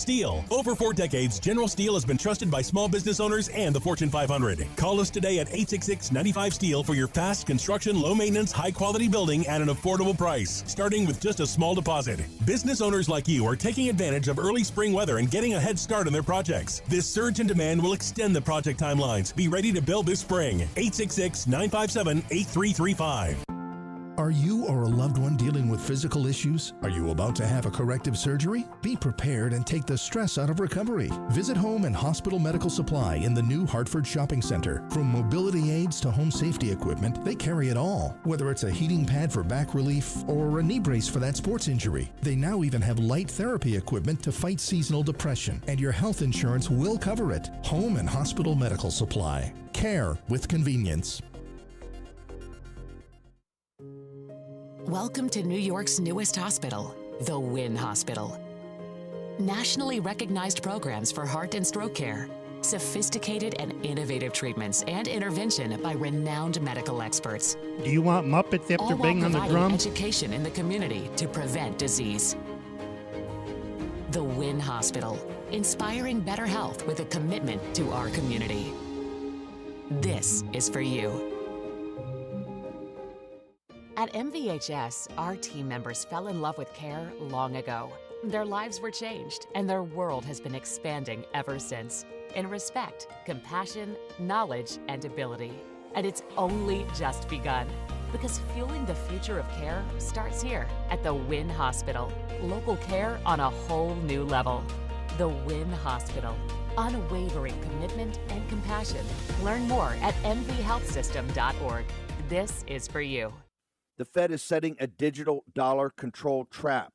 Steel. Over 4 decades, General Steel has been trusted by small business owners and the Fortune 500. Call us today at 866-95-STEEL for your fast construction, low-maintenance, high-quality building at an affordable price, starting with just a small deposit. Business owners like you are taking advantage of early spring weather and getting a head start on their projects. This surge in demand will extend the project timelines. Be ready to build this spring. 866-957-8335. Are you or a loved one dealing with physical issues? Are you about to have a corrective surgery? Be prepared and take the stress out of recovery. Visit Home and Hospital Medical Supply in the new Hartford Shopping Center. From mobility aids to home safety equipment, they carry it all. Whether it's a heating pad for back relief or a knee brace for that sports injury, they now even have light therapy equipment to fight seasonal depression, and your health insurance will cover it. Home and Hospital Medical Supply. Care with convenience. Welcome to New York's newest hospital, the Wynn Hospital. Nationally recognized programs for heart and stroke care, sophisticated and innovative treatments and intervention by renowned medical experts. Do you want Muppets after All banging while on the providing drum? education in the community to prevent disease. The Wynn Hospital, inspiring better health with a commitment to our community. This is for you. At MVHS, our team members fell in love with care long ago. Their lives were changed, and their world has been expanding ever since, in respect, compassion, knowledge, and ability. And it's only just begun, because fueling the future of care starts here at the Wynn Hospital. Local care on a whole new level. The Wynn Hospital. Unwavering commitment and compassion. Learn more at mvhealthsystem.org. This is for you. The Fed is setting a digital dollar control trap.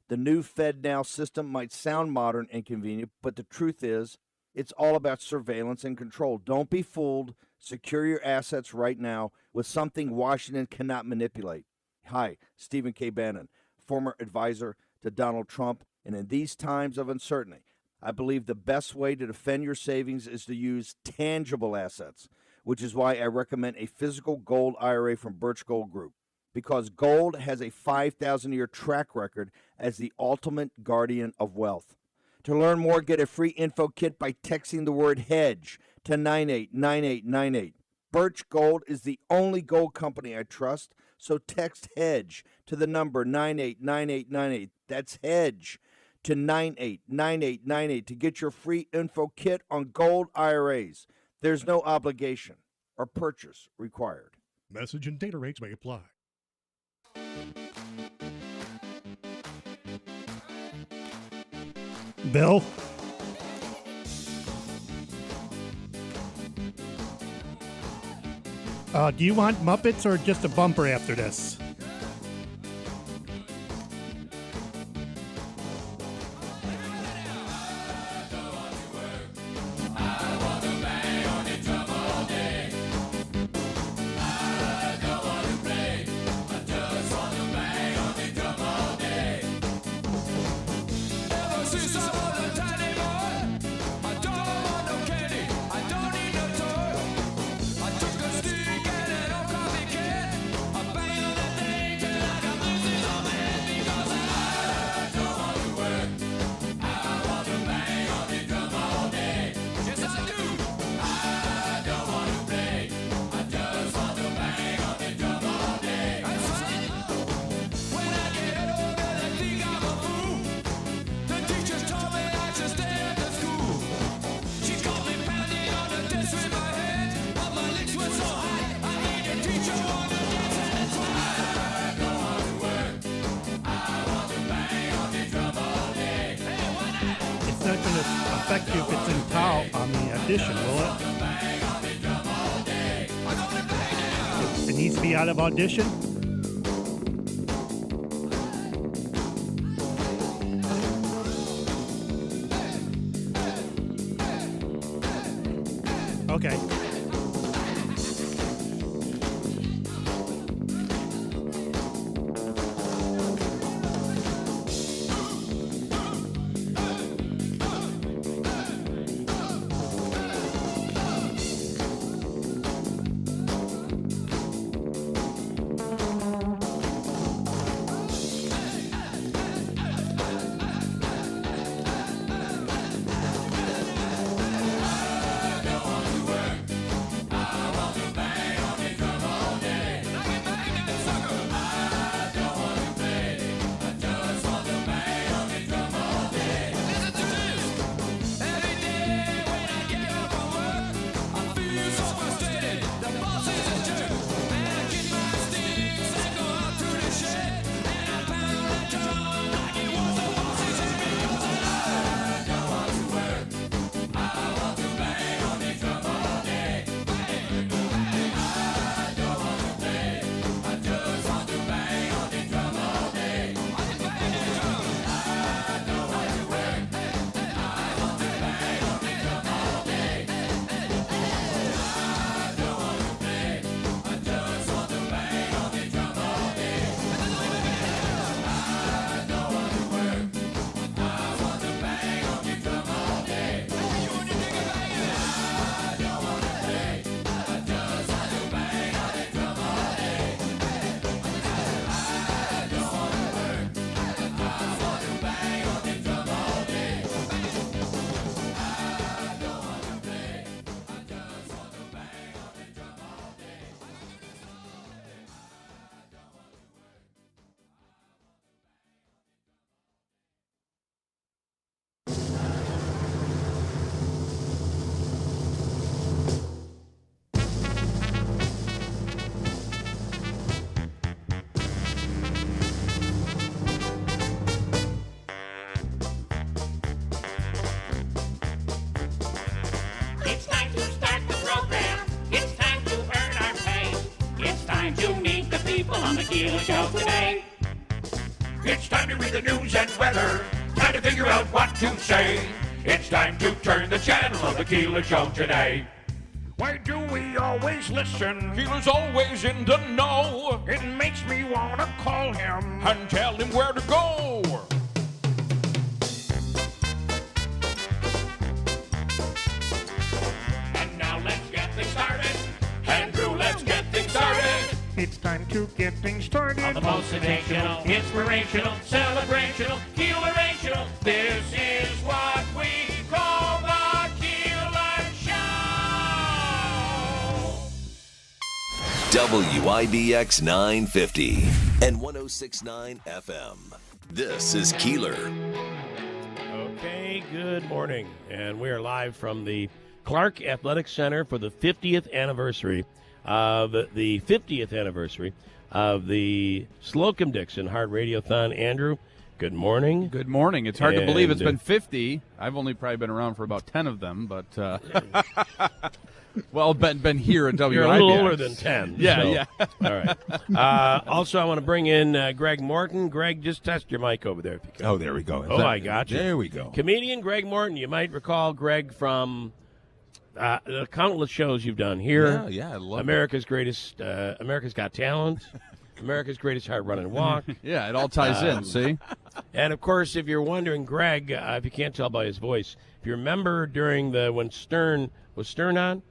The new FedNow system might sound modern and convenient, but the truth is, it's all about surveillance and control. Don't be fooled. Secure your assets right now with something Washington cannot manipulate. Hi, Stephen K. Bannon, former advisor to Donald Trump. And in these times of uncertainty, I believe the best way to defend your savings is to use tangible assets, which is why I recommend a physical gold IRA from Birch Gold Group. Because gold has a 5,000-year track record as the ultimate guardian of wealth. To learn more, get a free info kit by texting the word HEDGE to 989898. Birch Gold is the only gold company I trust, so text HEDGE to the number 989898. That's HEDGE to 989898 to get your free info kit on gold IRAs. There's no obligation or purchase required. Message and data rates may apply. Bill? Do you want Muppets or just a bumper after this? It's not going to affect you if it's in towel on the audition, will it? It needs to be out of audition? Okay. Keeler Show today. It's time to read the news and weather. Time to figure out what to say. It's time to turn the channel of the Keeler Show today. Why do we always listen? Keeler's always in the know. It makes me want to call him and tell him where to go. And now let's get things started. Andrew, let's get things started. It's time to get things started. On the motivational, inspirational, celebrational, Keelerational. This is what we call the Keeler Show. WIBX 950 and 106.9 FM. This is Keeler. Okay, good morning. And we are live from the Clark Athletic Center for the 50th anniversary of the Slocum-Dickson Hard Radiothon. Andrew, good morning. Good morning. It's hard to believe it's been 50. I've only probably been around for about 10 of them, but well, been here at WIBX. You're a little older than 10. Yeah, so. yeah. All right. Also, I want to bring in Greg Morton. Greg, just test your mic over there if you can. Oh, there we go. I got you. There we go. Comedian Greg Morton. You might recall Greg from the countless shows you've done here. Yeah, I love America's Greatest, America's Got Talent, America's Greatest Hard Run and Walk. Yeah, it all ties in, see? And, of course, if you're wondering, Greg, if you can't tell by his voice, if you remember during when Stern, was Stern on?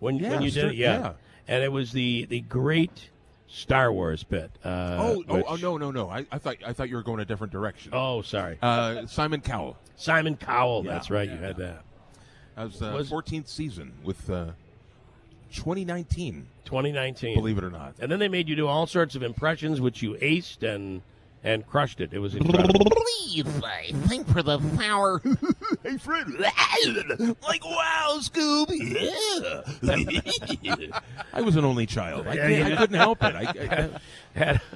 When you did it? Yeah. And it was the great Star Wars bit. No. I thought you were going a different direction. Oh, sorry. Simon Cowell. Simon Cowell, Yeah, that's right. yeah, You had that. That was 14th season with 2019. 2019. Believe it or not. And then they made you do all sorts of impressions, which you aced and crushed it. It was incredible. Please, I think for the power. Hey, Fred. Like, wow, Scoob. Yeah. I was an only child. I couldn't help it.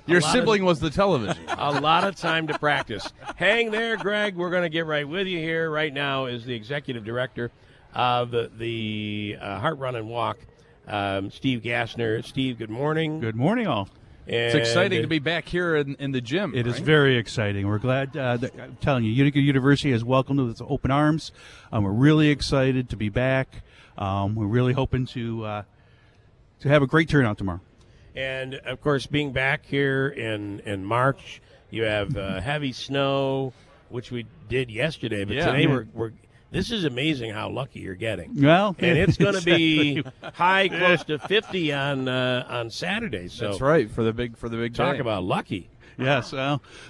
Your sibling was the television. A lot of time to practice. Hang there, Greg. We're going to get right with you here. Right now is the executive director of the Heart Run and Walk, Steve Gassner. Steve, good morning. Good morning, all. It's exciting to be back here in the gym. It is very exciting. We're glad. I'm telling you, Utica University has welcomed us with open arms. We're really excited to be back. We're really hoping to have a great turnout tomorrow. And, of course, being back here in March, you have heavy snow, which we did yesterday. But today we're this is amazing how lucky you're getting. Well, and it's going to be high, close to 50 on Saturday. So that's right for the big talk day. about lucky. Yes,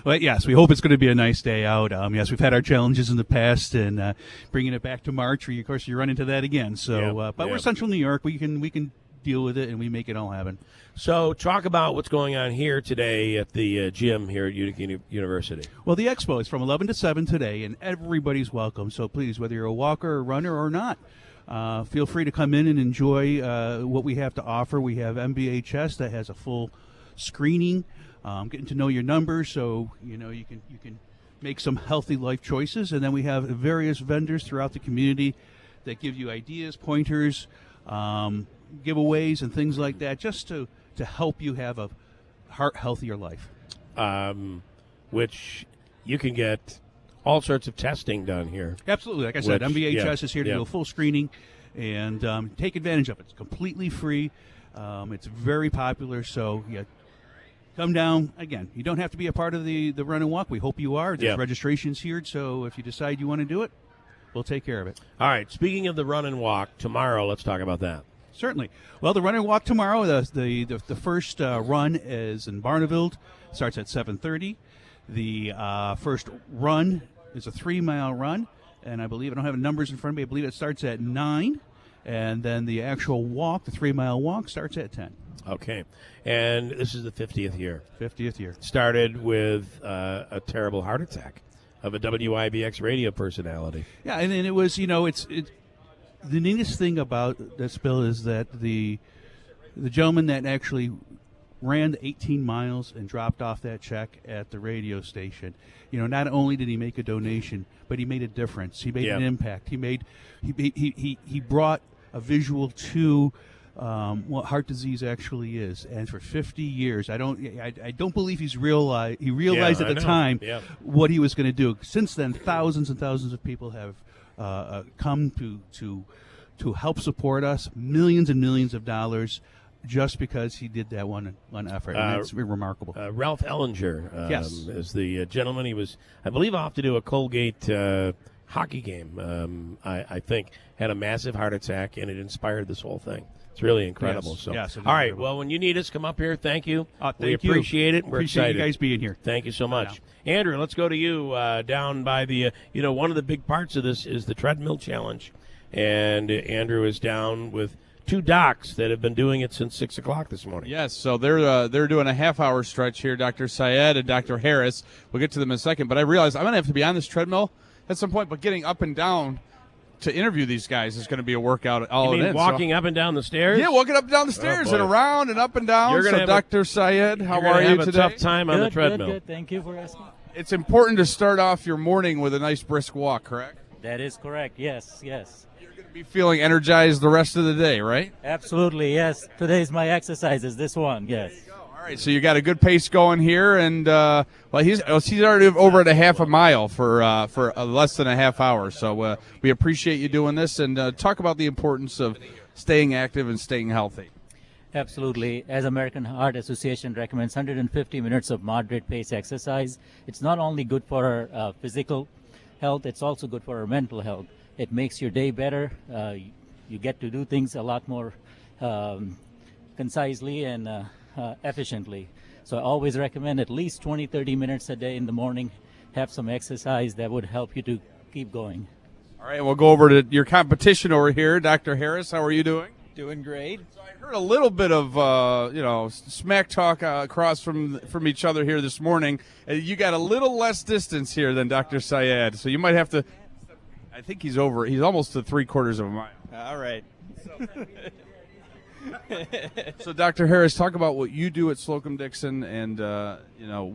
yes, we hope it's going to be a nice day out. Yes, we've had our challenges in the past, and bringing it back to March, of course, you run into that again. So, but we're Central New York. We can deal with it, and we make it all happen. So talk about what's going on here today at the gym here at Utica University. Well, the expo is from 11 to 7 today, and everybody's welcome. So please, whether you're a walker, or runner, or not, feel free to come in and enjoy what we have to offer. We have MBHS that has a full screening, getting to know your numbers, so you can make some healthy life choices. And then we have various vendors throughout the community that give you ideas, pointers, giveaways, and things like that, just to help you have a heart healthier life. Which you can get all sorts of testing done here. Absolutely. Like I said, MVHS is here to do a full screening, and take advantage of it. It's completely free. It's very popular, so come down. Again, you don't have to be a part of the run and walk. We hope you are. There's registrations here, so if you decide you want to do it, we'll take care of it. All right. Speaking of the run and walk, tomorrow, let's talk about that. Certainly. Well, the run and walk tomorrow, the first run is in Barneveld. Starts at 7:30. The first run is a 3-mile run, and I don't have the numbers in front of me. I believe it starts at 9, and then the actual walk, the 3-mile walk, starts at 10. Okay. And this is the 50th year. 50th year. Started with a terrible heart attack of a WIBX radio personality. Yeah, and it was, it's the neatest thing about this, Bill, is that the gentleman that actually ran the 18 miles and dropped off that check at the radio station, not only did he make a donation, but he made a difference. He made an impact. He brought a visual to what heart disease actually is. And for 50 years, I don't believe he realized at the time what he was going to do. Since then, thousands and thousands of people have come to help support us, millions and millions of dollars, just because he did that one effort. And that's remarkable. Ralph Ellinger yes. is the gentleman. He was, I believe, off to do a Colgate hockey game, I think, had a massive heart attack, and it inspired this whole thing. It's really incredible. Yes. So, yes, all right. Well, when you need us, come up here. Thank you. We Thank you. appreciate it. We're appreciate excited. you guys being here. Thank you so much. Andrew, let's go to you down by the, one of the big parts of this is the treadmill challenge. And Andrew is down with two docs that have been doing it since 6 o'clock this morning. Yes, so they're doing a half-hour stretch here, Dr. Syed and Dr. Harris. We'll get to them in a second, but I realize I'm going to have to be on this treadmill at some point, but getting up and down to interview these guys is going to be a workout all you mean in. Walking up and down the stairs? Yeah, walking up and down the stairs and around and up and down. You're so, Dr. Syed, how are you have today? A tough time on the treadmill. Good. Thank you for asking. It's important to start off your morning with a nice brisk walk, correct? That is correct. Yes. Be feeling energized the rest of the day, right? Absolutely, yes. Today's my exercise is this one, yes. All right, so you got a good pace going here, and he's already over at a half a mile for less than a half hour. So we appreciate you doing this, and talk about the importance of staying active and staying healthy. Absolutely. As American Heart Association recommends 150 minutes of moderate pace exercise, it's not only good for our physical health, it's also good for our mental health. It makes your day better. You get to do things a lot more concisely and efficiently. So I always recommend at least 20-30 minutes a day in the morning. Have some exercise that would help you to keep going. All right, we'll go over to your competition over here. Dr. Harris, how are you doing? Doing great. So I heard a little bit of smack talk across from each other here this morning. You got a little less distance here than Dr. Syed, so you might have to. I think he's almost to 3/4 of a mile. All right. So, Dr. Harris, talk about what you do at Slocum-Dickson and,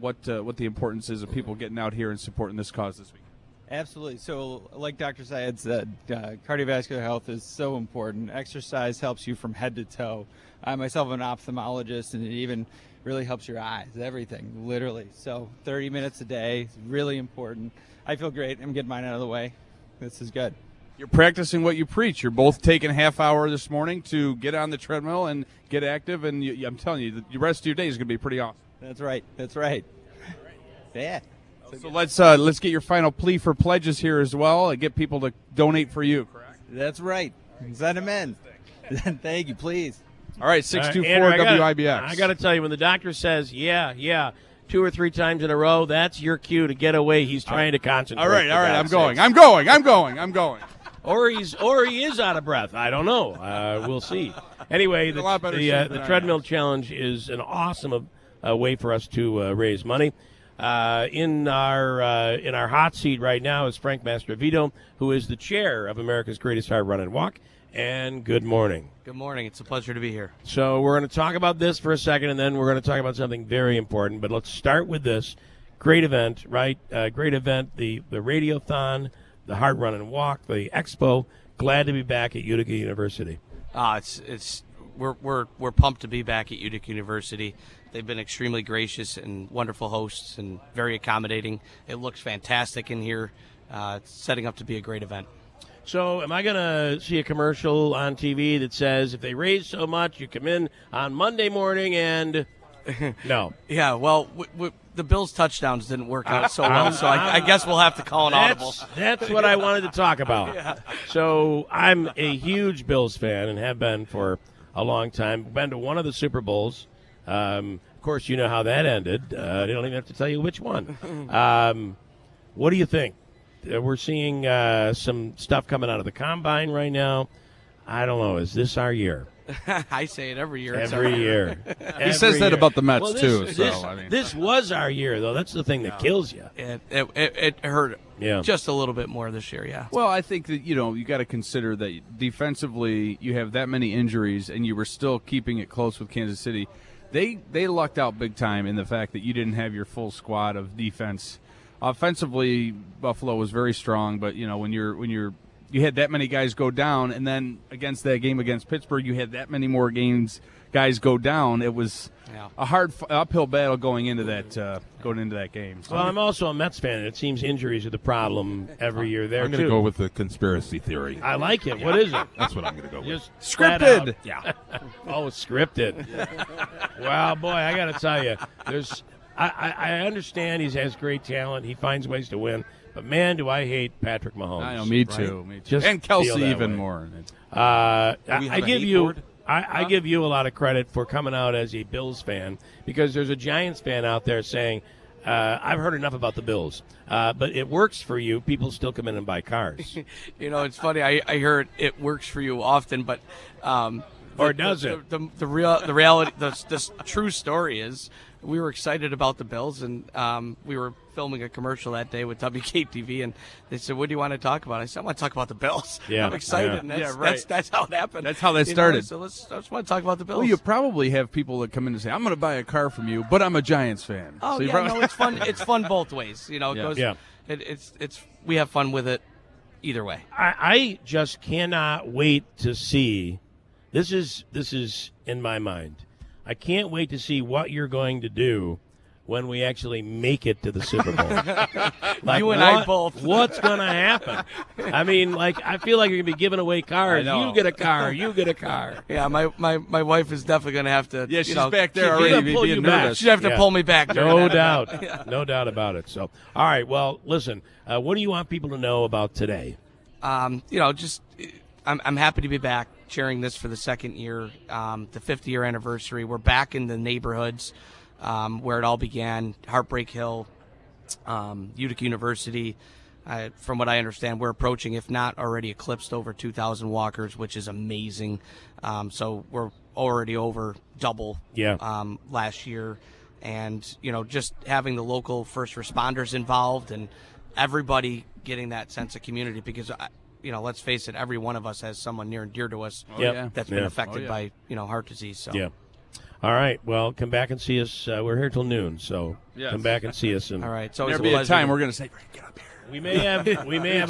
what the importance is of people getting out here and supporting this cause this week. Absolutely. So, like Dr. Syed said, cardiovascular health is so important. Exercise helps you from head to toe. I myself am an ophthalmologist, and it even really helps your eyes, everything, literally. So 30 minutes a day is really important. I feel great. I'm getting mine out of the way. This is good. You're practicing what you preach. You're both taking a half hour this morning to get on the treadmill and get active, and I'm telling you, the rest of your day is going to be pretty awesome. That's right. Yeah. So let's get your final plea for pledges here as well and get people to donate for you, correct? That's right. Send them in. Thank you, please. All right, 624 WIBX. I got to tell you, when the doctor says, yeah, 2 or 3 times in a row, that's your cue to get away. He's trying to concentrate. All right, I'm going. Or he is out of breath. I don't know. We'll see. Anyway, the treadmill challenge is an awesome way for us to raise money. In our hot seat right now is Frank Mastrovito, who is the chair of America's Greatest Hard Run and Walk. And good morning. Good morning. It's a pleasure to be here. So we're going to talk about this for a second, and then we're going to talk about something very important. But let's start with this great event, right? Great event, the Radiothon, the Hard Run and Walk, the Expo. Glad to be back at Utica University. We're pumped to be back at Utica University. They've been extremely gracious and wonderful hosts and very accommodating. It looks fantastic in here. It's setting up to be a great event. So am I going to see a commercial on TV that says if they raise so much, you come in on Monday morning and no? Yeah, well, the Bills' touchdowns didn't work out so well, so I guess we'll have to call an audible. That's what I wanted to talk about. Yeah. So I'm a huge Bills fan and have been for a long time. Been to one of the Super Bowls. Of course, you know how that ended. I don't even have to tell you which one. What do you think? We're seeing some stuff coming out of the combine right now. I don't know. Is this our year? I say it every year. Every year. He says that about the Mets, too. This was our year, though. That's the thing that kills you. It hurt just a little bit more this year, yeah. Well, I think that, you got to consider that defensively you have that many injuries and you were still keeping it close with Kansas City. They lucked out big time in the fact that you didn't have your full squad of defense. Offensively, Buffalo was very strong, but when you're you had that many guys go down, and then against that game against Pittsburgh, you had that many more guys go down. It was a hard uphill battle going into that game. So. Well, I'm also a Mets fan, and it seems injuries are the problem every year there, I'm going to go with the conspiracy theory. I like it. What is it? That's what I'm going to go with. Just scripted. Yeah. Oh, scripted. Well, boy, I got to tell you, I understand he has great talent. He finds ways to win. But, man, do I hate Patrick Mahomes. I know, me too. Right? Me too. Just and Kelsey even way. more. I give you a lot of credit for coming out as a Bills fan, because there's a Giants fan out there saying, I've heard enough about the Bills, but it works for you. People still come in and buy cars. It's funny. I heard it works for you often, but or does it? The reality, the true story is we were excited about the Bills, and we were filming a commercial that day with WKTV, and they said, "What do you want to talk about?" I said, "I want to talk about the Bills." Yeah, I'm excited, and that's how it happened. That's how that started. So I just want to talk about the Bills. Well, you probably have people that come in and say, "I'm going to buy a car from you, but I'm a Giants fan." Oh, so no, it's fun. It's fun both ways. It goes. Yeah. It's we have fun with it either way. I just cannot wait to see. This is in my mind. I can't wait to see what you're going to do when we actually make it to the Super Bowl. You and I both. What's going to happen? I mean, I feel like you're going to be giving away cars. You get a car. You get a car. Yeah, my wife is definitely going to have to. Yeah, she's back there already being nervous. She'd have to pull me back. No doubt. No doubt about it. So, all right. Well, listen, what do you want people to know about today? I'm happy to be back sharing this for the second year, the 50-year anniversary. We're back in the neighborhoods where it all began, Heartbreak Hill, Utica University. From what I understand, we're approaching, if not already eclipsed, over 2,000 walkers, which is amazing. So we're already over double last year. And, just having the local first responders involved and everybody getting that sense of community, because let's face it, every one of us has someone near and dear to us that's been affected by, heart disease. So. Yeah. All right. Well, come back and see us. We're here till noon, so come back and see us. And all right. So there'll be a time we're going to say, get up here. We may have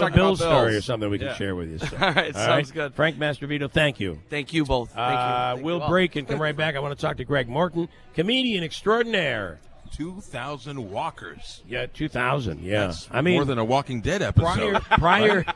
a Bills story or something we can share with you. So. All right. Sounds good. Frank Mastrovito, thank you. Thank you both. Thank you. We'll break and come right back. I want to talk to Greg Morton, comedian extraordinaire. 2,000 walkers. Yeah, 2,000. Yeah, That's more than a Walking Dead episode. Prior to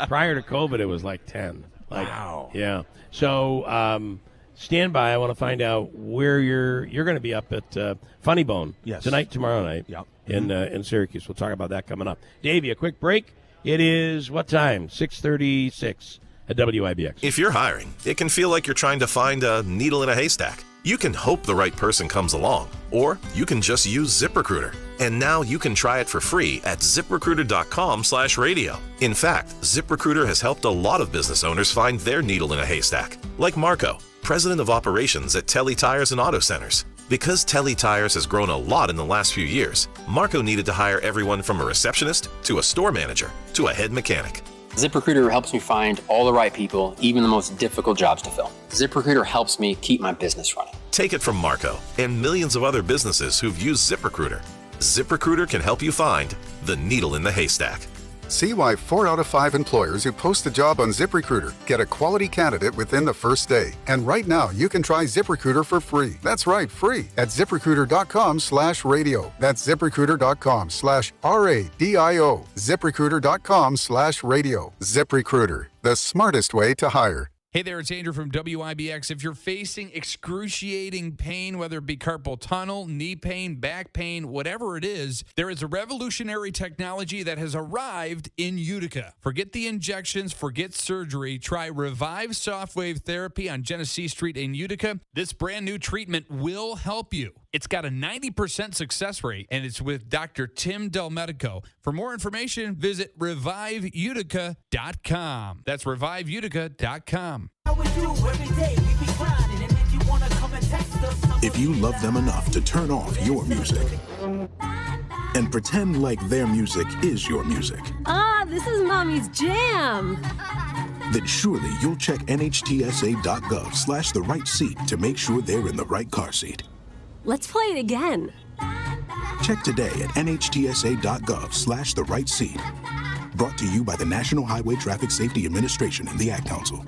COVID, it was like 10. Wow. Yeah. So stand by. I want to find out where you're going to be up at Funny Bone tonight, tomorrow night. Yep. In Syracuse. We'll talk about that coming up. Davey, a quick break. It is what time? 6:36 at WIBX. If you're hiring, it can feel like you're trying to find a needle in a haystack. You can hope the right person comes along, or you can just use ZipRecruiter. And now you can try it for free at ZipRecruiter.com/radio. In fact, ZipRecruiter has helped a lot of business owners find their needle in a haystack, like Marco, president of operations at Telly Tires and Auto Centers. Because Telly Tires has grown a lot in the last few years, Marco needed to hire everyone from a receptionist to a store manager to a head mechanic. ZipRecruiter helps me find all the right people, even the most difficult jobs to fill. ZipRecruiter helps me keep my business running. Take it from Marco and millions of other businesses who've used ZipRecruiter. ZipRecruiter can help you find the needle in the haystack. See why 4 out of 5 employers who post a job on ZipRecruiter get a quality candidate within the first day. And right now, you can try ZipRecruiter for free. That's right, free at ZipRecruiter.com/radio. That's ZipRecruiter.com/RADIO. ZipRecruiter.com/radio. ZipRecruiter, the smartest way to hire. Hey there, it's Andrew from WIBX. If you're facing excruciating pain, whether it be carpal tunnel, knee pain, back pain, whatever it is, there is a revolutionary technology that has arrived in Utica. Forget the injections, forget surgery. Try Revive Softwave Therapy on Genesee Street in Utica. This brand new treatment will help you. It's got a 90% success rate, and it's with Dr. Tim Delmedico. For more information, visit ReviveUtica.com. That's ReviveUtica.com. If you love them enough to turn off your music and pretend like their music is your music, this is Mommy's jam. then surely you'll check NHTSA.gov/the right seat to make sure they're in the right car seat. Let's play it again. Check today at NHTSA.gov/the right seat. Brought to you by the National Highway Traffic Safety Administration and the Ad Council.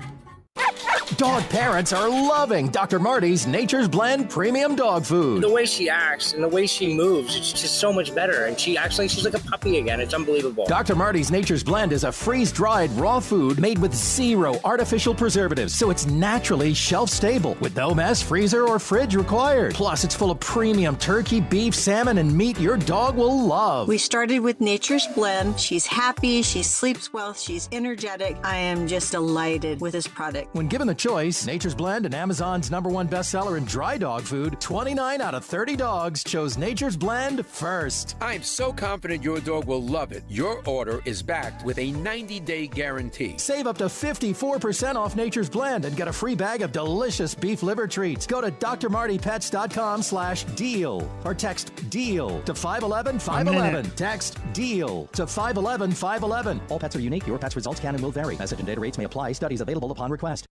Dog parents are loving Dr. Marty's Nature's Blend Premium Dog Food. The way she acts and the way she moves, it's just so much better. And she's like a puppy again. It's unbelievable. Dr. Marty's Nature's Blend is a freeze-dried raw food made with 0 artificial preservatives, so it's naturally shelf-stable with no mess, freezer, or fridge required. Plus, it's full of premium turkey, beef, salmon, and meat your dog will love. We started with Nature's Blend. She's happy, she sleeps well, she's energetic. I am just delighted with this product. When given the choice, Nature's Blend and Amazon's #1 bestseller in dry dog food, 29 out of 30 dogs chose Nature's Blend first. I'm so confident your dog will love it. Your order is backed with a 90-day guarantee. Save up to 54% off Nature's Blend and get a free bag of delicious beef liver treats. Go to drmartypets.com/deal or text DEAL to 511-511. Text DEAL to 511-511. All pets are unique. Your pet's results can and will vary. Message and data rates may apply. Studies available upon request.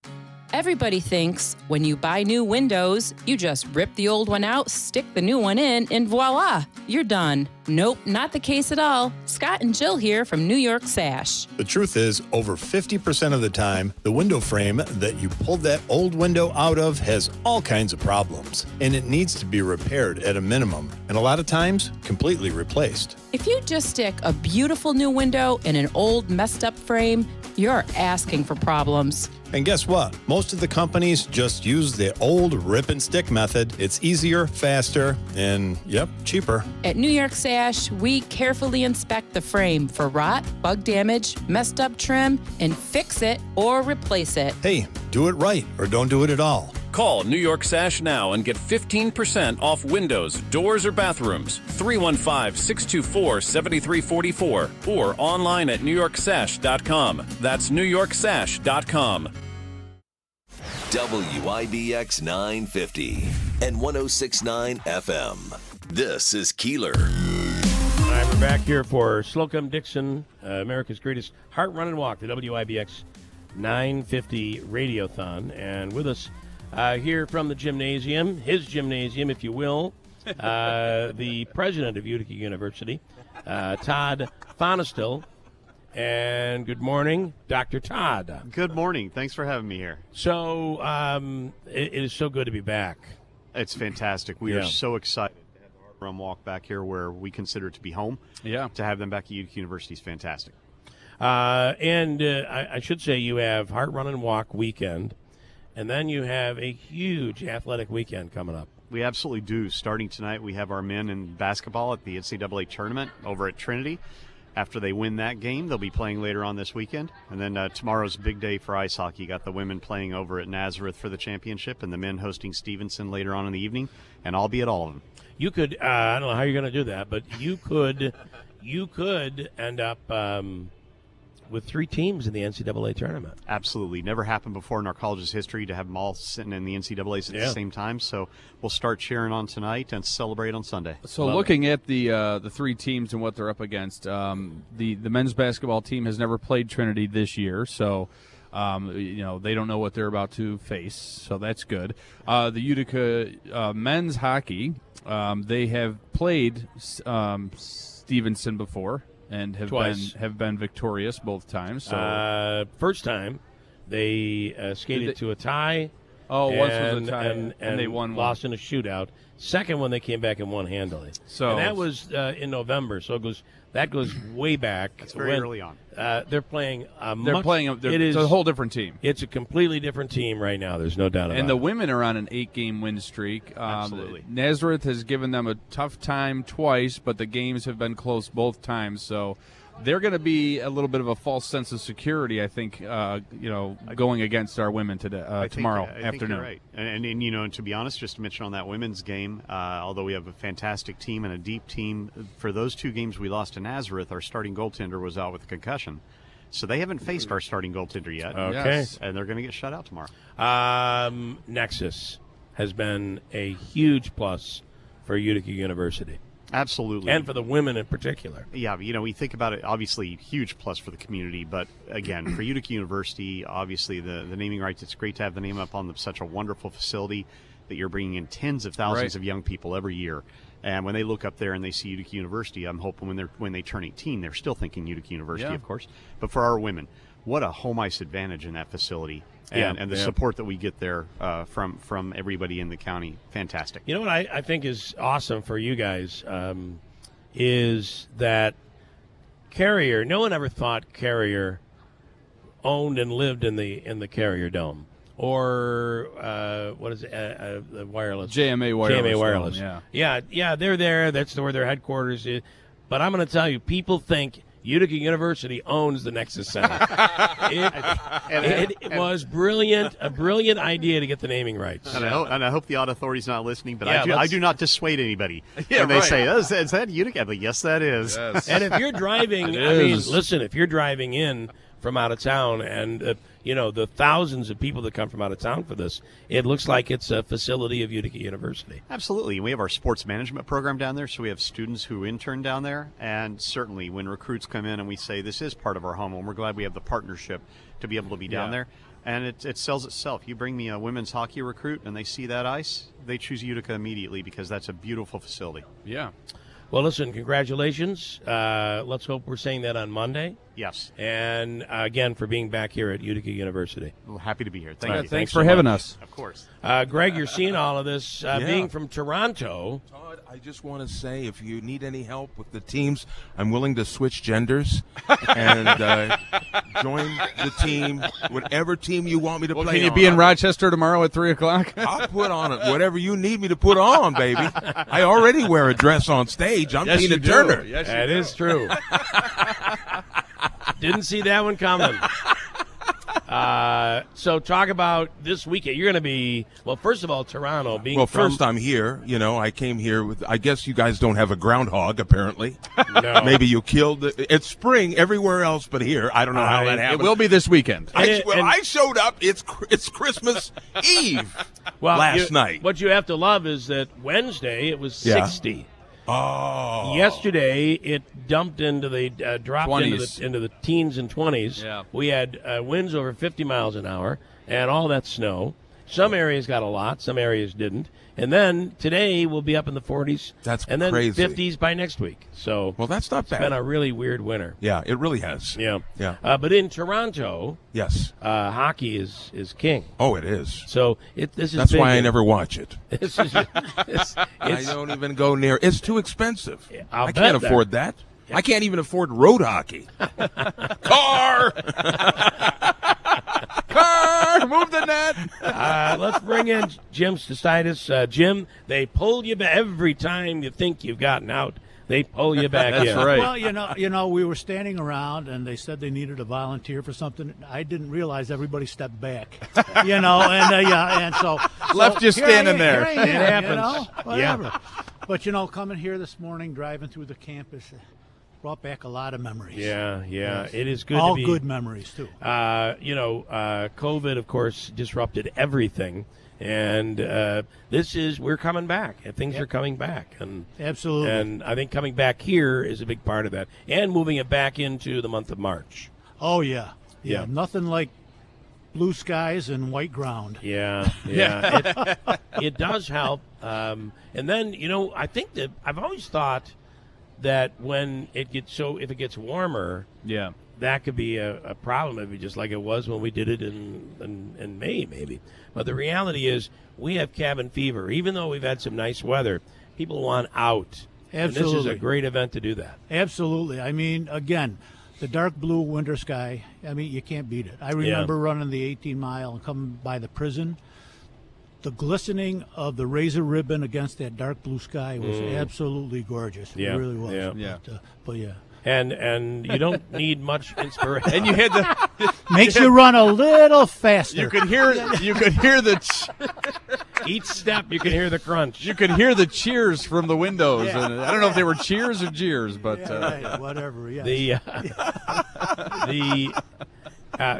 Everybody thinks when you buy new windows, you just rip the old one out, stick the new one in, and voila, you're done. Nope, not the case at all. Scott and Jill here from New York Sash. The truth is, over 50% of the time, the window frame that you pulled that old window out of has all kinds of problems, and it needs to be repaired at a minimum, and a lot of times, completely replaced. If you just stick a beautiful new window in an old, messed up frame, you're asking for problems. And guess what? Most of the companies just use the old rip and stick method. It's easier, faster, and cheaper. At New York Sash, we carefully inspect the frame for rot, bug damage, messed up trim, and fix it or replace it. Hey, do it right or don't do it at all. Call New York Sash now and get 15% off windows, doors, or bathrooms. 315-624-7344 or online at newyorksash.com. That's newyorksash.com. WIBX 950 and 106.9 FM. This is Keeler. All right, we're back here for Slocum-Dickson, America's greatest heart run and walk, the WIBX 950 Radiothon. And with us here from the gymnasium, his gymnasium, if you will, the president of Utica University, Todd Fonistil. And good morning, Dr. Todd. Good morning. Thanks for having me here. So it is so good to be back. It's fantastic. We are so excited to have the Heart Run Walk back here where we consider it to be home. Yeah. To have them back at Utica University is fantastic. And I should say you have Heart Run and Walk weekend, and then you have a huge athletic weekend coming up. We absolutely do. Starting tonight, we have our men in basketball at the NCAA tournament over at Trinity. After they win that game, they'll be playing later on this weekend. And then tomorrow's a big day for ice hockey. You got the women playing over at Nazareth for the championship and the men hosting Stevenson later on in the evening. And I'll be at all of them. You could, I don't know how you're going to do that, but you could end up with 3 teams in the NCAA tournament. Absolutely. Never happened before in our college's history to have them all sitting in the NCAAs at the same time. So we'll start cheering on tonight and celebrate on Sunday. So looking at the 3 teams and what they're up against, the men's basketball team has never played Trinity this year, so they don't know what they're about to face. So that's good. The Utica men's hockey, they have played Stevenson before. And have been victorious both times. So first time, they skated to a tie. Oh, once was a tie, and they won. Lost in a shootout. Second one, they came back and won handily. So and that was in November. So that goes way back. It's very early on. They're playing. It's a whole different team. It's a completely different team right now. There's no doubt about it. And the women are on an 8-game win streak. Absolutely. Nazareth has given them a tough time twice, but the games have been close both times. So they're going to be a little bit of a false sense of security, I think, going against our women tomorrow afternoon. I think you're right. And to be honest, just to mention on that women's game, although we have a fantastic team and a deep team, for those 2 games we lost to Nazareth, our starting goaltender was out with a concussion. So they haven't faced our starting goaltender yet. Okay. Yes. And they're going to get shut out tomorrow. Nexus has been a huge plus for Utica University. Absolutely. And for the women in particular. Yeah, we think about it, obviously, huge plus for the community. But, again, for Utica University, obviously, the naming rights, it's great to have the name up on such a wonderful facility that you're bringing in tens of thousands of young people every year. And when they look up there and they see Utica University, I'm hoping when they turn 18, they're still thinking Utica University, of course. But for our women, what a home ice advantage in that facility. And the support that we get there from everybody in the county, fantastic. You know what I think is awesome for you guys is that Carrier, no one ever thought Carrier owned and lived in the Carrier Dome. Or what is it? The wireless. JMA Wireless. Dome, yeah. They're there. That's where their headquarters is. But I'm going to tell you, people think Utica University owns the Nexus Center. It was brilliant, a brilliant idea to get the naming rights. And I hope the Audit Authority's not listening, but I do not dissuade anybody when they say, is that Utica? But yes, that is. Yes. And if you're driving, listen, if you're driving in from out of town and, the thousands of people that come from out of town for this, it looks like it's a facility of Utica University. Absolutely. We have our sports management program down there, so we have students who intern down there. And certainly when recruits come in and we say this is part of our home, and we're glad we have the partnership to be able to be down there. And it sells itself. You bring me a women's hockey recruit and they see that ice, they choose Utica immediately because that's a beautiful facility. Yeah. Well, listen, congratulations. Let's hope we're saying that on Monday. Yes. And, again, for being back here at Utica University. Well, happy to be here. Thank you. Thanks for having us. Of course. Greg, you're seeing all of this. Being from Toronto. Todd, I just want to say, if you need any help with the teams, I'm willing to switch genders and join the team, whatever team you want me to play Can you on. be in Rochester tomorrow at 3 o'clock? I'll put on it whatever you need me to put on, baby. I already wear a dress on stage. I'm Tina Turner. Yes, that is true. Didn't see that one coming. So talk about this weekend. You're going to be, well, first of all, Toronto. First I'm here. I came here with, I guess you guys don't have a groundhog, apparently. No. Maybe you killed it. It's spring everywhere else but here. I don't know how that happened. It will be this weekend. I showed up. It's Christmas Eve last night. What you have to love is that Wednesday it was 60. Oh. Yesterday, it dumped into the dropped 20s. into the teens and 20s. Yeah. We had winds over 50 miles an hour and all that snow. Some areas got a lot, some areas didn't. And then today we'll be up in the 40s. That's and then crazy. 50s by next week. So that's not bad. It's been a really weird winter. Yeah, it really has. Yeah. Yeah. But in Toronto, yes, hockey is king. Oh, it is. So this is. That's big. why I never watch it. I don't even go near. It's too expensive. I bet can't afford that. I can't even afford road hockey. Car. Car, move the net. Let's bring in Jim Stasitis. Jim, they pull you back every time you think you've gotten out. They pull you back in. That's right. Well, we were standing around, and they said they needed a volunteer for something. I didn't realize everybody stepped back. And so left you standing there. Here I am, it happens. Whatever. Yeah. But coming here this morning, driving through the campus, brought back a lot of memories. Yeah. Yes. It is good. All to be, good memories too. COVID, of course, disrupted everything. And we're coming back, and things are coming back, and absolutely. And I think coming back here is a big part of that, and moving it back into the month of March. Oh yeah. Nothing like blue skies and white ground. Yeah. It does help. And then I think that I've always thought that when if it gets warmer, that could be a problem, maybe just like it was when we did it in May, maybe. But the reality is we have cabin fever. Even though we've had some nice weather, people want out. Absolutely. And this is a great event to do that. Absolutely. I mean, again, the dark blue winter sky, you can't beat it. I remember running the 18-mile and coming by the prison. The glistening of the razor ribbon against that dark blue sky was absolutely gorgeous. Yeah. It really was. Yeah. But yeah. And you don't need much inspiration. And you had makes you run a little faster. You could hear the each step. You can hear the crunch. You could hear the cheers from the windows. Yeah. And I don't know if they were cheers or jeers, but whatever. Yes.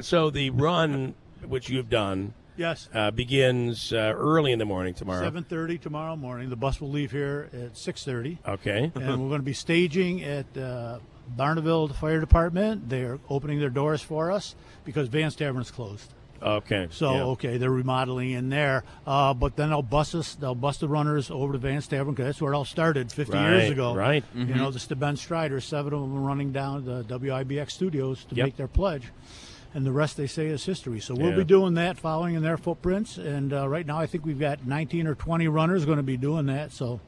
So the run which you've done. Yes. Begins early in the morning tomorrow. 7:30 tomorrow morning. The bus will leave here at 6:30. Okay. And we're going to be staging at Barneville Fire Department. They're opening their doors for us because Vance Tavern is closed. Okay. So they're remodeling in there, but then they'll bus the runners over to Van Staveren, because that's where it all started 50 years ago. Right. You know, the Ben Striders, 7 of them are running down the WIBX studios to make their pledge, and the rest, they say, is history. So we'll be doing that, following in their footprints, and right now I think we've got 19 or 20 runners going to be doing that. So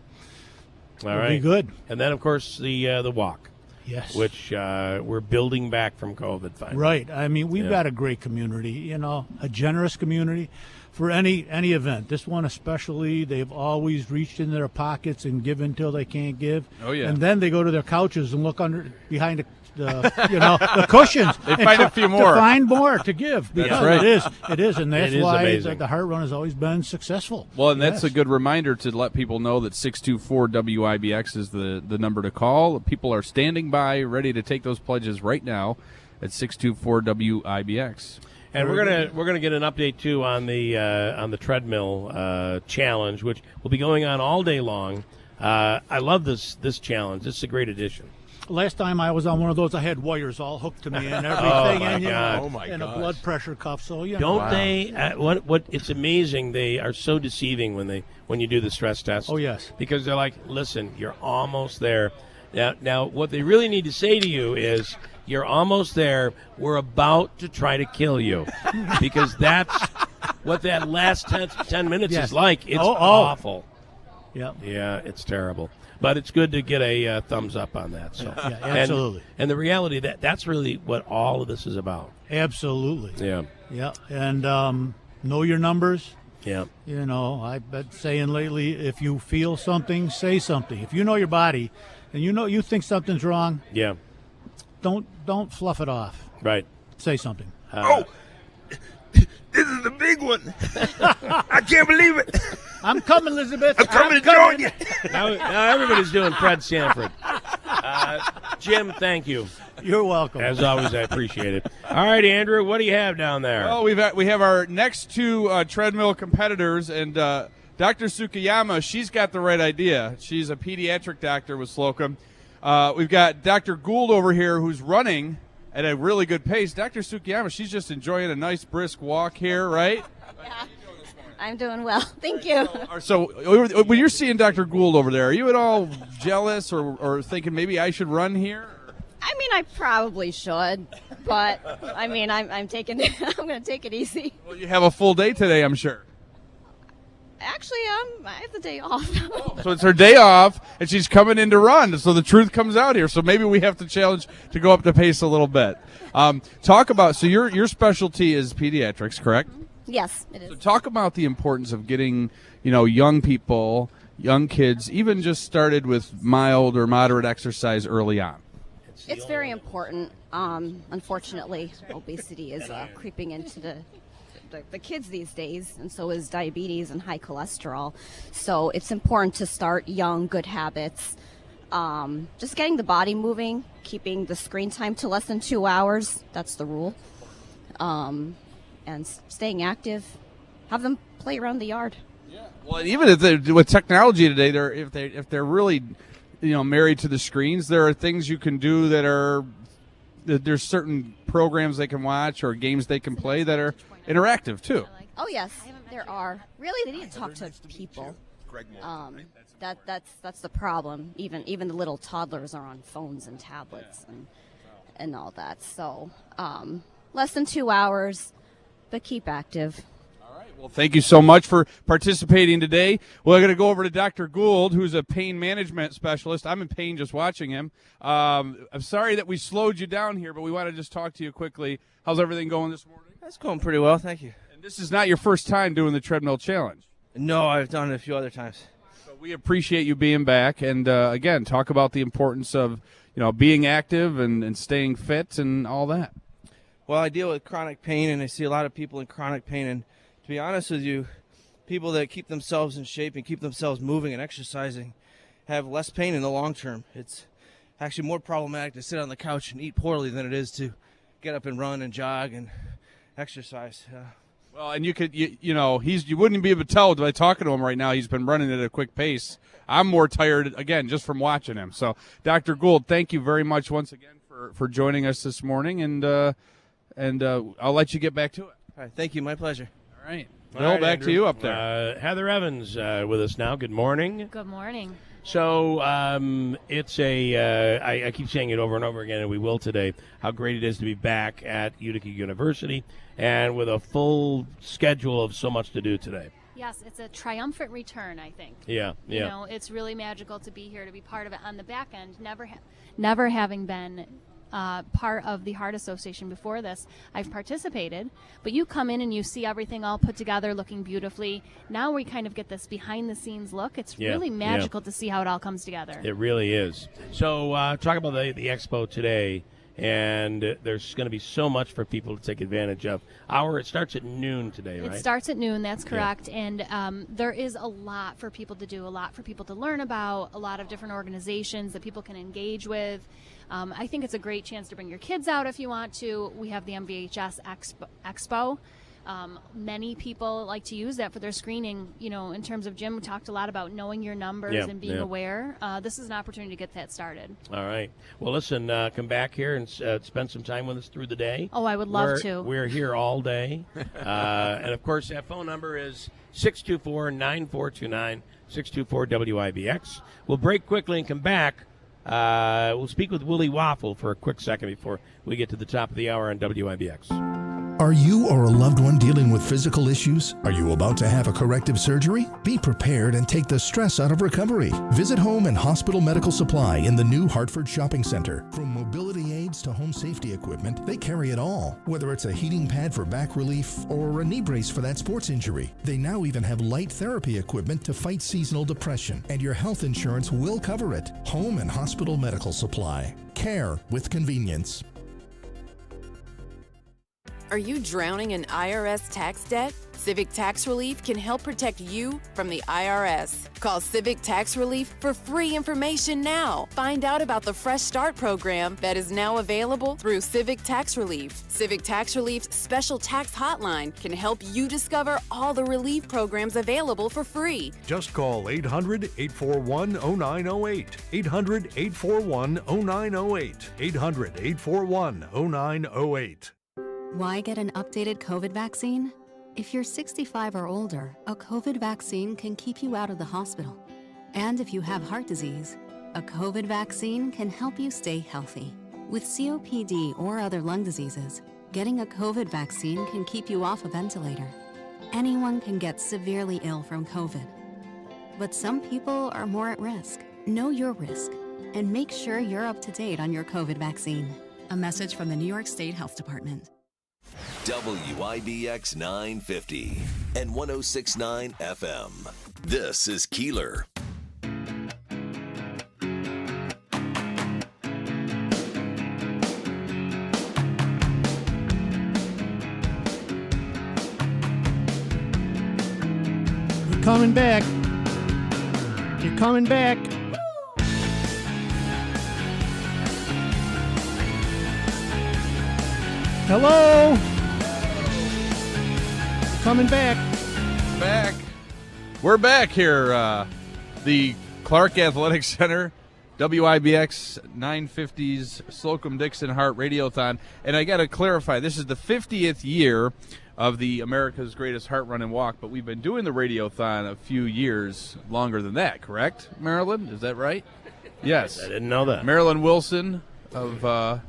it'll be good. And then, of course, the walk. Yes. Which we're building back from COVID finally. Right. I mean, we've got a great community, you know, a generous community for any event. This one especially, they've always reached in their pockets and given till they can't give. Oh, yeah. And then they go to their couches and look behind the the cushions. They find a few more. To find more to give. That's Because right. It is. And that's why amazing. the Heart Run has always been successful. Well, and that's a good reminder to let people know that 624-WIBX is the number to call. People are standing by, ready to take those pledges right now at 624-WIBX. And we're gonna get an update too on the treadmill challenge, which will be going on all day long. I love this challenge. This is a great addition. Last time I was on one of those, I had wires all hooked to me and everything, and a blood pressure cuff. So don't they? What? It's amazing. They are so deceiving when you do the stress test. Oh yes, because they're like, listen, you're almost there. Now, what they really need to say to you is, you're almost there. We're about to try to kill you, because that's what that last 10 minutes is like. It's awful. Yeah. Yeah, it's terrible. But it's good to get a thumbs up on that. So. Yeah, absolutely. And the reality that's really what all of this is about. Absolutely. Yeah. Yeah. And know your numbers. Yeah. You know, I've been saying lately, if you feel something, say something. If you know your body and you think something's wrong, don't fluff it off. Right. Say something. This is the big one. I can't believe it. I'm coming, Elizabeth. I'm coming to join you. Now everybody's doing Fred Sanford. Jim, thank you. You're welcome. As always, I appreciate it. All right, Andrew, what do you have down there? Well, we have our next two treadmill competitors, and Dr. Tsukiyama, she's got the right idea. She's a pediatric doctor with Slocum. We've got Dr. Gould over here, who's running at a really good pace. Dr. Tsukiyama, she's just enjoying a nice brisk walk here, right? Yeah, I'm doing well. Thank you. So when you're seeing Dr. Gould over there, are you at all jealous or thinking maybe I should run here? I mean, I probably should, but I mean, I'm going to take it easy. Well, you have a full day today, I'm sure. Actually, I have the day off. So it's her day off, and she's coming in to run. So the truth comes out here. So maybe we have to challenge to go up the pace a little bit. Talk about, so your specialty is pediatrics, correct? Yes, it is. So talk about the importance of getting, young people, young kids, even just started with mild or moderate exercise early on. It's very important. Unfortunately, obesity is creeping into the kids these days, and so is diabetes and high cholesterol. So it's important to start young, good habits. Just getting the body moving, keeping the screen time to less than 2 hours. That's the rule. And staying active. Have them play around the yard. Well, even with technology today, if they're really, married to the screens, there are things you can do there's certain programs they can watch or games they can play that are interactive too. Oh yes, there are. Really, they need to talk to people. That's the problem. Even the little toddlers are on phones and tablets and all that. So less than 2 hours, but keep active. Well, thank you so much for participating today. We're going to go over to Dr. Gould, who's a pain management specialist. I'm in pain just watching him. I'm sorry that we slowed you down here, but we want to just talk to you quickly. How's everything going this morning? It's going pretty well, thank you. And this is not your first time doing the treadmill challenge. No, I've done it a few other times. So we appreciate you being back, and again, talk about the importance of being active and staying fit and all that. Well, I deal with chronic pain, and I see a lot of people in chronic pain, and to be honest with you, people that keep themselves in shape and keep themselves moving and exercising have less pain in the long term. It's actually more problematic to sit on the couch and eat poorly than it is to get up and run and jog and exercise. Well, and you wouldn't be able to tell by talking to him right now. He's been running at a quick pace. I'm more tired, again, just from watching him. So, Dr. Gould, thank you very much once again for joining us this morning, and I'll let you get back to it. All right, thank you. My pleasure. All right. All Bill, right, back Andrew. to you up there. Heather Evans with us now. Good morning. Good morning. So it's I keep saying it over and over again, and we will today, how great it is to be back at Utica University and with a full schedule of so much to do today. Yes, it's a triumphant return, I think. Yeah. You know, it's really magical to be here, to be part of it on the back end. Never having been part of the Heart Association before this, I've participated, but you come in and you see everything all put together looking beautifully. Now we kind of get this behind the scenes look. It's really magical to see how it all comes together. It really is. So talk about the expo today, and there's going to be so much for people to take advantage of. It starts at noon today, right? It starts at noon, that's correct. And there is a lot for people to do, a lot for people to learn about, a lot of different organizations that people can engage with. I think it's a great chance to bring your kids out if you want to. We have the MVHS Expo. Many people like to use that for their screening. You know, in terms of Jim talked a lot about knowing your numbers and being aware. This is an opportunity to get that started. All right. Well, listen, come back here and spend some time with us through the day. Oh, I would love to. We're here all day. And, of course, that phone number is 624-9429, 624-WIBX. We'll break quickly and come back. We'll speak with Willie Waffle for a quick second before we get to the top of the hour on WIBX. Are you or a loved one dealing with physical issues? Are you about to have a corrective surgery? Be prepared and take the stress out of recovery. Visit Home and Hospital Medical Supply in the new Hartford Shopping Center. From mobility aids to home safety equipment, they carry it all. Whether it's a heating pad for back relief or a knee brace for that sports injury, they now even have light therapy equipment to fight seasonal depression, and your health insurance will cover it. Home and Hospital Medical Supply. Care with convenience. Are you drowning in IRS tax debt? Civic Tax Relief can help protect you from the IRS. Call Civic Tax Relief for free information now. Find out about the Fresh Start program that is now available through Civic Tax Relief. Civic Tax Relief's special tax hotline can help you discover all the relief programs available for free. Just call 800-841-0908. 800-841-0908. 800-841-0908. Why get an updated COVID vaccine? If you're 65 or older, a COVID vaccine can keep you out of the hospital. And if you have heart disease, a COVID vaccine can help you stay healthy. With COPD or other lung diseases, getting a COVID vaccine can keep you off a ventilator. Anyone can get severely ill from COVID. But some people are more at risk. Know your risk and make sure you're up to date on your COVID vaccine. A message from the New York State Health Department. WIBX 950 and 106.9 FM. This is Keeler. You're coming back. You're coming back. Hello. Coming back. Back. We're back here. The Clark Athletic Center, WIBX 950's Slocum-Dickson Heart Radiothon. And I got to clarify, this is the 50th year of the America's Greatest Heart Run and Walk, but we've been doing the Radiothon a few years longer than that, correct, Marilyn? Is that right? Yes. I didn't know that. Marilyn Wilson of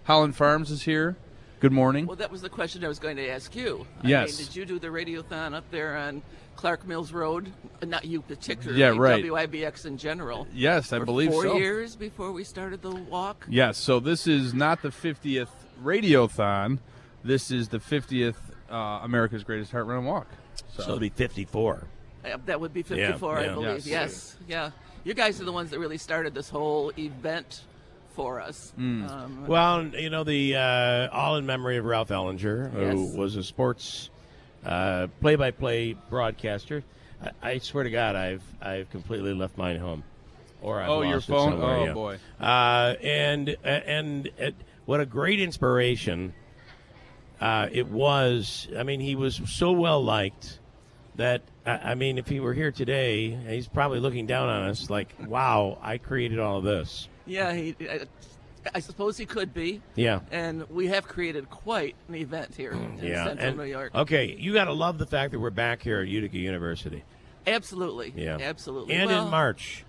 Holland Farms is here. Good morning. Well, that was the question I was going to ask you. Yes. I mean, did you do the Radiothon up there on Clark Mills Road? Not you particularly. Yeah, right. WIBX in general. Yes, I believe so. 4 years before we started the walk? Yes, so this is not the 50th Radiothon. This is the 50th America's Greatest Heart Run and Walk. So it'll be 54. That would be 54, Yeah, I believe. Yes. Yeah. You guys are the ones that really started this whole event for us. Well, you know, the all in memory of Ralph Ellinger, who was a sports play-by-play broadcaster. I swear to God, I've completely left mine home, or I've lost your it phone. somewhere, Boy. And what a great inspiration it was. I mean, he was so well liked that I mean, if he were here today, he's probably looking down on us like, "Wow, I created all of this." Yeah, I suppose he could be. Yeah. And we have created quite an event here in Central New York. Okay, you got to love the fact that we're back here at Utica University. Absolutely. Yeah. Absolutely. And in March.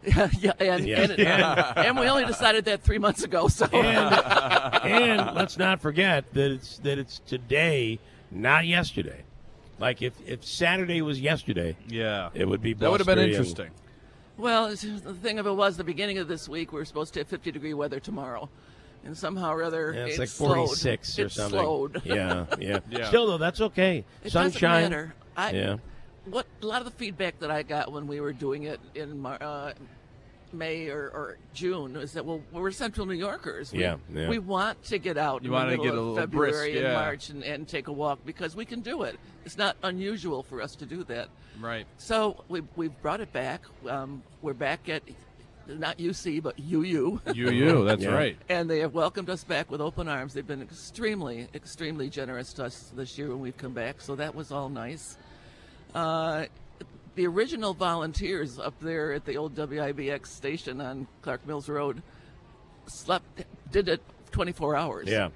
And we only decided that 3 months ago. So. And let's not forget that it's today, not yesterday. Like if Saturday was yesterday, it would be that would have been blustery interesting. Well, the thing of it was, the beginning of this week, we were supposed to have 50-degree weather tomorrow. And somehow or other, it's it like slowed. 46 or it something. Slowed. Yeah. Still, though, that's okay. It Sunshine. doesn't matter. A lot of the feedback that I got when we were doing it in May or June is that, well, we're Central New Yorkers. We want to get out in the middle of February and March and take a walk because we can do it. It's not unusual for us to do that. Right. So we've brought it back. We're back at not UC, but UU. UU, that's right. And they have welcomed us back with open arms. They've been extremely, extremely generous to us this year when we've come back, so that was all nice. The original volunteers up there at the old WIBX station on Clark Mills Road did it 24 hours. Yeah.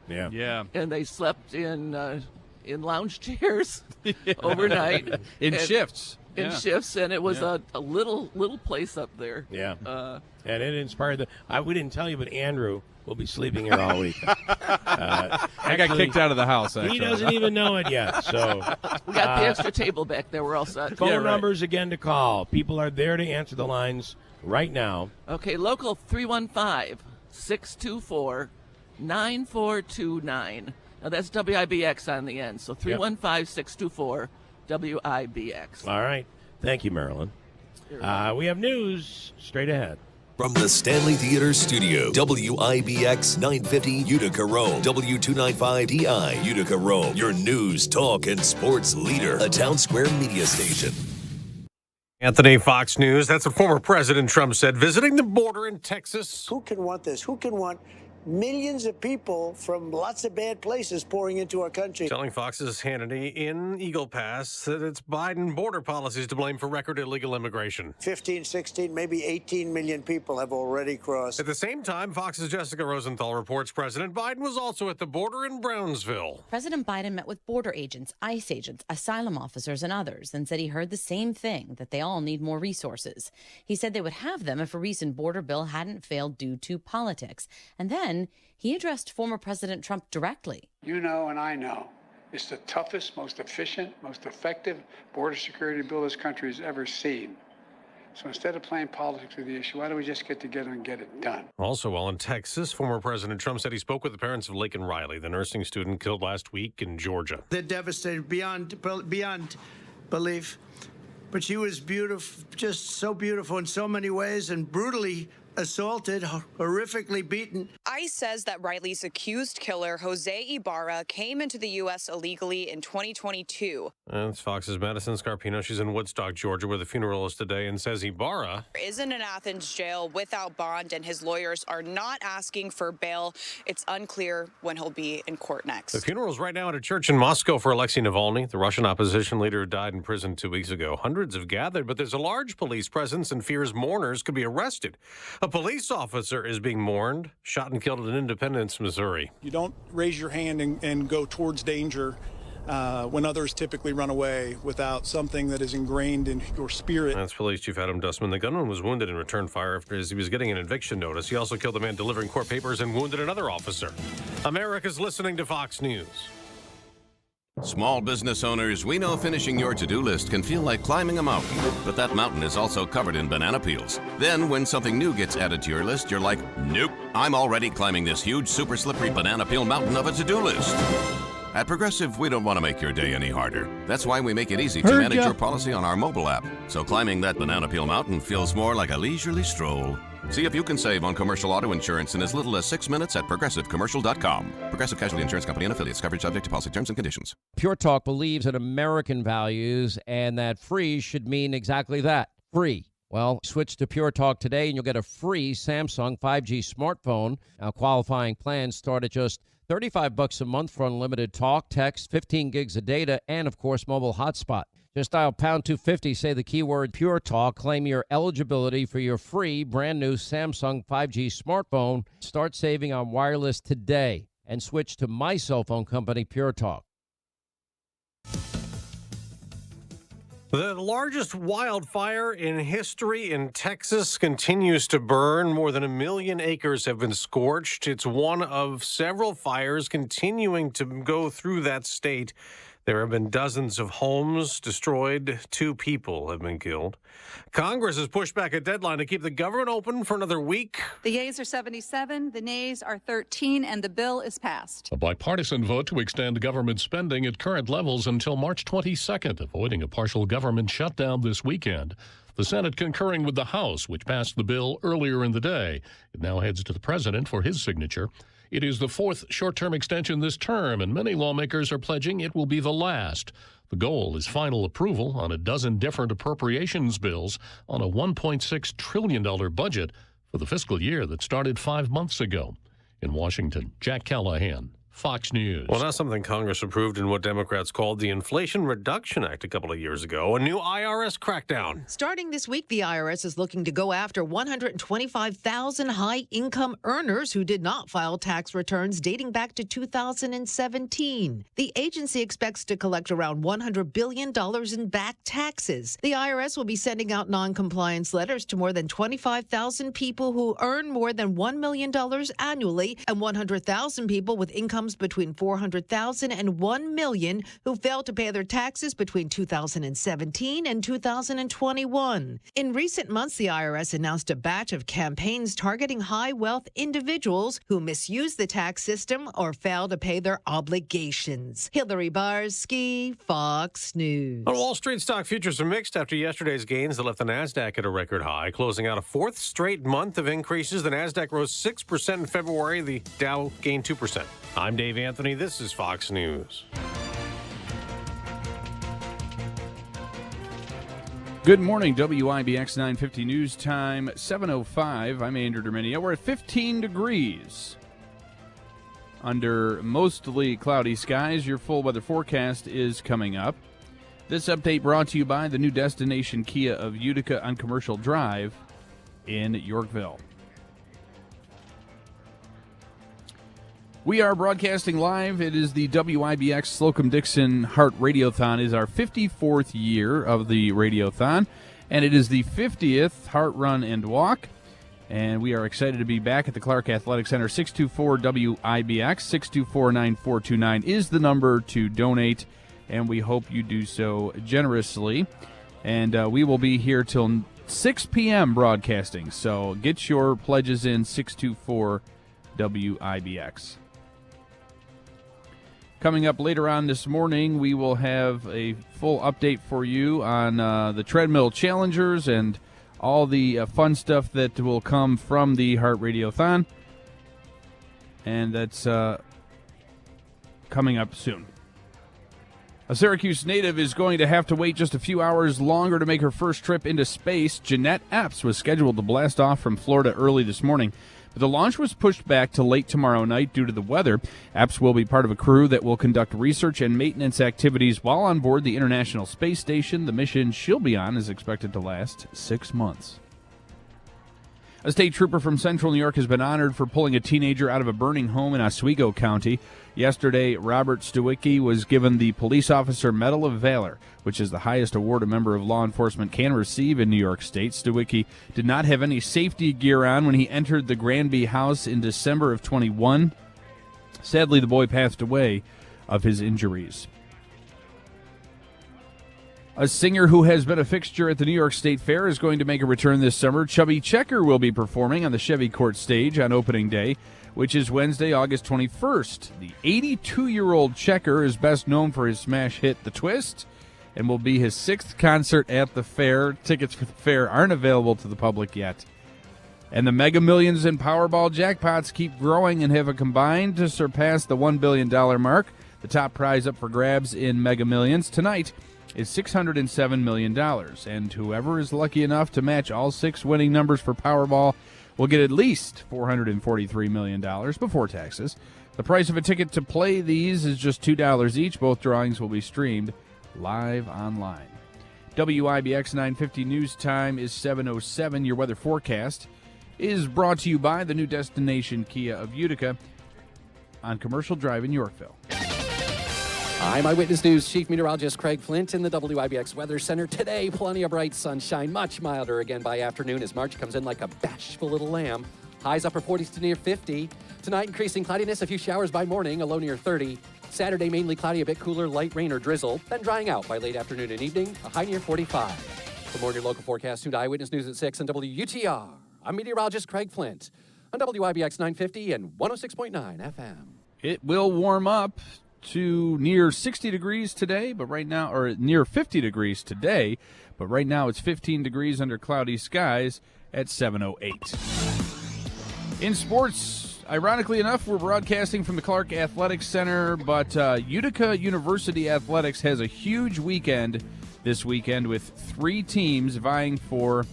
And they slept in lounge chairs overnight. In shifts. Shifts, and it was a little place up there. Yeah. And it inspired we didn't tell you, but Andrew will be sleeping here all week. I got kicked out of the house, actually. He doesn't even know it yet. So we got the extra table back there. We're all set. Phone numbers again to call. People are there to answer the lines right now. Okay, local 315-624-9429. Now that's WIBX on the end. So 315-624-WIBX. All right. Thank you, Marilyn. We have news straight ahead. From the Stanley Theater Studio, WIBX 950 Utica Rome, W295DI Utica Rome, your news, talk, and sports leader, a Town Square media station. Anthony, Fox News. That's what former President Trump said, visiting the border in Texas. Who can want this? Who can want millions of people from lots of bad places pouring into our country? Telling Fox's Hannity in Eagle Pass that it's Biden border policies to blame for record illegal immigration. 15, 16, maybe 18 million people have already crossed. At the same time, Fox's Jessica Rosenthal reports President Biden was also at the border in Brownsville. President Biden met with border agents, ICE agents, asylum officers, and others, and said he heard the same thing, that they all need more resources. He said they would have them if a recent border bill hadn't failed due to politics. And then he addressed former President Trump directly. You know, and I know, it's the toughest, most efficient, most effective border security bill this country has ever seen. So instead of playing politics with the issue, why don't we just get together and get it done? Also, while in Texas, former President Trump said he spoke with the parents of Laken Riley, the nursing student killed last week in Georgia. They're devastated beyond belief. But she was beautiful, just so beautiful in so many ways, and brutally assaulted, horrifically beaten. ICE says that Riley's accused killer, Jose Ibarra, came into the U.S. illegally in 2022. That's Fox's Madison Scarpino. She's in Woodstock, Georgia, where the funeral is today, and says Ibarra is in an Athens jail without bond, and his lawyers are not asking for bail. It's unclear when he'll be in court next. The funeral is right now at a church in Moscow for Alexei Navalny, the Russian opposition leader who died in prison 2 weeks ago. Hundreds have gathered, but there's a large police presence and fears mourners could be arrested. A police officer is being mourned, shot and killed in Independence, Missouri. You don't raise your hand and go towards danger when others typically run away without something that is ingrained in your spirit. That's Police Chief Adam Dustman. The gunman was wounded in return fire after he was getting an eviction notice. He also killed the man delivering court papers and wounded another officer. America's listening to Fox News. Small business owners, we know finishing your to-do list can feel like climbing a mountain, but that mountain is also covered in banana peels. Then when something new gets added to your list, you're like, nope, I'm already climbing this huge, super slippery banana peel mountain of a to-do list. At Progressive, we don't want to make your day any harder. That's why we make it easy to manage your policy on our mobile app. So climbing that banana peel mountain feels more like a leisurely stroll. See if you can save on commercial auto insurance in as little as 6 minutes at progressivecommercial.com. Progressive Casualty Insurance Company and affiliates. Coverage subject to policy terms and conditions. Pure Talk believes in American values and that free should mean exactly that, free. Well, switch to Pure Talk today and you'll get a free Samsung 5G smartphone. Now, qualifying plans start at just $35 a month for unlimited talk, text, 15 gigs of data, and, of course, mobile hotspot. Just dial pound 250, say the keyword Pure Talk, claim your eligibility for your free brand new Samsung 5G smartphone. Start saving on wireless today and switch to my cell phone company, Pure Talk. The largest wildfire in history in Texas continues to burn. More than 1 million acres have been scorched. It's one of several fires continuing to go through that state. There have been dozens of homes destroyed. 2 people have been killed. Congress has pushed back a deadline to keep the government open for another week. The yeas are 77, the nays are 13, and the bill is passed. A bipartisan vote to extend government spending at current levels until March 22nd, avoiding a partial government shutdown this weekend. The Senate concurring with the House, which passed the bill earlier in the day. It now heads to the president for his signature. It is the 4th short-term extension this term, and many lawmakers are pledging it will be the last. The goal is final approval on a dozen different appropriations bills on a $1.6 trillion budget for the fiscal year that started 5 months ago. In Washington, Jack Callahan, Fox News. Well, that's something Congress approved in what Democrats called the Inflation Reduction Act a couple of years ago, a new IRS crackdown. Starting this week, the IRS is looking to go after 125,000 high-income earners who did not file tax returns dating back to 2017. The agency expects to collect around $100 billion in back taxes. The IRS will be sending out non-compliance letters to more than 25,000 people who earn more than $1 million annually and 100,000 people with incomes between $400,000 and $1 million who failed to pay their taxes between 2017 and 2021. In recent months, the IRS announced a batch of campaigns targeting high-wealth individuals who misuse the tax system or fail to pay their obligations. Hillary Barsky, Fox News. On Wall Street, stock futures are mixed after yesterday's gains that left the Nasdaq at a record high, closing out a 4th straight month of increases. The Nasdaq rose 6% in February. The Dow gained 2%. I'm Dave Anthony. This is Fox News. Good morning, WIBX 950 News Time, 7:05. I'm Andrew Derminia. We're at 15 degrees under mostly cloudy skies. Your full weather forecast is coming up. This update brought to you by the new destination Kia of Utica on Commercial Drive in Yorkville. We are broadcasting live. It is the WIBX Slocum-Dickson Heart Radiothon. It is our 54th year of the Radiothon, and it is the 50th Heart Run and Walk. And we are excited to be back at the Clark Athletic Center. 624-WIBX, 624-9429 is the number to donate, and we hope you do so generously. And we will be here till 6 p.m. broadcasting, so get your pledges in, 624-WIBX. Coming up later on this morning, we will have a full update for you on the treadmill challengers and all the fun stuff that will come from the Heart Radiothon. And that's coming up soon. A Syracuse native is going to have to wait just a few hours longer to make her first trip into space. Jeanette Epps was scheduled to blast off from Florida early this morning, but the launch was pushed back to late tomorrow night due to the weather. Epps will be part of a crew that will conduct research and maintenance activities while on board the International Space Station. The mission she'll be on is expected to last 6 months. A state trooper from Central New York has been honored for pulling a teenager out of a burning home in Oswego County. Yesterday, Robert Stewicki was given the Police Officer Medal of Valor, which is the highest award a member of law enforcement can receive in New York State. Stewicki did not have any safety gear on when he entered the Granby house in December of 21. Sadly, the boy passed away of his injuries. A singer who has been a fixture at the New York State Fair is going to make a return this summer. Chubby Checker will be performing on the Chevy Court stage on opening day, which is Wednesday, August 21st. The 82-year-old Checker is best known for his smash hit, The Twist, and will be his 6th concert at the fair. Tickets for the fair aren't available to the public yet. And the Mega Millions and Powerball jackpots keep growing and have combined to surpass the $1 billion mark. The top prize up for grabs in Mega Millions tonight is $607 million, and whoever is lucky enough to match all 6 winning numbers for Powerball will get at least $443 million before taxes. The price of a ticket to play these is just $2 each. Both drawings will be streamed live online. WIBX 950 news time is 7:07. Your weather forecast is brought to you by the new destination Kia of Utica on Commercial Drive in Yorkville. I'm Eyewitness News Chief Meteorologist Craig Flint in the WIBX Weather Center. Today, plenty of bright sunshine, much milder again by afternoon as March comes in like a bashful little lamb. Highs upper 40s to near 50. Tonight, increasing cloudiness, a few showers by morning, a low near 30. Saturday, mainly cloudy, a bit cooler, light rain or drizzle, then drying out by late afternoon and evening, a high near 45. For more on your local forecast, tune to Eyewitness News at 6 on WUTR. I'm meteorologist Craig Flint on WIBX 950 and 106.9 FM. It will warm up to near 60 degrees today, but right now, or near 50 degrees today, but right now it's 15 degrees under cloudy skies at 7:08. In sports, ironically enough, we're broadcasting from the Clark Athletics Center, but Utica University Athletics has a huge weekend this weekend with 3 teams vying for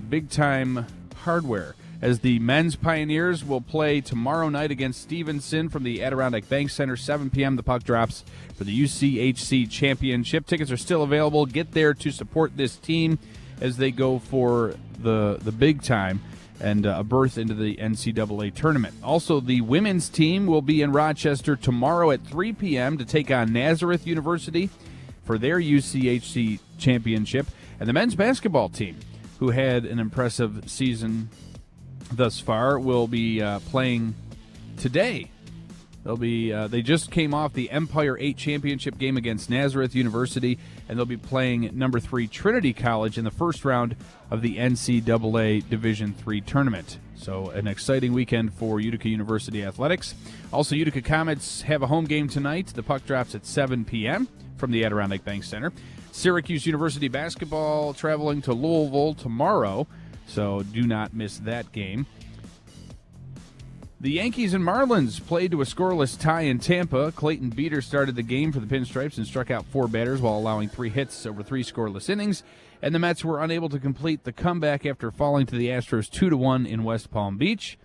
big-time hardware, as the men's Pioneers will play tomorrow night against Stevenson from the Adirondack Bank Center, 7 p.m. The puck drops for the UCHC Championship. Tickets are still available. Get there to support this team as they go for the big time and a berth into the NCAA tournament. Also, the women's team will be in Rochester tomorrow at 3 p.m. to take on Nazareth University for their UCHC Championship. And the men's basketball team, who had an impressive season thus far, will be playing today. They just came off the Empire 8 championship game against Nazareth University, and they'll be playing number 3 Trinity College in the first round of the NCAA Division III tournament. So an exciting weekend for Utica University Athletics. Also, Utica Comets have a home game tonight. The puck drops at 7 p.m. from the Adirondack Bank Center. Syracuse University basketball traveling to Louisville tomorrow, so do not miss that game. The Yankees and Marlins played to a scoreless tie in Tampa. Clayton Beeter started the game for the Pinstripes and struck out 4 batters while allowing 3 hits over 3 scoreless innings. And the Mets were unable to complete the comeback after falling to the Astros 2-1 in West Palm Beach.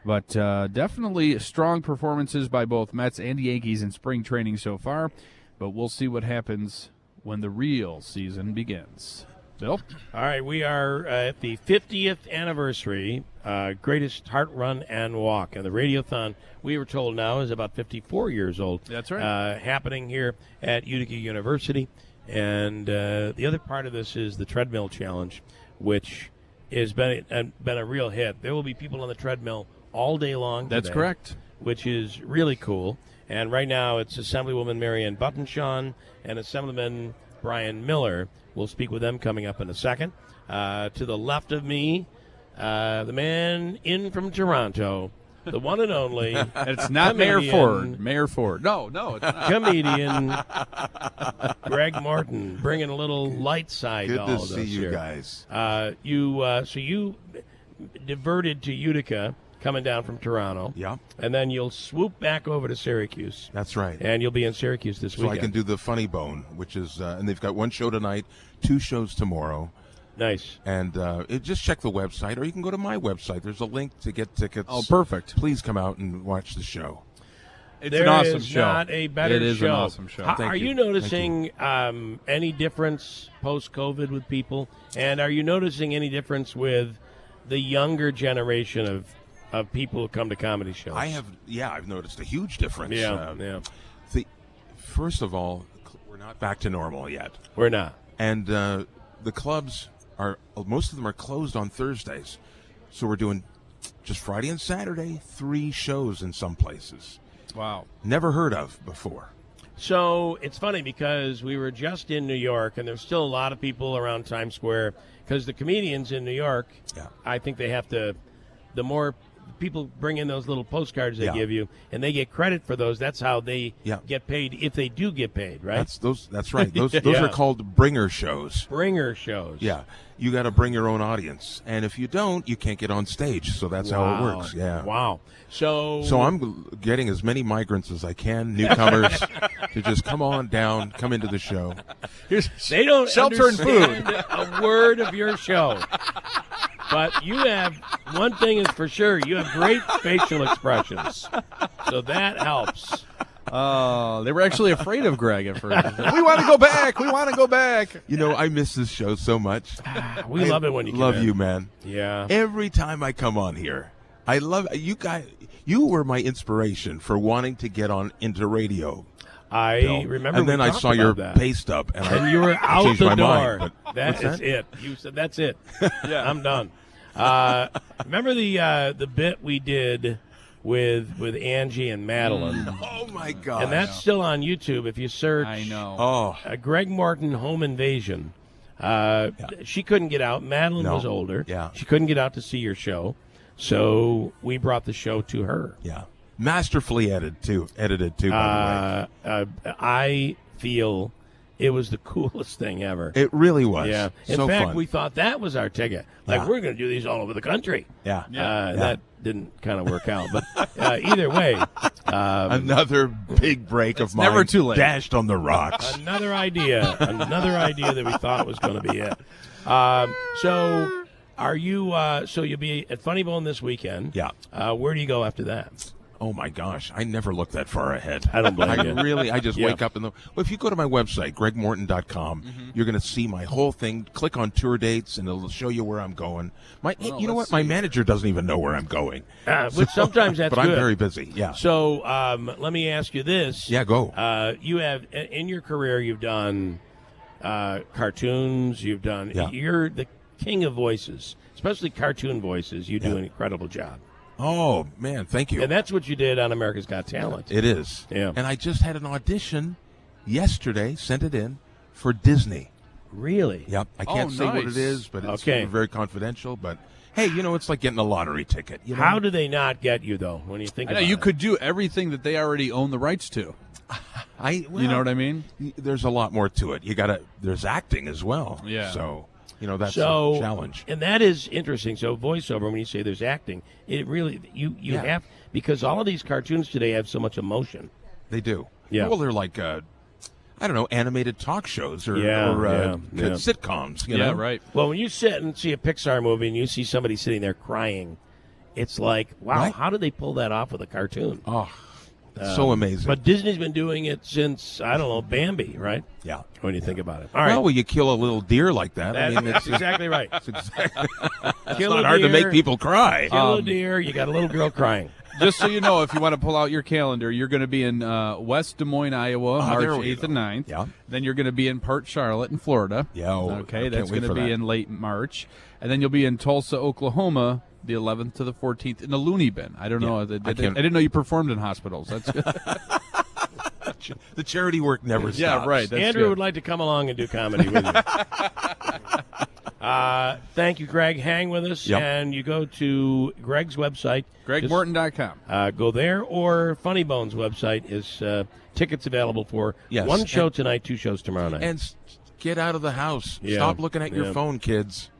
But definitely strong performances by both Mets and Yankees in spring training so far. But we'll see what happens when the real season begins. Bill? All right, we are at the 50th anniversary, greatest heart run and walk. And the Radiothon, we were told now, is about 54 years old. That's right. Happening here at Utica University. And the other part of this is the treadmill challenge, which has been a real hit. There will be people on the treadmill all day long That's today, correct. which is really cool. And right now it's Assemblywoman Marianne Buttonshawn and Assemblyman Brian Miller. We'll speak with them coming up in a second. To the left of me, the man in from Toronto, the one and only. It's not Mayor Ford. Mayor Ford. No, it's not. Comedian Greg Morton, bringing a little light side to all of Good to this see you here. guys. So you diverted to Utica, coming down from Toronto. Yeah. And then you'll swoop back over to Syracuse. That's right. And you'll be in Syracuse this So weekend. I can do the Funny Bone, which is, and they've got 1 show tonight, 2 shows tomorrow. Nice. And just check the website, or you can go to my website. There's a link to get tickets. Oh, perfect. Please come out and watch the show. It's an awesome show. There is not a better show. It is an awesome show. Thank Are you. you noticing any difference post-COVID with people? And are you noticing any difference with the younger generation of people who come to comedy shows? I've noticed a huge difference. Yeah. First of all, we're not back to normal yet. We're not. And the clubs most of them are closed on Thursdays. So we're doing just Friday and Saturday, 3 shows in some places. Wow. Never heard of before. So it's funny because we were just in New York, and there's still a lot of people around Times Square because the comedians in New York, I think they have to, the more people bring in those little postcards they give you, and they get credit for those. That's how they get paid, if they do get paid, right? That's right. Those are called bringer shows. Bringer shows. Yeah. You got to bring your own audience. And if you don't, you can't get on stage. So that's how it works. Yeah. Wow. So I'm getting as many migrants as I can, newcomers, to just come on down, come into the show. They don't shelter and understand food. a word of your show. But you have, one thing is for sure, you have great facial expressions. So that helps. Oh, they were actually afraid of Greg at first. We want to go back. We want to go back. You know, I miss this show so much. We love it when you come love in. you, man. Yeah. Every time I come on here, I love you guys. You were my inspiration for wanting to get on into radio. I Bill. remember, and then we I talked saw your about that. pay stub, and you were I out changed the my door. mind. But That what's is it. You said that's it. Yeah, I'm done. Remember the bit we did with Angie and Madeline? Oh my God! And that's still on YouTube. If you search, I know. Greg Morton Home Invasion. She couldn't get out. Madeline was older. Yeah. She couldn't get out to see your show, so we brought the show to her. Yeah. Masterfully edited too. By the way, I feel it was the coolest thing ever. it really was. Yeah. In so fact, fun. we thought that was our ticket. Like, Yeah. we're going to do these all over the country. Yeah. That didn't kind of work out. But either way. Another big break of mine. never too late. Dashed on the rocks. Another idea that we thought was going to be it. So are you, so you'll be at Funny Bone this weekend. Yeah. Where do you go after that? Oh my gosh, I never look that far ahead. I don't blame you. I just Yeah. wake up in the. Well, if you go to my website, gregmorton.com, you're going to see my whole thing. Click on tour dates, and it'll show you where I'm going. You know what? My manager doesn't even know where I'm going. But sometimes that's But good. I'm very busy. Yeah. So let me ask you this. Yeah, go. You have, in your career, you've done cartoons. You've done. Yeah. You're the king of voices, especially cartoon voices. You do an incredible job. Oh man, thank you. And that's what you did on America's Got Talent. It is. Yeah. And I just had an audition yesterday. Sent it in for Disney. Really? Yep. I can't say what nice. it is, but it's Okay. very confidential. But hey, it's like getting a lottery ticket. You know? How do they not get you though? When you think I know about you it? could do everything that they already own the rights to. You know what I mean? There's a lot more to it. There's acting as well. Yeah. So that's a challenge. And that is interesting. So voiceover, when you say there's acting, it really you have, because all of these cartoons today have so much emotion. They do. Yeah. Well, they're like I don't know, animated talk shows or Yeah. sitcoms. You Yeah, know? right. Well, when you sit and see a Pixar movie and you see somebody sitting there crying, it's like, wow, Right. how do they pull that off with a cartoon? Oh, so amazing. But Disney's been doing it since, I don't know, Bambi, right? Yeah. When you think about it. All right. Well, when you kill a little deer like that, That's exactly right. It's exactly. It's Kill not a hard to deer, make people cry. Kill a deer, you got a little girl crying. Just so you know, if you want to pull out your calendar, you're going to be in West Des Moines, Iowa, March there we 8th go. and 9th. Yeah. Then you're going to be in Port Charlotte in Florida. Yeah. Okay, I that's can't wait going to for be that. in late March. And then you'll be in Tulsa, Oklahoma, the 11th to the 14th in the Looney Bin. I don't know. I didn't know you performed in hospitals. That's good. The charity work never stops. Yeah, right. That's Andrew good. would like to come along and do comedy with you. Thank you, Greg. Hang with us, Yep. and you go to Greg's website. GregMorton.com. Go there, or Funny Bone's website is tickets available for Yes. one show tonight, 2 shows tomorrow night. And get out of the house. Yeah. Stop looking at your Yeah. phone, kids.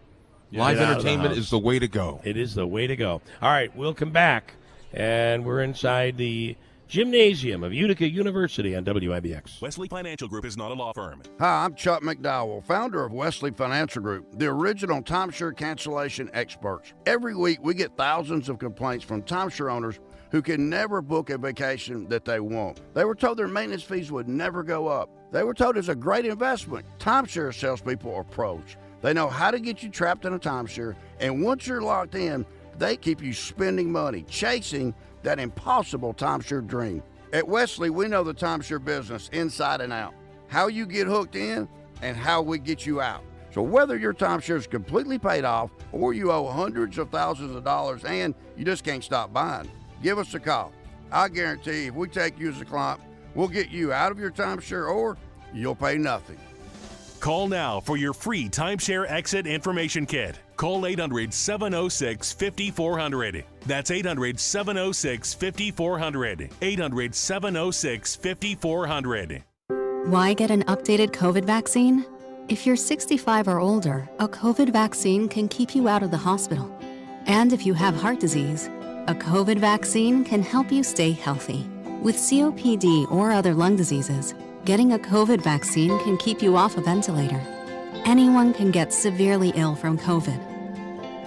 Get Live out of the entertainment house. is the way to go. It is the way to go. All right, we'll come back, and we're inside the gymnasium of Utica University on WIBX. Wesley Financial Group is not a law firm. Hi, I'm Chuck McDowell, founder of Wesley Financial Group, the original timeshare cancellation experts. Every week, we get thousands of complaints from timeshare owners who can never book a vacation that they want. They were told their maintenance fees would never go up. They were told it's a great investment. Timeshare salespeople are pros. They know how to get you trapped in a timeshare, and once you're locked in, they keep you spending money, chasing that impossible timeshare dream. At Wesley, we know the timeshare business inside and out, how you get hooked in and how we get you out. So whether your timeshare is completely paid off or you owe hundreds of thousands of dollars and you just can't stop buying, give us a call. I guarantee if we take you as a client, we'll get you out of your timeshare or you'll pay nothing. Call now for your free timeshare exit information kit. Call 800-706-5400. That's 800-706-5400. 800-706-5400. Why get an updated COVID vaccine? If you're 65 or older, a COVID vaccine can keep you out of the hospital. And if you have heart disease, a COVID vaccine can help you stay healthy. With COPD or other lung diseases, getting a COVID vaccine can keep you off a ventilator. Anyone can get severely ill from COVID.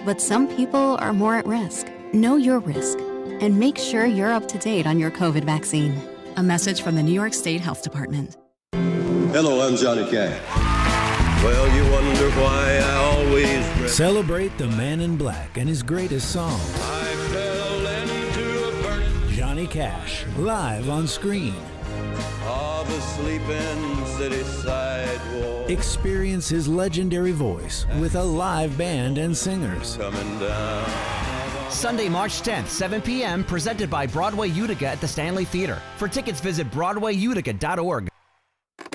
But some people are more at risk. Know your risk and make sure you're up to date on your COVID vaccine. A message from the New York State Health Department. Hello, I'm Johnny Cash. Well, you wonder why I always celebrate the Man in Black and his greatest song. I fell into a burning Johnny Cash, live on screen. of a sleeping city sidewalk. Experience his legendary voice with a live band and singers. Coming down. Sunday, March 10th, 7 p.m., presented by Broadway Utica at the Stanley Theater. For tickets, visit BroadwayUtica.org.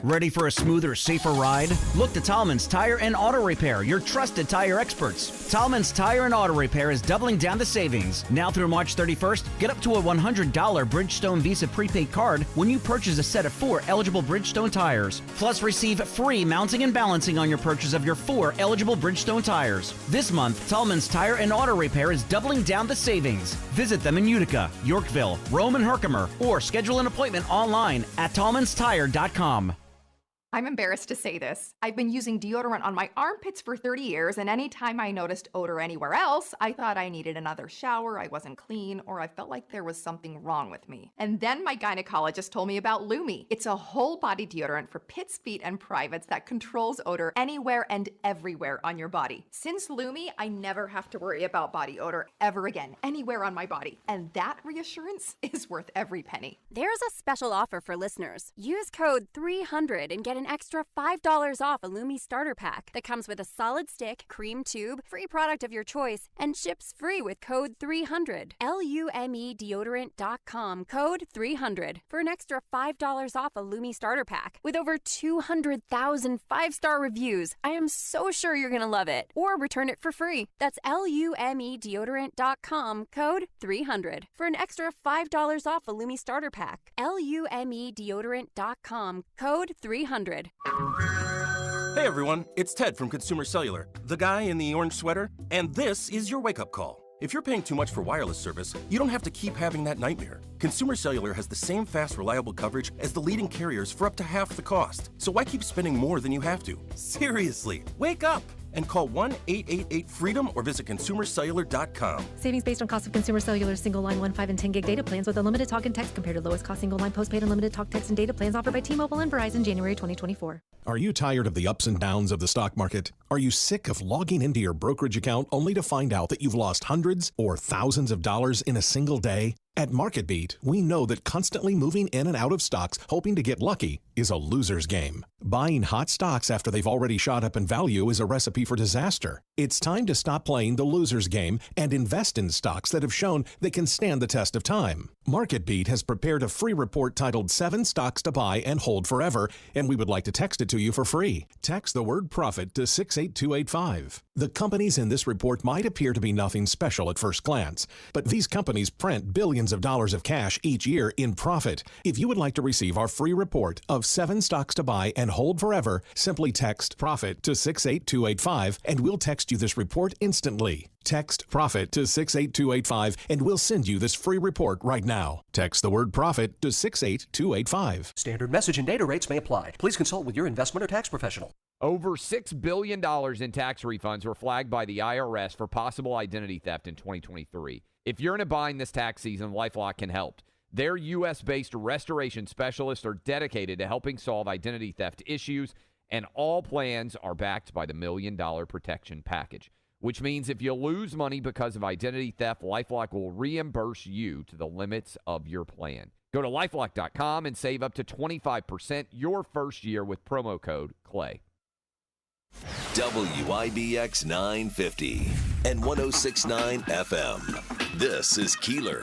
Ready for a smoother, safer ride? Look to Tallman's Tire and Auto Repair, your trusted tire experts. Tallman's Tire and Auto Repair is doubling down the savings. Now through March 31st, get up to a $100 Bridgestone Visa prepaid card when you purchase a set of 4 eligible Bridgestone tires. Plus, receive free mounting and balancing on your purchase of your 4 eligible Bridgestone tires. This month, Tallman's Tire and Auto Repair is doubling down the savings. Visit them in Utica, Yorkville, Rome, and Herkimer, or schedule an appointment online at tallmanstire.com. I'm embarrassed to say this. I've been using deodorant on my armpits for 30 years, and anytime I noticed odor anywhere else, I thought I needed another shower, I wasn't clean, or I felt like there was something wrong with me. And then my gynecologist told me about Lumi. It's a whole body deodorant for pits, feet, and privates that controls odor anywhere and everywhere on your body. Since Lumi, I never have to worry about body odor ever again, anywhere on my body. And that reassurance is worth every penny. There's a special offer for listeners. Use code 300 and get an extra $5 off a Lumi starter pack that comes with a solid stick, cream tube, free product of your choice, and ships free with code 300. LUME deodorant.com, code 300 for an extra $5 off a Lumi starter pack. With over 200,000 5-star reviews, I am so sure you're going to love it. Or return it for free. That's LUME deodorant.com, code 300 for an extra $5 off a Lumi starter pack. LUME deodorant.com, code 300. Hey everyone, it's Ted from Consumer Cellular, the guy in the orange sweater, and this is your wake-up call. If you're paying too much for wireless service, you don't have to keep having that nightmare. Consumer Cellular has the same fast, reliable coverage as the leading carriers for up to half the cost. So why keep spending more than you have to? Seriously, wake up and call 1-888-FREEDOM or visit consumercellular.com. Savings based on cost of Consumer Cellular single line 1, 5, and 10 gig data plans with unlimited talk and text compared to lowest cost single line postpaid unlimited talk, text, and data plans offered by T-Mobile and Verizon January 2024. Are you tired of the ups and downs of the stock market? Are you sick of logging into your brokerage account only to find out that you've lost hundreds or thousands of dollars in a single day? At MarketBeat, we know that constantly moving in and out of stocks hoping to get lucky is a loser's game. Buying hot stocks after they've already shot up in value is a recipe for disaster. It's time to stop playing the loser's game and invest in stocks that have shown they can stand the test of time. MarketBeat has prepared a free report titled 7 Stocks to Buy and Hold Forever, and we would like to text it to you for free. Text the word profit to 68285. The companies in this report might appear to be nothing special at first glance, but these companies print billions of dollars of cash each year in profit. If you would like to receive our free report of 7 Stocks to Buy and Hold Forever, simply text PROFIT to 68285 and we'll text you this report instantly. Text PROFIT to 68285 and we'll send you this free report right now. Text the word PROFIT to 68285. Standard message and data rates may apply. Please consult with your investment or tax professional. Over $6 billion in tax refunds were flagged by the IRS for possible identity theft in 2023. If you're in a bind this tax season, LifeLock can help. Their U.S.-based restoration specialists are dedicated to helping solve identity theft issues, and all plans are backed by the $1 Million Protection Package, which means if you lose money because of identity theft, LifeLock will reimburse you to the limits of your plan. Go to LifeLock.com and save up to 25% your first year with promo code CLAY. WIBX 950 and 106.9 FM. This is Keeler.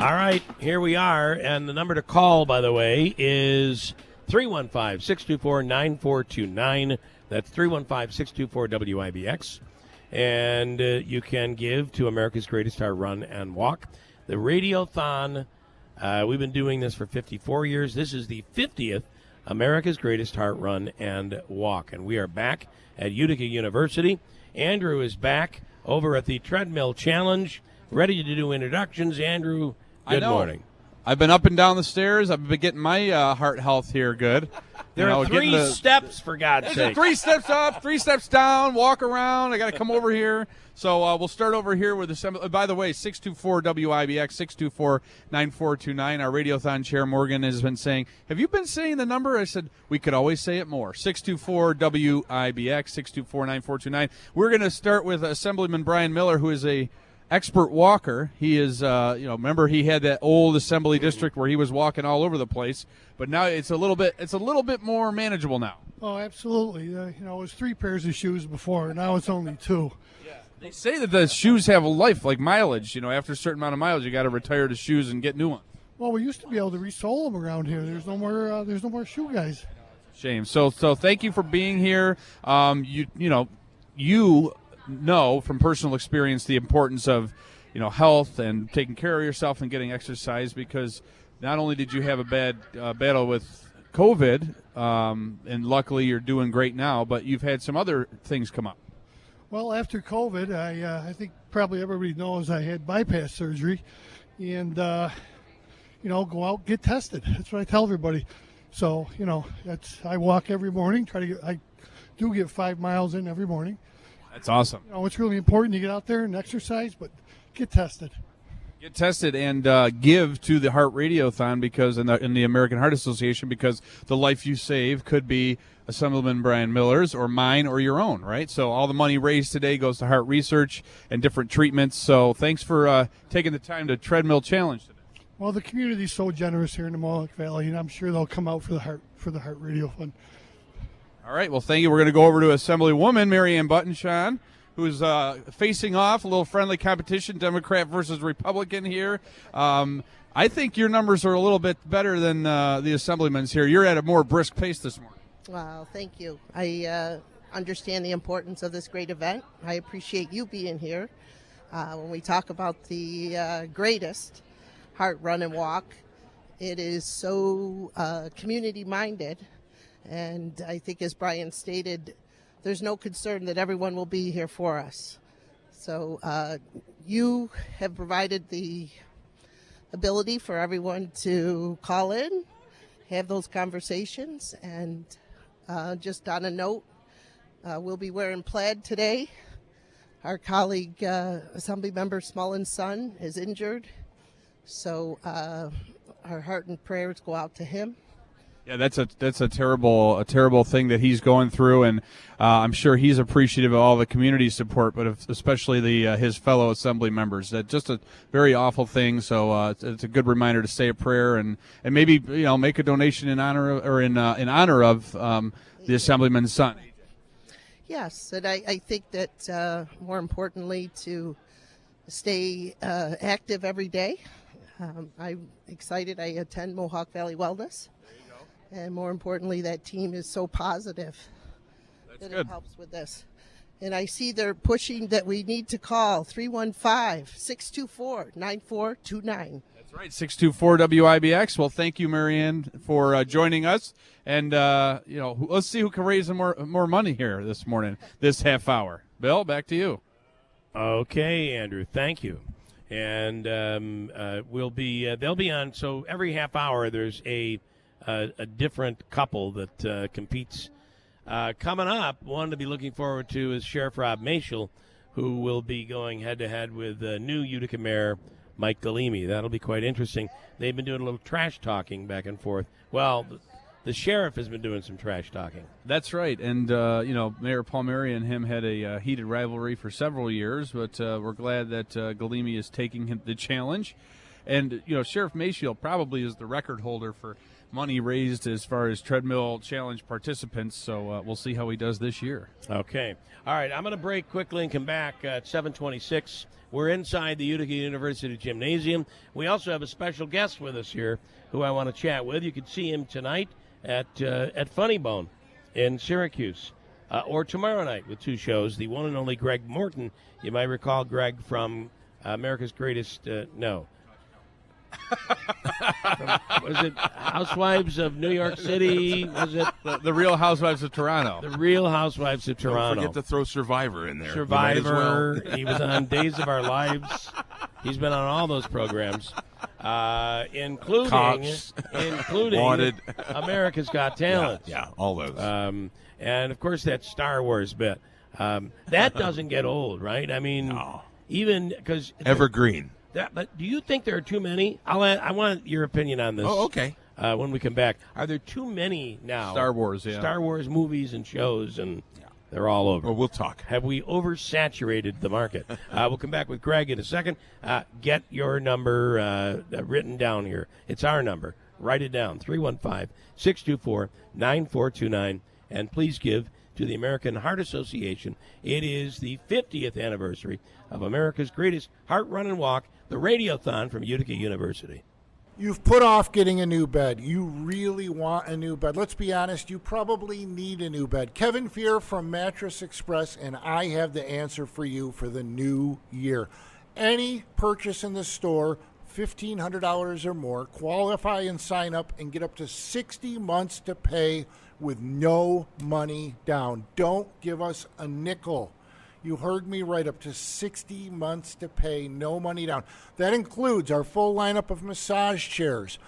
All right, here we are, and the number to call, by the way, is 315-624-9429. That's 315-624-WIBX. And you can give to America's Greatest Heart Run and Walk. The Radiothon, we've been doing this for 54 years. This is the 50th America's Greatest Heart Run and Walk. And we are back at Utica University. Andrew is back over at the Treadmill Challenge, ready to do introductions. Andrew, good morning. I've been up and down the stairs. I've been getting my heart health here good. There are 3 steps, for God's sake. 3 steps up, 3 steps down, walk around. I got to come over here. So we'll start over here with assembly. By the way, 624-WIBX, 624-9429. Our Radiothon chair, Morgan, has been saying, have you been saying the number? I said, we could always say it more. 624-WIBX, 624-9429. We're going to start with Assemblyman Brian Miller, who is a expert walker. He is, remember he had that old assembly district where he was walking all over the place, but now it's a little bit more manageable now. Oh, absolutely. It was 3 pairs of shoes before. Now it's only 2. Yeah. They say that the shoes have a life, like mileage. After a certain amount of miles, you got to retire the shoes and get new ones. Well, we used to be able to resole them around here. There's no more shoe guys. Shame. So thank you for being here. You know from personal experience the importance of health and taking care of yourself and getting exercise, because not only did you have a bad battle with COVID, and luckily you're doing great now, but you've had some other things come up. Well, after COVID, I think probably everybody knows I had bypass surgery, and go out, get tested. That's what I tell everybody. So I walk every morning. I do get 5 miles in every morning. That's awesome. It's really important to get out there and exercise, but get tested. Get tested and give to the Heart Radiothon, because in the American Heart Association, because the life you save could be Assemblyman Brian Miller's or mine or your own, right? So all the money raised today goes to heart research and different treatments. So thanks for taking the time to treadmill challenge today. Well, the community's so generous here in the Mohawk Valley, and I'm sure they'll come out for the Heart Radiothon. All right, well, thank you. We're going to go over to Assemblywoman Marianne Buttonshawn, who's facing off a little friendly competition, Democrat versus Republican here. I think your numbers are a little bit better than the Assemblyman's here. You're at a more brisk pace this morning. Well, thank you. I understand the importance of this great event. I appreciate you being here. When we talk about the greatest Heart Run and Walk, it is so community-minded. And I think, as Brian stated, there's no concern that everyone will be here for us. So you have provided the ability for everyone to call in, have those conversations, and just on a note, we'll be wearing plaid today. Our colleague, Assemblymember Smullen's son, is injured, so our heart and prayers go out to him. Yeah, that's a terrible thing that he's going through, and I'm sure he's appreciative of all the community support, but especially his fellow assembly members. That's just a very awful thing. So it's a good reminder to say a prayer and maybe make a donation in honor of the assemblyman's son. Yes, and I think that more importantly, to stay active every day. I'm excited. I attend Mohawk Valley Wellness. And more importantly, that team is so positive that it helps with this. And I see they're pushing that we need to call 315-624-9429. That's right, 624-WIBX. Well, thank you, Marianne, for joining us. And, let's see who can raise more money here this morning, this half hour. Bill, back to you. Okay, Andrew, thank you. And they'll be on, so every half hour there's a different couple that competes. Coming up, one to be looking forward to is Sheriff Rob Mashel, who will be going head-to-head with new Utica Mayor Mike Galimi. That'll be quite interesting. They've been doing a little trash talking back and forth. Well, the sheriff has been doing some trash talking. That's right. And, Mayor Palmieri and him had a heated rivalry for several years, but we're glad that Galimi is taking the challenge. And, Sheriff Mashel probably is the record holder for money raised as far as treadmill challenge participants, so we'll see how he does this year. Okay. All right, I'm going to break quickly and come back at 7:26. We're inside the Utica University Gymnasium. We also have a special guest with us here who I want to chat with. You can see him tonight at Funny Bone in Syracuse, or tomorrow night with 2 shows. The one and only Greg Morton. You might recall Greg from America's Greatest, was it Housewives of New York City? Was it the Real Housewives of Toronto? The Real Housewives of Toronto. Don't forget to throw Survivor in there. Survivor. He was on Days of Our Lives. He's been on all those programs. including Cops. Wanted. America's Got Talent. Yeah, all those. And of course that Star Wars bit. That doesn't get old, right? I mean, even because evergreen. But do you think there are too many? I want your opinion on this. Oh, okay. When we come back, are there too many now? Star Wars, yeah. Star Wars movies and shows, and they're all over. Well, we'll talk. Have we oversaturated the market? We'll come back with Greg in a second. Get your number written down here. It's our number. Write it down, 315-624-9429. And please give to the American Heart Association. It is the 50th anniversary of America's greatest heart run and walk, the Radiothon from Utica University. You've put off getting a new bed. You really want a new bed. Let's be honest, you probably need a new bed. Kevin Fear from Mattress Express, and I have the answer for you for the new year. Any purchase in the store, $1,500 or more, qualify and sign up and get up to 60 months to pay with no money down. Don't give us a nickel. You heard me right, up to 60 months to pay, no money down. That includes our full lineup of massage chairs.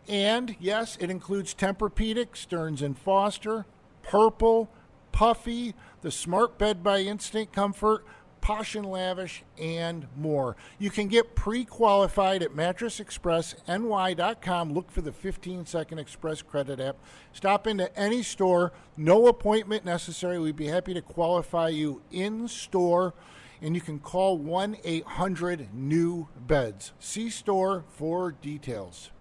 And, yes, it includes Tempur-Pedic, Stearns & Foster, Purple, Puffy, the Smart Bed by Instinct Comfort, Posh and Lavish, and more. You can get pre-qualified at mattressexpressny.com. Look for the 15-second Express Credit app. Stop into any store. No appointment necessary. We'd be happy to qualify you in store. And you can call 1-800-NEW-BEDS. See store for details.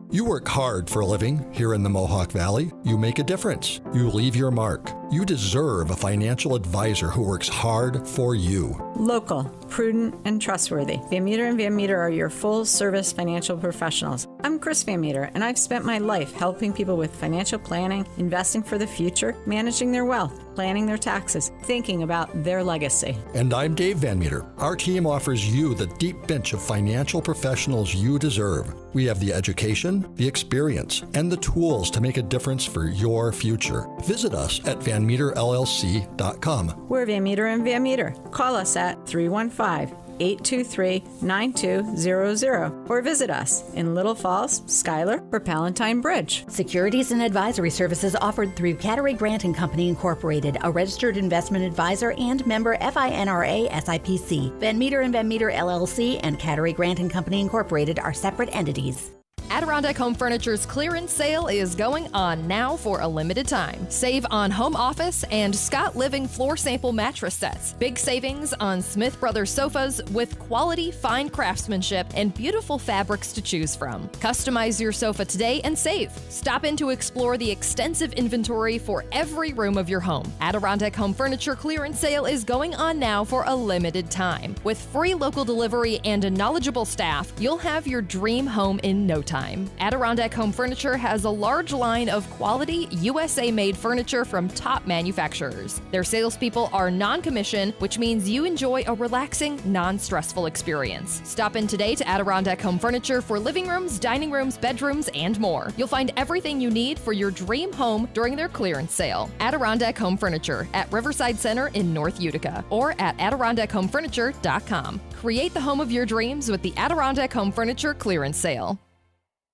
You work hard for a living here in the Mohawk Valley. You make a difference. You leave your mark. You deserve a financial advisor who works hard for you. Local, prudent, and trustworthy. Van Meter & Van Meter are your full-service financial professionals. I'm Chris Van Meter, and I've spent my life helping people with financial planning, investing for the future, managing their wealth, planning their taxes, thinking about their legacy. And I'm Dave Van Meter. Our team offers you the deep bench of financial professionals you deserve. We have the education, the experience, and the tools to make a difference for your future. Visit us at VanMeterLLC.com. We're Van Meter & Van Meter. Call us at 315-823-9200 or visit us in Little Falls, Schuyler, or Palatine Bridge. Securities and advisory services offered through Cattery Grant & Company Incorporated, a registered investment advisor and member FINRA SIPC. Van Meter & Van Meter LLC and Cattery Grant & Company Incorporated are separate entities. Adirondack Home Furniture's clearance sale is going on now for a limited time. Save on home office and Scott Living floor sample mattress sets. Big savings on Smith Brothers sofas with quality, fine craftsmanship and beautiful fabrics to choose from. Customize your sofa today and save. Stop in to explore the extensive inventory for every room of your home. Adirondack Home Furniture clearance sale is going on now for a limited time. With free local delivery and a knowledgeable staff, you'll have your dream home in no time. Adirondack Home Furniture has a large line of quality, USA-made furniture from top manufacturers. Their salespeople are non-commission, which means you enjoy a relaxing, non-stressful experience. Stop in today to Adirondack Home Furniture for living rooms, dining rooms, bedrooms, and more. You'll find everything you need for your dream home during their clearance sale. Adirondack Home Furniture at Riverside Center in North Utica or at AdirondackHomeFurniture.com. Create the home of your dreams with the Adirondack Home Furniture clearance sale.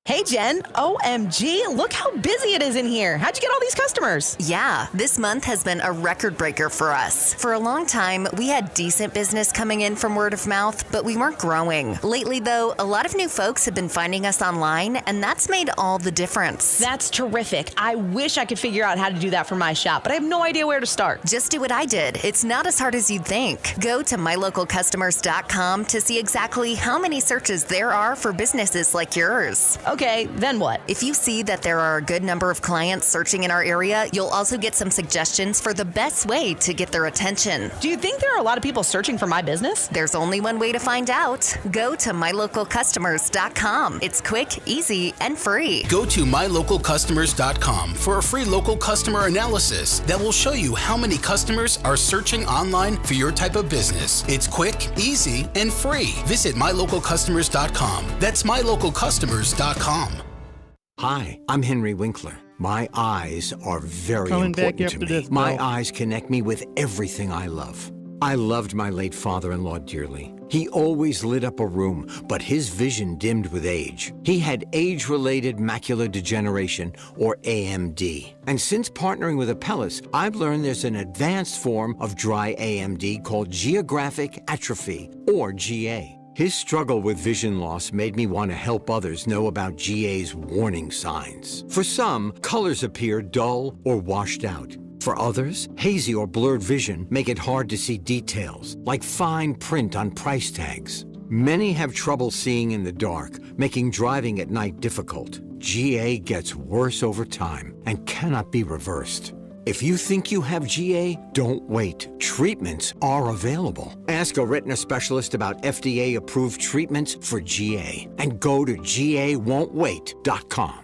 Hey, Jen. OMG, look how busy it is in here. How'd you get all these customers? Yeah, this month has been a record breaker for us. For a long time, we had decent business coming in from word of mouth, but we weren't growing. Lately, though, a lot of new folks have been finding us online, and that's made all the difference. That's terrific. I wish I could figure out how to do that for my shop, but I have no idea where to start. Just do what I did. It's not as hard as you'd think. Go to mylocalcustomers.com to see exactly how many searches there are for businesses like yours. Okay, then what? If you see that there are a good number of clients searching in our area, you'll also get some suggestions for the best way to get their attention. Do you think there are a lot of people searching for my business? There's only one way to find out. Go to mylocalcustomers.com. It's quick, easy, and free. Go to mylocalcustomers.com for a free local customer analysis that will show you how many customers are searching online for your type of business. It's quick, easy, and free. Visit mylocalcustomers.com. That's mylocalcustomers.com. Hi, I'm Henry Winkler. My eyes are very Coming back important after to me. this, My Bill. eyes connect me with everything I love. I loved my late father-in-law dearly. He always lit up a room, but his vision dimmed with age. He had age-related macular degeneration, or AMD. And since partnering with Apellis, I've learned there's an advanced form of dry AMD called geographic atrophy, or GA. His struggle with vision loss made me want to help others know about GA's warning signs. For some, colors appear dull or washed out. For others, hazy or blurred vision make it hard to see details, like fine print on price tags. Many have trouble seeing in the dark, making driving at night difficult. GA gets worse over time and cannot be reversed. If you think you have GA, don't wait. Treatments are available. Ask a retina specialist about FDA-approved treatments for GA and go to GAWon'tWait.com.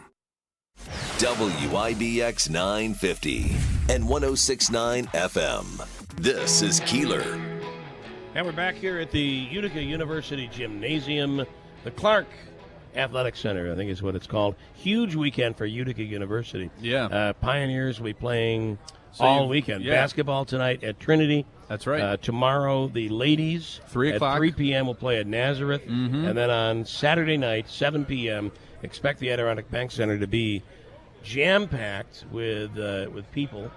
WIBX 950 and 106.9 FM. This is Keeler. And we're back here at the Utica University Gymnasium, the Clark Athletic Center, I think is what it's called. Huge weekend for Utica University. Yeah. Pioneers will be playing all weekend. Yeah. Basketball tonight at Trinity. That's right. Tomorrow, the ladies 3 o'clock. At 3 p.m. will play at Nazareth. Mm-hmm. And then on Saturday night, 7 p.m., expect the Adirondack Bank Center to be jam-packed with people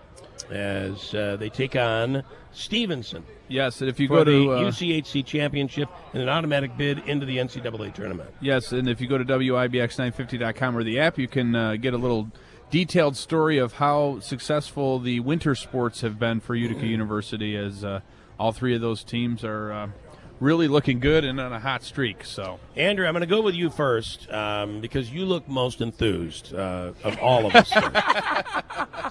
as they take on Stevenson. Yes, and if you for go to the UCHC Championship and an automatic bid into the NCAA tournament. Yes, and if you go to WIBX950.com or the app, you can get a little detailed story of how successful the winter sports have been for Utica University, as all three of those teams are really looking good and on a hot streak. So, Andrew, I'm going to go with you first because you look most enthused of all of us.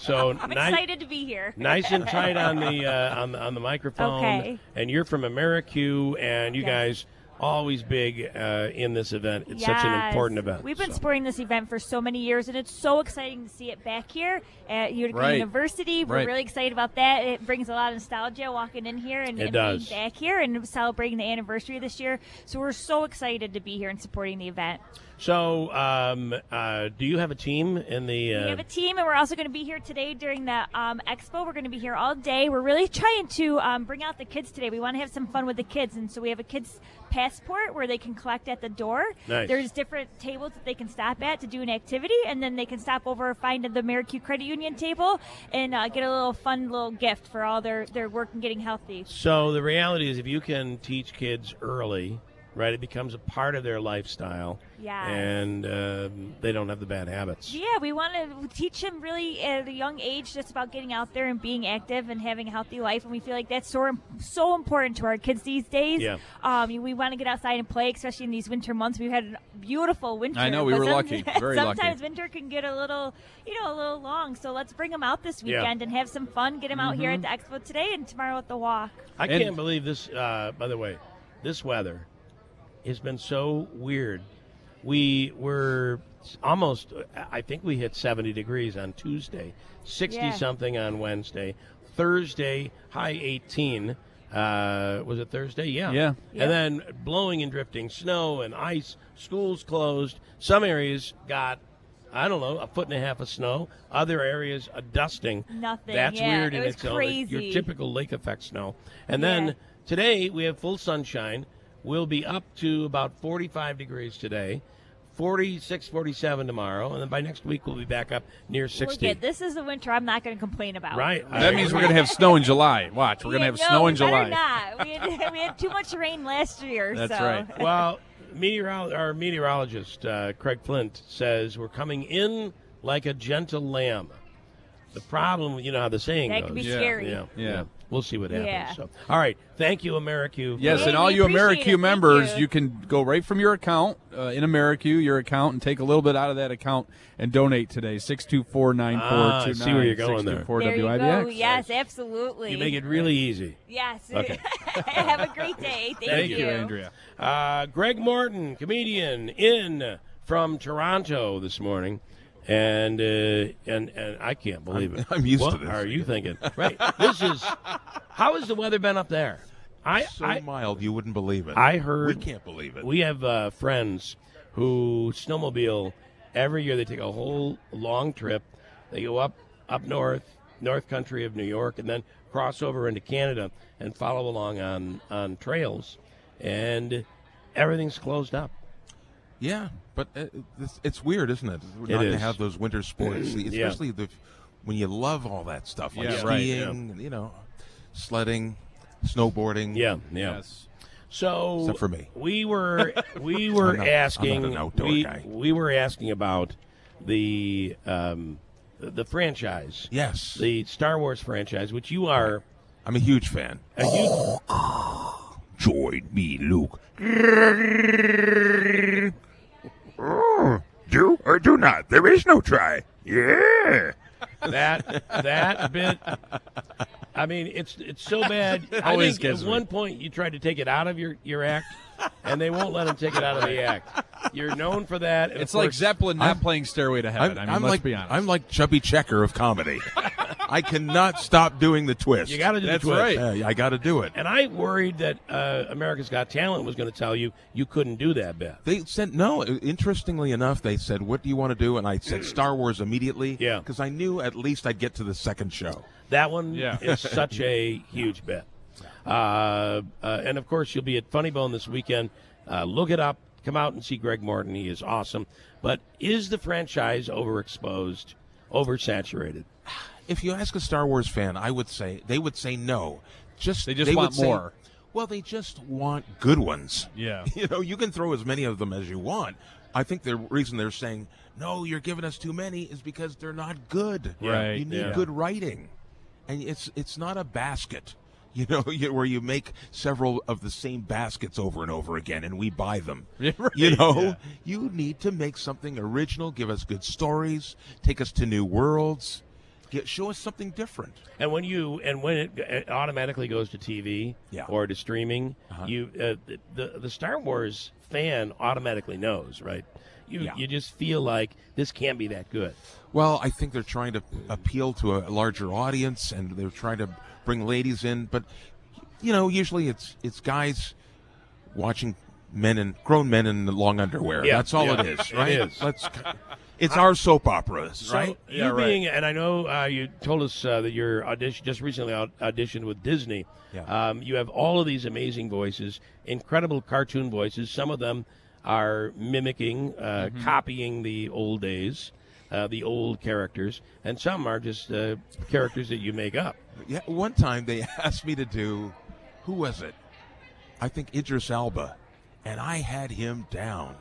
So I'm excited to be here. Nice and tight on the microphone. Okay. And you're from AmeriQ, and you guys always big in this event. It's such an important event. We've been supporting this event for so many years, and it's so exciting to see it back here at Utica University. We're really excited about that. It brings a lot of nostalgia walking in here and being back here and celebrating the anniversary this year. So we're so excited to be here and supporting the event. So, do you have a team in the? We have a team, and we're also going to be here today during the expo. We're going to be here all day. We're really trying to bring out the kids today. We want to have some fun with the kids, and so we have a kids passport where they can collect at the door. Nice. There's different tables that they can stop at to do an activity, and then they can stop over, find the AmeriQ Credit Union table, and get a little fun little gift for all their work and getting healthy. So the reality is, if you can teach kids early, right, it becomes a part of their lifestyle. Yeah. And they don't have the bad habits. Yeah, we want to teach them really at a young age just about getting out there and being active and having a healthy life. And we feel like that's so important to our kids these days. Yeah. We want to get outside and play, especially in these winter months. We've had a beautiful winter. I know, we were lucky. Very lucky. Sometimes winter can get a little long. So let's bring them out this weekend and have some fun. Get them out here at the expo today and tomorrow at the walk. I can't believe this, by the way, this weather has been so weird. We were almost, I think we hit 70 degrees on Tuesday, 60-something on Wednesday. Thursday, high 18. Was it Thursday? Yeah. Yeah. And then blowing and drifting, snow and ice, schools closed. Some areas got, I don't know, a foot and a half of snow. Other areas, a dusting. Nothing. That's weird in It was its own. crazy. Your typical lake effect snow. And then today we have full sunshine. We'll be up to about 45 degrees today, 46, 47 tomorrow, and then by next week we'll be back up near 60. Look, this is the winter I'm not going to complain about. Right. That means we're going to have snow in July. Watch, we're going to have snow in July. Not. We had too much rain last year. That's so. right. Well, our meteorologist, Craig Flint, says we're coming in like a gentle lamb. The problem, you know how the saying goes. That can be scary. Yeah. We'll see what happens. Yeah. So, all right. Thank you, AmeriQ. Yes, and all you AmeriQ members, you can go right from your account in AmeriQ, your account, and take a little bit out of that account and donate today. 624-9429. I see where you're going there. There you WIBX. go. Yes, absolutely. You make it really easy. Yes. Okay. Have a great day. Thank you, Andrea. Greg Morton, comedian, in from Toronto this morning. And I can't believe it. I'm used what to this. What are you thinking? Right. How has the weather been up there? Mild, you wouldn't believe it. I heard. We can't believe it. We have friends who snowmobile every year. They take a whole long trip. They go up north, North Country of New York, and then cross over into Canada and follow along on trails, and everything's closed up. Yeah, but it's weird, isn't it? It Not is. to have those winter sports, especially when you love all that stuff, like skiing, sledding, snowboarding. Yeah. Yes. So except for me, we were asking I'm not an outdoor guy. We were asking about the franchise. Yes, the Star Wars franchise, which you are. I'm a huge fan. Join me, Luke. Do or do not. There is no try. Yeah. That bit. I mean, it's so bad. I think at one point you tried to take it out of your act, and they won't let him take it out of the act. You're known for that. It's like Zeppelin not playing Stairway to Heaven. Let's like, be honest. I'm like Chubby Checker of comedy. I cannot stop doing the twist. You got to do That's the twist. Right. I got to do it. And I worried that America's Got Talent was going to tell you couldn't do that bit. They said no. Interestingly enough, they said, "What do you want to do?" And I said, "Star Wars" immediately. Yeah, because I knew at least I'd get to the second show. That one is such a huge bet. And of course, you'll be at Funny Bone this weekend. Look it up. Come out and see Greg Morton. He is awesome. But is the franchise overexposed, oversaturated? If you ask a Star Wars fan, they would say no. They just want more. Well, they just want good ones. Yeah. You can throw as many of them as you want. I think the reason they're saying, no, you're giving us too many is because they're not good. Right. You need good writing. And it's not a basket, where you make several of the same baskets over and over again and we buy them. Right. You need to make something original, give us good stories, take us to new worlds. Show us something different. And when it automatically goes to TV or to streaming, the Star Wars fan automatically knows, right? You just feel like this can't be that good. Well, I think they're trying to appeal to a larger audience, and they're trying to bring ladies in. But usually it's guys watching grown men in long underwear. Yeah, that's all it is, right? It is. It's our soap operas, right? And I know you told us that you're just recently auditioned with Disney. Yeah. You have all of these amazing voices, incredible cartoon voices. Some of them are mimicking, copying the old days, the old characters, and some are just characters that you make up. Yeah. One time they asked me to do, who was it? I think Idris Elba, and I had him down.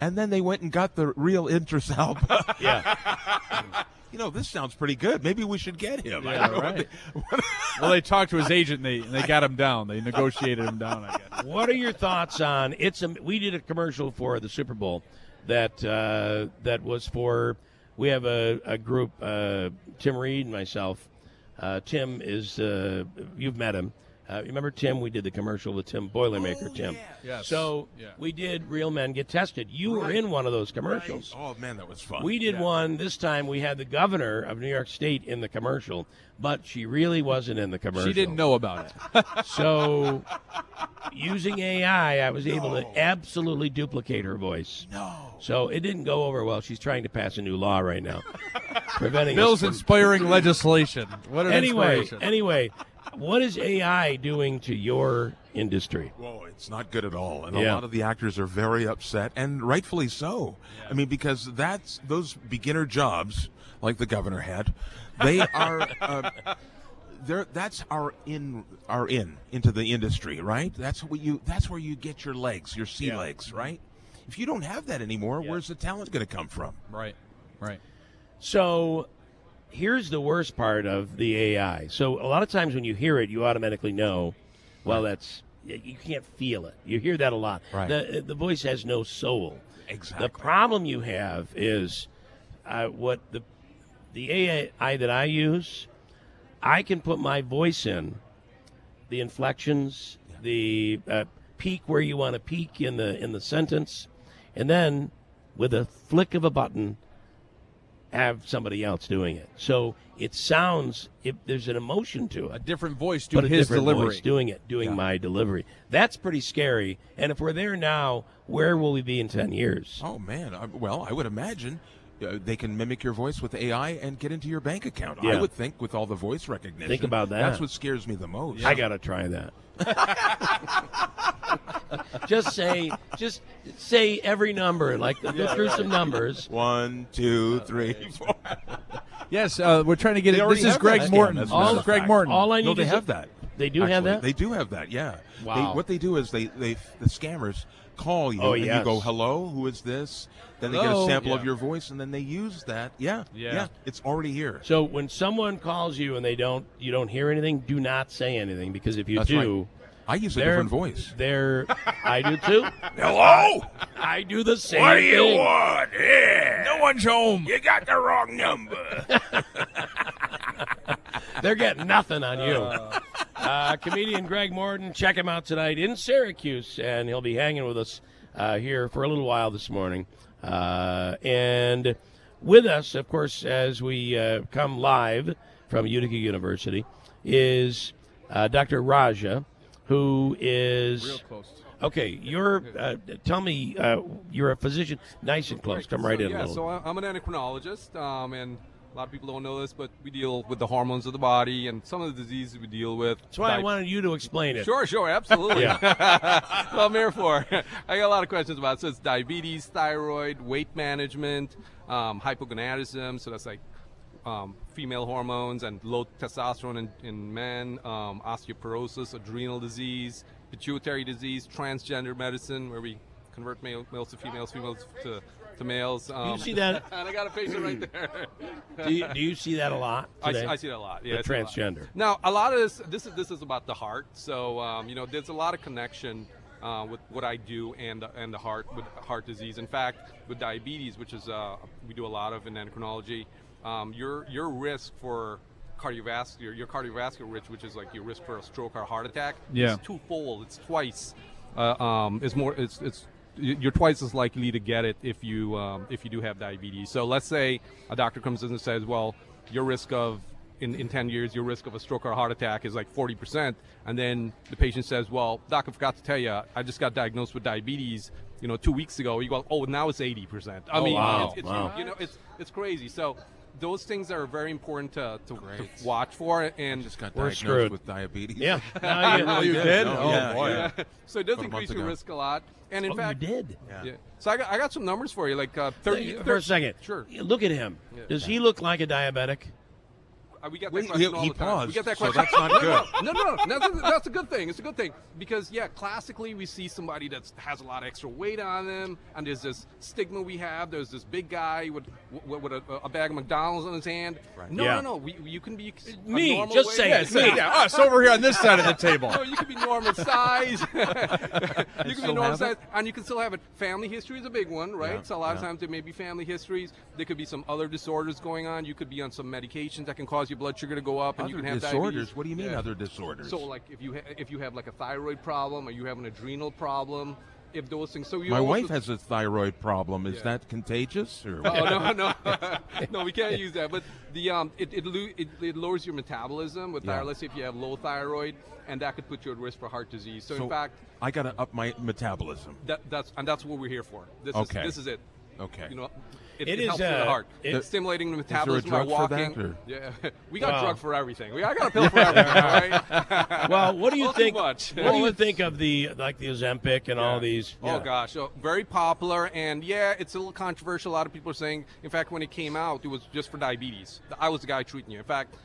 And then they went and got the real Idris Elba. Yeah. This sounds pretty good. Maybe we should get him. Yeah, right. Well, they talked to his agent and they got him down. They negotiated him down, I guess. What are your thoughts on we did a commercial for the Super Bowl that was for, we have a group, Tim Reed and myself. Tim is, you've met him. Remember Tim? We did the commercial with Tim Boilermaker. Tim. Yes. So we did Real Men Get Tested. You were in one of those commercials. Right. Oh man, that was fun. We did one this time. We had the governor of New York State in the commercial, but she really wasn't in the commercial. She didn't know about it. So using AI, I was able to absolutely duplicate her voice. No. So it didn't go over well. She's trying to pass a new law right now, preventing Bill's us from- inspiring legislation. What an inspiration. Anyway. What is AI doing to your industry? Whoa, it's not good at all. And a lot of the actors are very upset, and rightfully so. Yeah. I mean, because those beginner jobs, like the governor had, they are that's our in into the industry, right? That's where you get your legs, your sea legs, right? If you don't have that anymore, where's the talent going to come from? Right. So here's the worst part of the AI. So a lot of times when you hear it, you automatically know, well, you can't feel it. You hear that a lot. Right. The voice has no soul. Exactly. The problem you have is what the AI that I use, I can put my voice in, the inflections, the peak where you want to peak in the sentence, and then with a flick of a button, have somebody else doing it. So it sounds, there's an emotion to it. A different voice doing his delivery. Voice doing my delivery. That's pretty scary. And if we're there now, where will we be in 10 years? Oh, man. I would imagine they can mimic your voice with AI and get into your bank account. Yeah. I would think with all the voice recognition. Think about that. That's what scares me the most. I got to try that. Just say every number. Like go through some numbers. 1, 2, 3, 4. Yes, we're trying to get They it. already This is have Greg that Morton. scam, as a This matter is of Greg fact. Morton. All I need No, they is have that. They do have that? They do have that, yeah. Wow. What they do is the scammers call you and yes. you go, hello, who is this? Then they get a Hello? sample Yeah. of your voice, and then they use that. Yeah. It's already here. So when someone calls you and you don't hear anything, do not say anything, because if you That's do, right. I use a different voice. I do too. Hello? I do the same What do you thing. want? Yeah. No one's home. You got the wrong number. They're getting nothing on you. Comedian Greg Morton, check him out tonight in Syracuse, and he'll be hanging with us here for a little while this morning. And with us, of course, as we come live from Utica University, is Dr. Raja, who is real close. Okay, tell me, you're a physician. Nice and close. Come right in a little. So I'm an endocrinologist, and a lot of people don't know this, but we deal with the hormones of the body and some of the diseases we deal with. That's why I wanted you to explain it. Sure, absolutely. Yeah. Well, I'm here for. I got a lot of questions about it. So it's diabetes, thyroid, weight management, hypogonadism. So that's like female hormones and low testosterone in men, osteoporosis, adrenal disease, pituitary disease, transgender medicine, where we convert males to females, females to males. Do you see that? And I got a patient right there. Do you see that a lot today? I see that a lot. Yeah, the transgender. Now, a lot of this is about the heart. So there's a lot of connection with what I do and the heart, with heart disease. In fact, with diabetes, which is we do a lot of in endocrinology, your risk for your cardiovascular risk, which is like your risk for a stroke or a heart attack, is twofold. It's twice. You're twice as likely to get it if you do have diabetes. So let's say a doctor comes in and says, well, your risk of in 10 years, your risk of a stroke or a heart attack is like 40%, and then the patient says, well, doc, I forgot to tell you, I just got diagnosed with diabetes 2 weeks ago. You go, oh, now it's 80%. It's crazy. So those things are very important to watch for. And just got diagnosed with diabetes. Yeah. You did? Oh, boy. Yeah. So it does About a increase month your ago. risk a lot. And in fact, you did. Yeah. So I got some numbers for you, like 30. For a second. Sure. Look at him. Yeah. Does he look like a diabetic? We get that Wait, question all he the time. paused, We get that so question. that's not good. No. That's a good thing. It's a good thing because classically we see somebody that has a lot of extra weight on them, and there's this stigma we have. There's this big guy with a bag of McDonald's on his hand. Right. No. You can be Me, a normal just weight. say it. Yeah, Me. Us over here on this side of the table. No, you can be normal size. You can be normal size, and you can still have it. Family history is a big one, right? Yeah, So a lot of times there may be family histories. There could be some other disorders going on. You could be on some medications that can cause your blood sugar to go up, and you Other can have disorders? diabetes. What do you mean other disorders? So like if you have like a thyroid problem or you have an adrenal problem, if those things. So My wife has a thyroid problem. Is that contagious? Or no, we can't use that. But the it lowers your metabolism with thyroid. Let's say if you have low thyroid, and that could put you at risk for heart disease. So in fact, I got to up my metabolism. That's what we're here for. This is it. Okay. It helps with the heart. It's stimulating the metabolism by walking. For that, yeah, we got drug for everything. I got a pill for everything. Right? Well, what do you think? Much. What do you think of the Ozempic and all these? Oh gosh, so very popular, and it's a little controversial. A lot of people are saying, in fact, when it came out, it was just for diabetes. I was the guy treating you. In fact,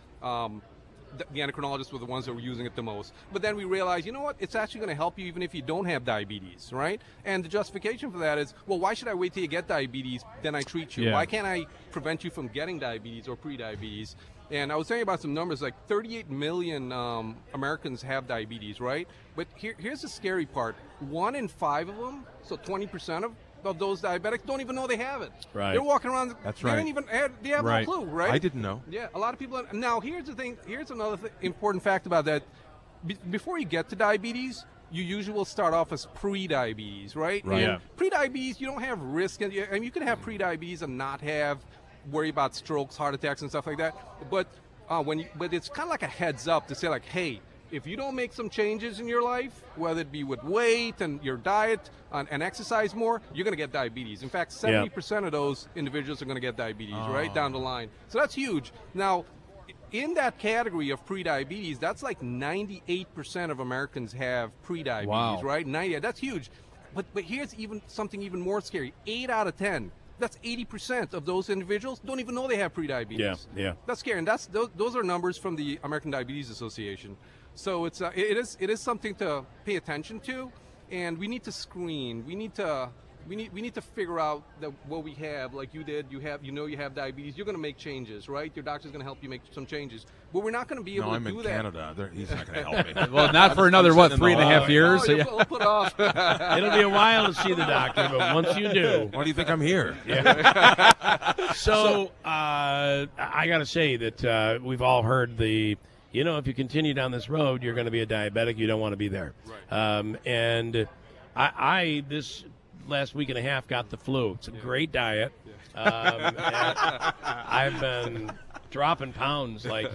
the endocrinologists were the ones that were using it the most. But then we realized, you know what? It's actually going to help you even if you don't have diabetes, right? And the justification for that is, well, why should I wait till you get diabetes, then I treat you? Yeah. Why can't I prevent you from getting diabetes or pre-diabetes? And I was telling you about some numbers, like 38 million Americans have diabetes, right? But here's the scary part. 1 in 5 of them, so 20% of those diabetics don't even know they have it. Right. They're walking around. That's they right. don't even they have no clue, right? I didn't know. Yeah, a lot of people. Now, here's the thing. Here's another important fact about that. Before you get to diabetes, you usually will start off as pre-diabetes, right? Right. And pre-diabetes, you don't have risk, and you can have pre-diabetes and not worry about strokes, heart attacks, and stuff like that. But but it's kind of like a heads up to say, like, hey, if you don't make some changes in your life, whether it be with weight and your diet and exercise more, you're going to get diabetes. In fact, 70% of those individuals are going to get diabetes right down the line. So that's huge. Now, in that category of pre-diabetes, that's like 98% of Americans have pre-diabetes, right? 90, that's huge. But here's something even more scary. 8 out of 10. That's 80% of those individuals don't even know they have pre-diabetes. Yeah. That's scary, and those are numbers from the American Diabetes Association. So it is something to pay attention to, and we need to screen. We need to figure out that what we have, like you did. You have diabetes. You're going to make changes, right? Your doctor's going to help you make some changes, but we're not going to be able to do that. I'm in Canada. He's not going to help me. Well, not for another 3.5 years. So we'll put off. It'll be a while to see the doctor, but once you do, why do you think I'm here? Yeah. So I got to say that we've all heard if you continue down this road, you're going to be a diabetic. You don't want to be there. Right. And I this last week and a half got the flu. It's a great diet. I've been dropping pounds like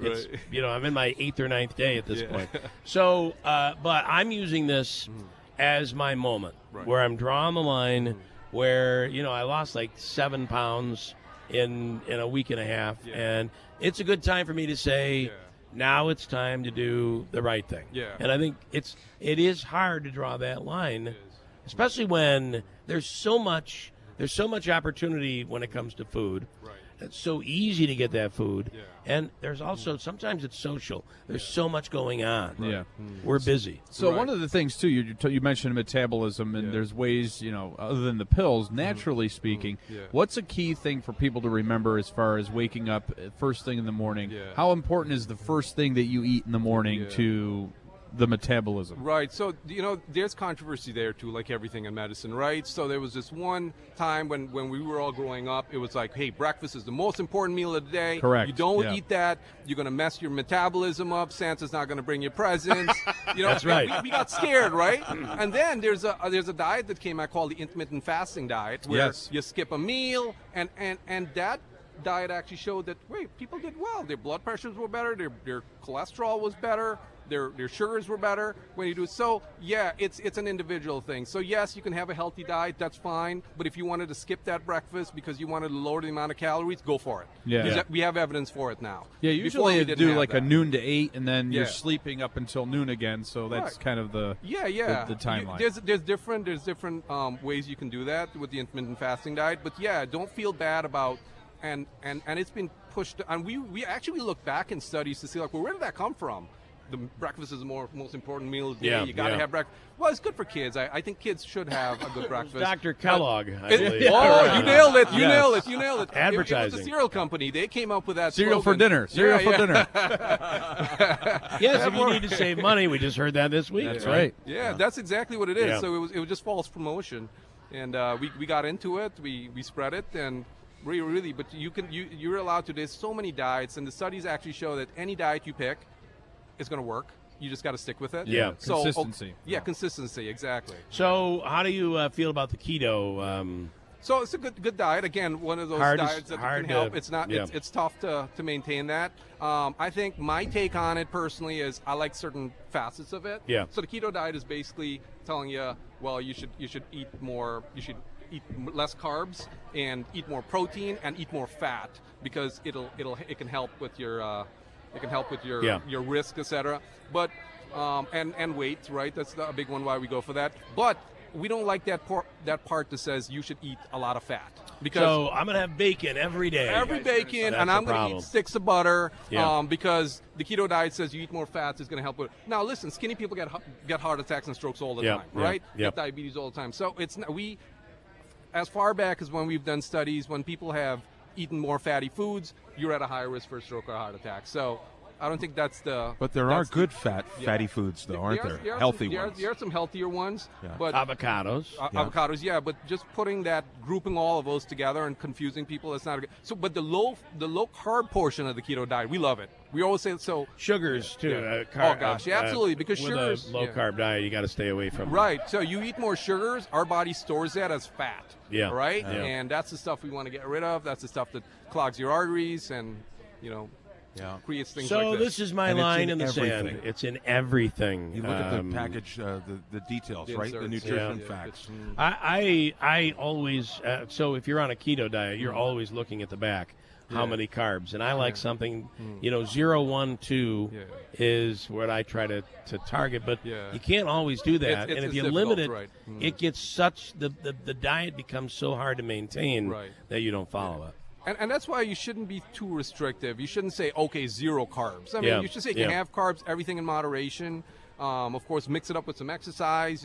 it's, I'm in my 8th or 9th day at this point. So, but I'm using this as my moment where I'm drawing the line where, I lost like 7 pounds in a week and a half. And it's a good time for me to say, now it's time to do the right thing. And I think it is hard to draw that line, especially when there's so much opportunity when it comes to food. It's so easy to get that food. And there's also, sometimes it's social. There's so much going on. We're busy. So one of the things, too, you mentioned metabolism, and there's ways, other than the pills, naturally speaking, what's a key thing for people to remember as far as waking up first thing in the morning? How important is the first thing that you eat in the morning to the metabolism? Right. So, there's controversy there, too, like everything in medicine, right? So there was this one time when we were all growing up, it was like, hey, breakfast is the most important meal of the day. Correct. You don't eat that, you're going to mess your metabolism up. Santa's not going to bring you presents. That's right. We got scared, right? And then there's a diet that came out called the intermittent fasting diet, where you skip a meal, and that diet actually showed that, people did well. Their blood pressures were better, their cholesterol was better, their sugars were better when you do it. So it's an individual thing. So yes, you can have a healthy diet, that's fine, but if you wanted to skip that breakfast because you wanted to lower the amount of calories, go for it. We have evidence for it now. Usually you do like a noon to 8, and then you're sleeping up until noon again, so that's kind of the timeline. There's different ways you can do that with the intermittent fasting diet, but don't feel bad about and it's been pushed, and we actually look back in studies to see where did that come from? The breakfast is the most important meal of the day. You got to have breakfast. Well, it's good for kids. I think kids should have a good breakfast. Dr. Kellogg. You nailed it. You nailed it. Advertising. It was a cereal company. They came up with that cereal slogan. for dinner. Cereal for dinner. Yes, if you need to save money, we just heard that this week. That's right. Yeah, that's exactly what it is. So it was just false promotion, and we got into it. We spread it, and really, but you're allowed to. There's so many diets, and the studies actually show that any diet you pick is going to work. You just got to stick with it. So, consistency. Consistency, exactly. So how do you feel about the keto? So it's a good diet. Again, one of those diets that can help. It's not. It's tough to maintain that. I think my take on it personally is I like certain facets of it. So the keto diet is basically telling you, well, you should eat more. You should eat less carbs and eat more protein and eat more fat, because it can help with your your risk, etc. But and weight, right? That's a big one why we go for that. But we don't like that part that says you should eat a lot of fat. So I'm gonna have bacon every day. And I'm gonna eat sticks of butter. Because the keto diet says you eat more fats is gonna help with. Now listen, skinny people get heart attacks and strokes all the time, right? Get diabetes all the time. So it's as far back as when we've done studies, when people have eaten more fatty foods, you're at a higher risk for a stroke or a heart attack. So I don't think that's the. But there are good fatty foods, though, aren't there? Healthy ones. There are some healthier ones. But avocados. Avocados, but just grouping all of those together and confusing people, that's not good. So, but the low carb portion of the keto diet, we love it. We always say so. Sugars too. Absolutely, because with sugars. A low carb diet, you got to stay away from. Right. So you eat more sugars, our body stores that as fat. Right. Yeah. And that's the stuff we want to get rid of. That's the stuff that clogs your arteries, and creates things So like this is my And it's line in in the everything. sand. It's in everything. You look at the package, the details, The right? The inserts. nutrition Yeah. facts. I always so if you're on a keto diet, you're always looking at the back. How Yeah. many carbs? And I like Yeah. something, 0, 1, 2 Yeah. is what I try to target. But Yeah. you can't always do that. It's and if you difficult, limit it, right. it gets such the diet becomes so hard to maintain Right. that you don't follow it. And that's why you shouldn't be too restrictive. You shouldn't say, okay, 0 carbs. I mean, Yeah. you should say you can have carbs, everything in moderation. Of course, mix it up with some exercise.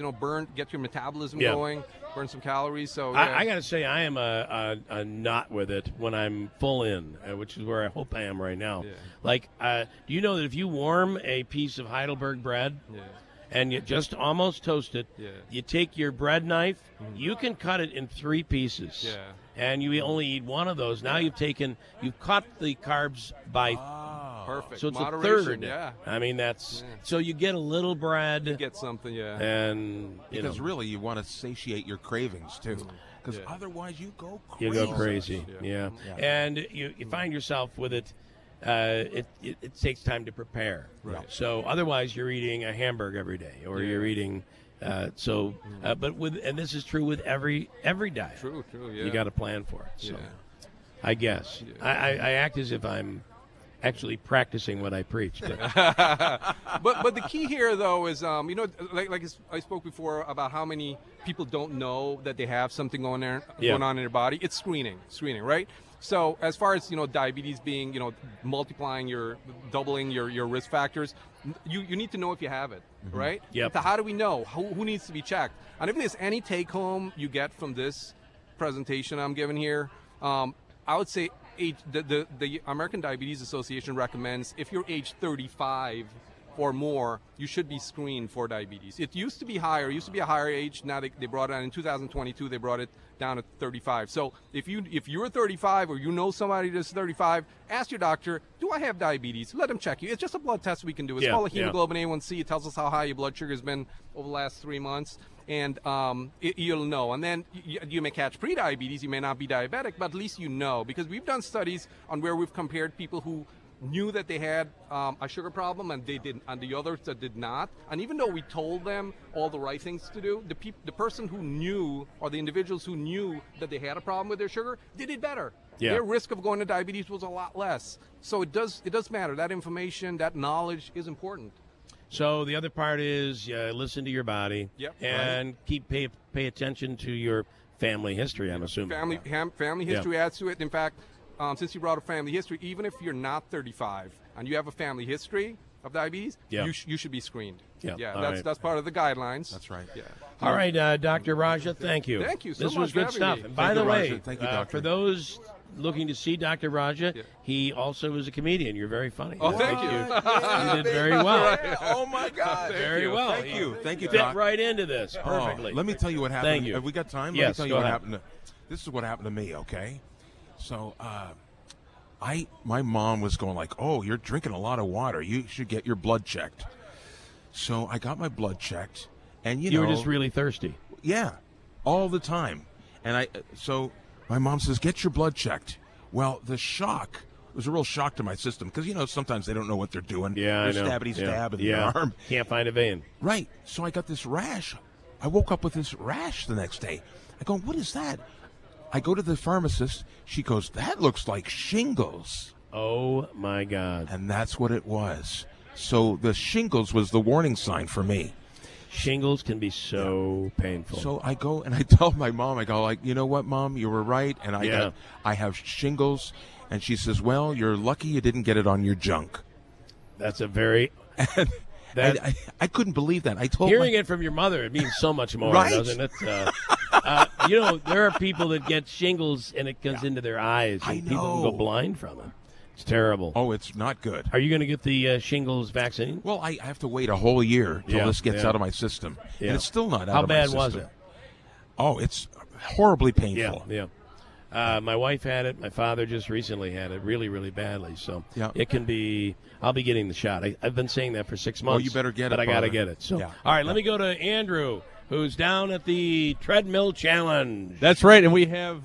Get your metabolism going, burn some calories. So I got to say, I am a not with it when I'm full in, which is where I hope I am right now. Yeah. Like, do you know that if you warm a piece of Heidelberg bread and you just almost toast it, you take your bread knife, you can cut it in 3 pieces. Yeah. And you only eat one of those. Now you've cut the carbs by perfect. So it's Moderation, a third. yeah. I mean, so you get a little bread. You get something, And because really you want to satiate your cravings too, because otherwise you go crazy. You go crazy, yeah. And you find yourself with it. It takes time to prepare. Right. So otherwise, you're eating a hamburger every day, or you're eating. But this is true with every diet. True, yeah. You got to plan for it. So, I guess I act as if I'm actually practicing what I preach. But the key here, though, is like I spoke before about how many people don't know that they have something going on in their body. It's screening, right? So as far as diabetes being doubling your risk factors, you need to know if you have it, right? Yep. So how do we know who needs to be checked? And if there's any take home you get from this presentation I'm giving here, I would say the American Diabetes Association recommends if you're age 35 or more, you should be screened for diabetes. It used to be higher. It used to be a higher age. Now they brought it on in 2022. They brought it down to 35. So if you're 35 or you know somebody that's 35, ask your doctor, do I have diabetes? Let them check you. It's just a blood test we can do. It's called a hemoglobin A1C. It tells us how high your blood sugar has been over the last 3 months. And you'll know. And then you may catch prediabetes. You may not be diabetic, but at least you know. Because we've done studies on where we've compared people who knew that they had a sugar problem and they didn't, and the others that did not. And even though we told them all the right things to do, the person who knew, or the individuals who knew that they had a problem with their sugar, they did better. Yeah. Their risk of going to diabetes was a lot less. So it does matter. That information, that knowledge is important. So the other part is listen to your body, and pay attention to your family history. I'm assuming Family history adds to it. In fact, since you brought up family history, even if you're not 35 and you have a family history of diabetes, you should be screened. That's part of the guidelines. That's right. Yeah. All right, Dr. Raja, thank you. Thank you so this much was good for stuff. having me. And by Thank the you, way, Raja. Thank you, doctor. for those looking to see Dr. Raja, he also is a comedian. You're very funny. Oh, thank you. You did very well. Oh my God! Very well. Thank you, Fit Doc. right into this perfectly. Let me tell you what happened. Thank you. Have we got time? Yes, Let me tell you go what ahead. happened. This is what happened to me. Okay, so my mom was going like, "Oh, you're drinking a lot of water. You should get your blood checked." So I got my blood checked, and you were just really thirsty. Yeah, all the time. And so my mom says, "Get your blood checked." Well, the shock was a real shock to my system because sometimes they don't know what they're doing. Yeah, I know. Stabby-stab in the arm. Can't find a vein. Right. So I got this rash. I woke up with this rash the next day. I go, "What is that?" I go to the pharmacist. She goes, "That looks like shingles." Oh, my God. And that's what it was. So the shingles was the warning sign for me. Shingles can be so painful. So I go and I tell my mom, I go like, "You know what, Mom, you were right, and I have shingles." And she says, "Well, you're lucky you didn't get it on your junk." That's a very... I couldn't believe that. I told hearing it from your mother, it means so much more, Right? doesn't it? There are people that get shingles and it goes into their eyes, and people go blind from it. It's terrible. Oh, it's not good. Are you going to get the shingles vaccine? Well, I have to wait a whole year till this gets out of my system, and it's still not out of my system. How bad was it? Oh, it's horribly painful. Yeah. My wife had it. My father just recently had it really, really badly. So it can be. I'll be getting the shot. I've been saying that for 6 months. Oh, you better get it. But I got to brother. get it. So all right, let me go to Andrew, who's down at the treadmill challenge. That's right, and we have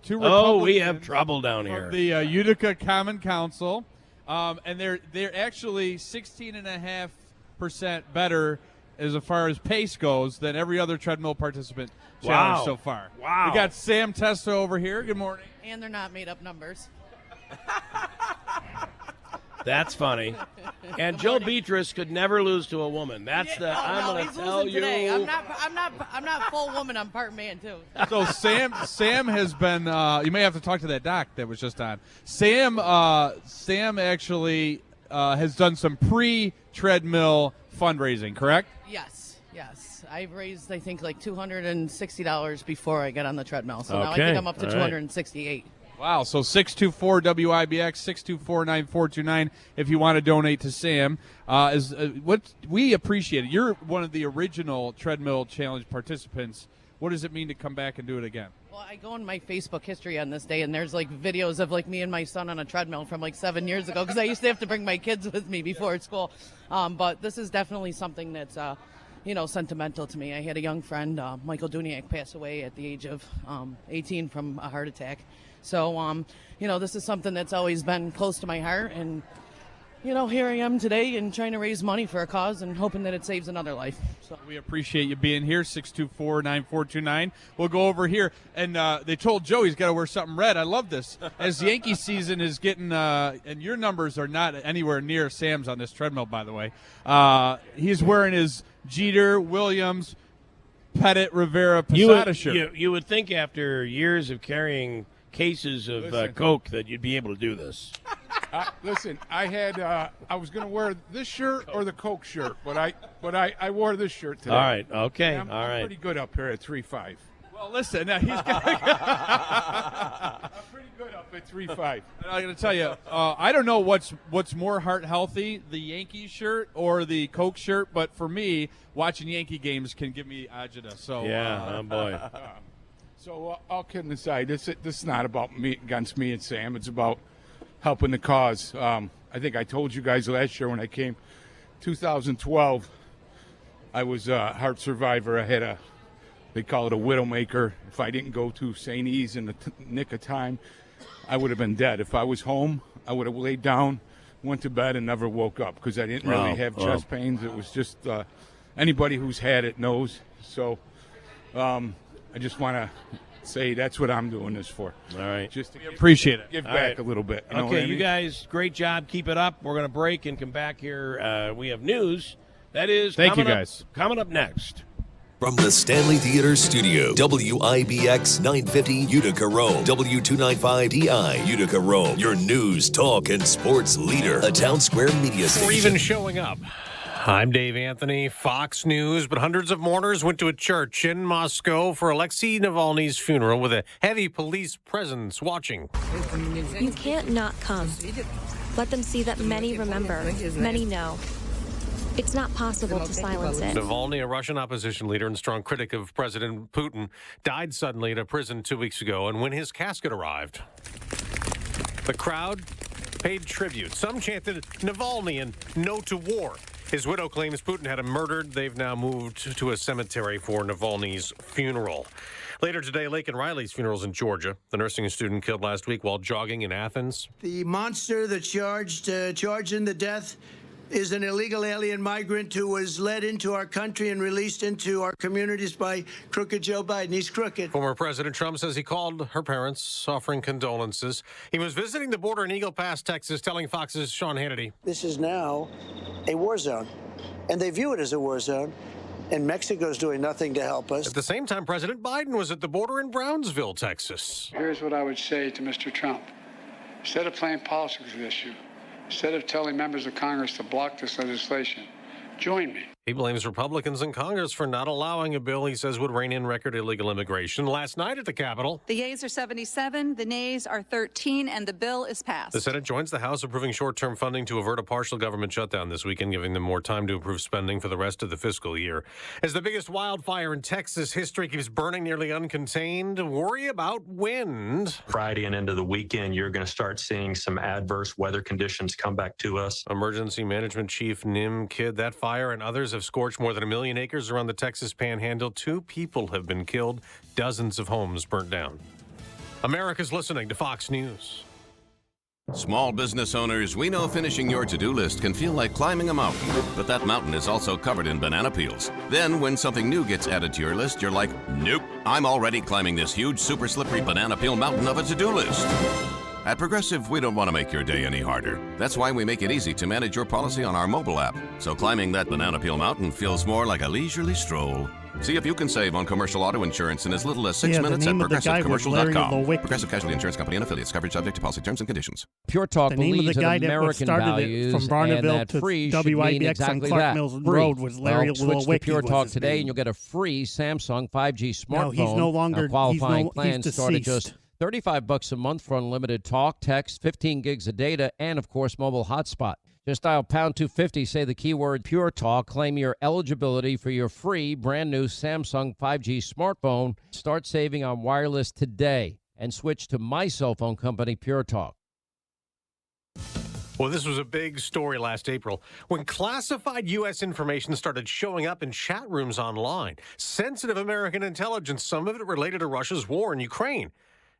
two Republicans. Oh, we have trouble down here. From the Utica Common Council. And they're actually 16.5% better as far as pace goes than every other treadmill participant challenge so far. Wow. We got Sam Testa over here. Good morning. And they're not made up numbers. That's funny. And Joe Beatrice could never lose to a woman. That's I'm going to tell you. Today. I'm not full woman. I'm part man too. So Sam has been. You may have to talk to that doc that was just on. Sam actually has done some pre-treadmill fundraising, correct? Yes. I've raised, I think, like $260 before I got on the treadmill. So now I think I'm up to $268. Wow, so 624-WIBX, 624-9429 if you want to donate to Sam. What we appreciate it. You're one of the original Treadmill Challenge participants. What does it mean to come back and do it again? Well, I go in my Facebook history on this day, and there's like videos of like me and my son on a treadmill from like 7 years ago because I used to have to bring my kids with me before school. But this is definitely something that's sentimental to me. I had a young friend, Michael Duniak, pass away at the age of 18 from a heart attack. So, this is something that's always been close to my heart. And, here I am today and trying to raise money for a cause and hoping that it saves another life. So we appreciate you being here, 624-9429. We'll go over here. And they told Joe he's got to wear something red. I love this. As Yankee season is getting, and your numbers are not anywhere near Sam's on this treadmill, by the way. He's wearing his Jeter, Williams, Pettit, Rivera, Posada shirt. You would think after years of carrying cases of Coke that you'd be able to do this. Listen, I was going to wear this shirt or the Coke shirt, but I wore this shirt today. All right, okay, I'm pretty good up here at 3.5. Well, listen, now he's got. I'm pretty good up at 3.5. I'm going to tell you, I don't know what's more heart healthy, the Yankees shirt or the Coke shirt, but for me, watching Yankee games can give me agita. So oh boy. So all kidding aside, this is not about me against me and Sam. It's about helping the cause. I think I told you guys last year when I came, 2012. I was a heart survivor. I had they call it a widowmaker. If I didn't go to St. E's in the nick of time, I would have been dead. If I was home, I would have laid down, went to bed, and never woke up because I didn't really have chest pains. It was just anybody who's had it knows. So I just want to say that's what I'm doing this for. All right. Just to appreciate it. Give back a little bit. You know what I mean? You guys, great job. Keep it up. We're going to break and come back here. We have news. That is coming up next. From the Stanley Theater Studio, WIBX 950 Utica Rome, W295DI Utica Rome, your news, talk, and sports leader, a Town Square media station. Or even showing up. I'm Dave Anthony, Fox News, but hundreds of mourners went to a church in Moscow for Alexei Navalny's funeral with a heavy police presence watching. You can't not come. Let them see that many remember, many know. It's not possible to silence it. Navalny, a Russian opposition leader and strong critic of President Putin, died suddenly at a prison 2 weeks ago, and when his casket arrived, the crowd paid tribute. Some chanted Navalny and no to war. His widow claims Putin had him murdered. They've now moved to a cemetery for Navalny's funeral. Later today, Lake and Riley's funerals in Georgia. The nursing student killed last week while jogging in Athens. The monster that charged in the death is an illegal alien migrant who was led into our country and released into our communities by crooked Joe Biden. He's crooked. Former President Trump says he called her parents, offering condolences. He was visiting the border in Eagle Pass, Texas, telling Fox's Sean Hannity. This is now a war zone, and they view it as a war zone, and Mexico's doing nothing to help us. At the same time, President Biden was at the border in Brownsville, Texas. Here's what I would say to Mr. Trump. Instead of playing politics with this issue, instead of telling members of Congress to block this legislation, join me. He blames Republicans in Congress for not allowing a bill he says would rein in record illegal immigration. Last night at the Capitol, the yeas are 77, the nays are 13, and the bill is passed. The Senate joins the House approving short-term funding to avert a partial government shutdown this weekend, giving them more time to approve spending for the rest of the fiscal year. As the biggest wildfire in Texas history keeps burning nearly uncontained, worry about wind. Friday and into the weekend, you're going to start seeing some adverse weather conditions come back to us. Emergency Management Chief Nim Kidd, that fire and others have scorched more than 1 million acres around the Texas Panhandle. 2 people have been killed, dozens of homes burnt down. America's listening to Fox News. Small business owners, we know finishing your to-do list can feel like climbing a mountain, but that mountain is also covered in banana peels. Then when something new gets added to your list, you're like, nope, I'm already climbing this huge, super slippery banana peel mountain of a to-do list. At Progressive, we don't want to make your day any harder. That's why we make it easy to manage your policy on our mobile app. So climbing that banana peel mountain feels more like a leisurely stroll. See if you can save on commercial auto insurance in as little as 6 minutes at ProgressiveCommercial.com. Progressive Casualty Insurance Company and affiliates. Coverage subject to policy terms and conditions. Pure Talk The name of believes the guy in that American started values, it from and Barneville that to free should mean WIBX exactly on Clark that. Mills Free. Road was Larry Switch to Pure was Talk his today, name. and you'll get a free Samsung 5G smartphone. No, he's no longer. Qualifying he's plans start at deceased. just $35 a month for unlimited talk, text, 15 gigs of data, and, of course, mobile hotspot. Just dial pound 250, say the keyword Pure Talk, claim your eligibility for your free brand new Samsung 5G smartphone. Start saving on wireless today and switch to my cell phone company, Pure Talk. Well, this was a big story last April when classified U.S. information started showing up in chat rooms online. Sensitive American intelligence, some of it related to Russia's war in Ukraine.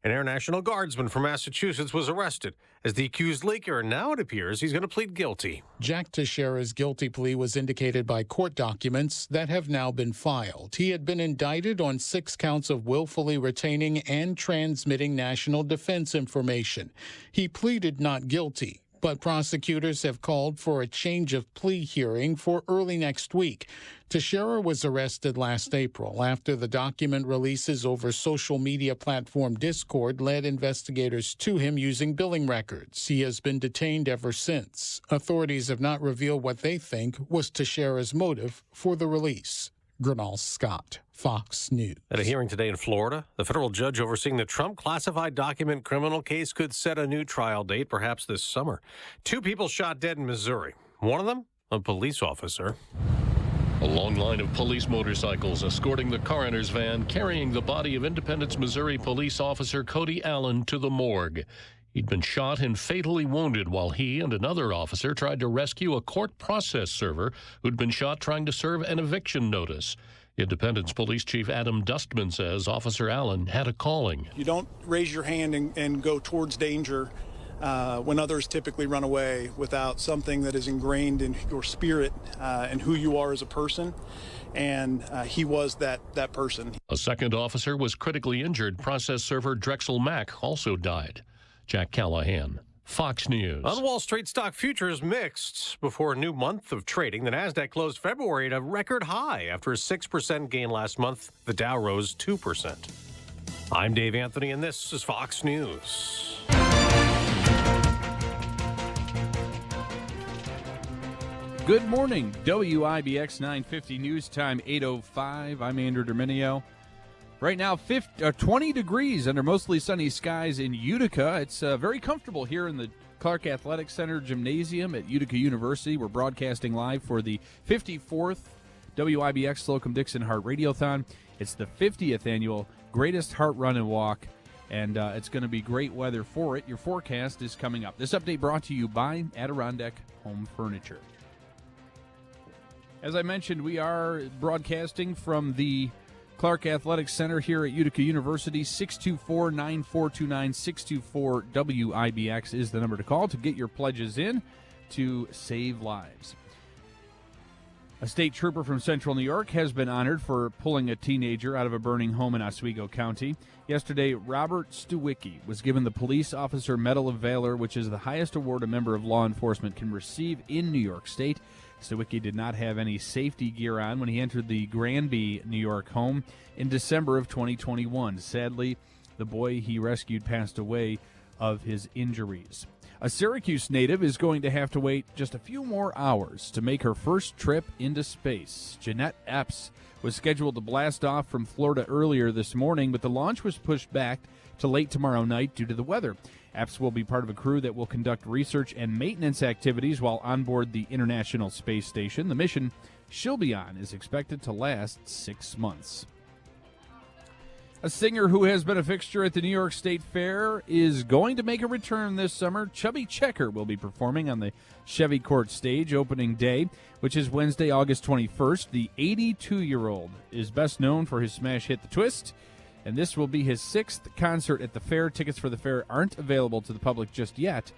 An Air National Guardsman from Massachusetts was arrested as the accused leaker. Now it appears he's going to plead guilty. Jack Teixeira's guilty plea was indicated by court documents that have now been filed. He had been indicted on 6 counts of willfully retaining and transmitting national defense information. He pleaded not guilty, but prosecutors have called for a change of plea hearing for early next week. Teixeira was arrested last April after the document releases over social media platform Discord led investigators to him using billing records. He has been detained ever since. Authorities have not revealed what they think was Teixeira's motive for the release. Gernal Scott, Fox News. At a hearing today in Florida, the federal judge overseeing the Trump classified document criminal case could set a new trial date, perhaps this summer. 2 people shot dead in Missouri. One of them, a police officer. A long line of police motorcycles escorting the coroner's van carrying the body of Independence, Missouri police officer Cody Allen to the morgue. He'd been shot and fatally wounded while he and another officer tried to rescue a court process server who'd been shot trying to serve an eviction notice. Independence Police Chief Adam Dustman says Officer Allen had a calling. You don't raise your hand and go towards danger when others typically run away without something that is ingrained in your spirit and who you are as a person. And he was that person. A second officer was critically injured. Process server Drexel Mack also died. Jack Callahan, Fox News. On Wall Street, stock futures mixed before a new month of trading. The Nasdaq closed February at a record high after a 6% gain last month. The Dow rose 2%. I'm Dave Anthony, and this is Fox News. Good morning, WIBX 950 News Time 8:05. I'm Andrew Dominio. Right now, 20 degrees under mostly sunny skies in Utica. It's very comfortable here in the Clark Athletic Center Gymnasium at Utica University. We're broadcasting live for the 54th WIBX Slocum-Dickson Heart Radiothon. It's the 50th annual Greatest Heart Run and Walk, and it's going to be great weather for it. Your forecast is coming up. This update brought to you by Adirondack Home Furniture. As I mentioned, we are broadcasting from the Clark Athletic Center here at Utica University. 624-9429, 624-WIBX is the number to call to get your pledges in to save lives. A state trooper from Central New York has been honored for pulling a teenager out of a burning home in Oswego County. Yesterday, Robert Stewicki was given the Police Officer Medal of Valor, which is the highest award a member of law enforcement can receive in New York State. Stewicki did not have any safety gear on when he entered the Granby, New York home in December of 2021. Sadly, the boy he rescued passed away of his injuries. A Syracuse native is going to have to wait just a few more hours to make her first trip into space. Jeanette Epps was scheduled to blast off from Florida earlier this morning, but the launch was pushed back to late tomorrow night due to the weather. Epps will be part of a crew that will conduct research and maintenance activities while on board the International Space Station. The mission she'll be on is expected to last 6 months. A singer who has been a fixture at the New York State Fair is going to make a return this summer. Chubby Checker will be performing on the Chevy Court stage opening day, which is Wednesday, August 21st. The 82-year-old is best known for his smash hit The Twist, and this will be his 6th concert at the fair. Tickets for the fair aren't available to the public just yet,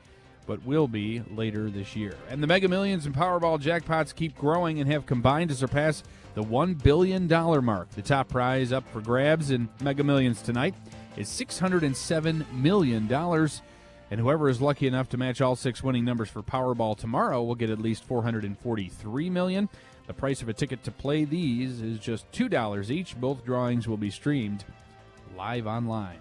but will be later this year. And the Mega Millions and Powerball jackpots keep growing and have combined to surpass the $1 billion mark. The top prize up for grabs in Mega Millions tonight is $607 million. And whoever is lucky enough to match all 6 winning numbers for Powerball tomorrow will get at least $443 million. The price of a ticket to play these is just $2 each. Both drawings will be streamed live online.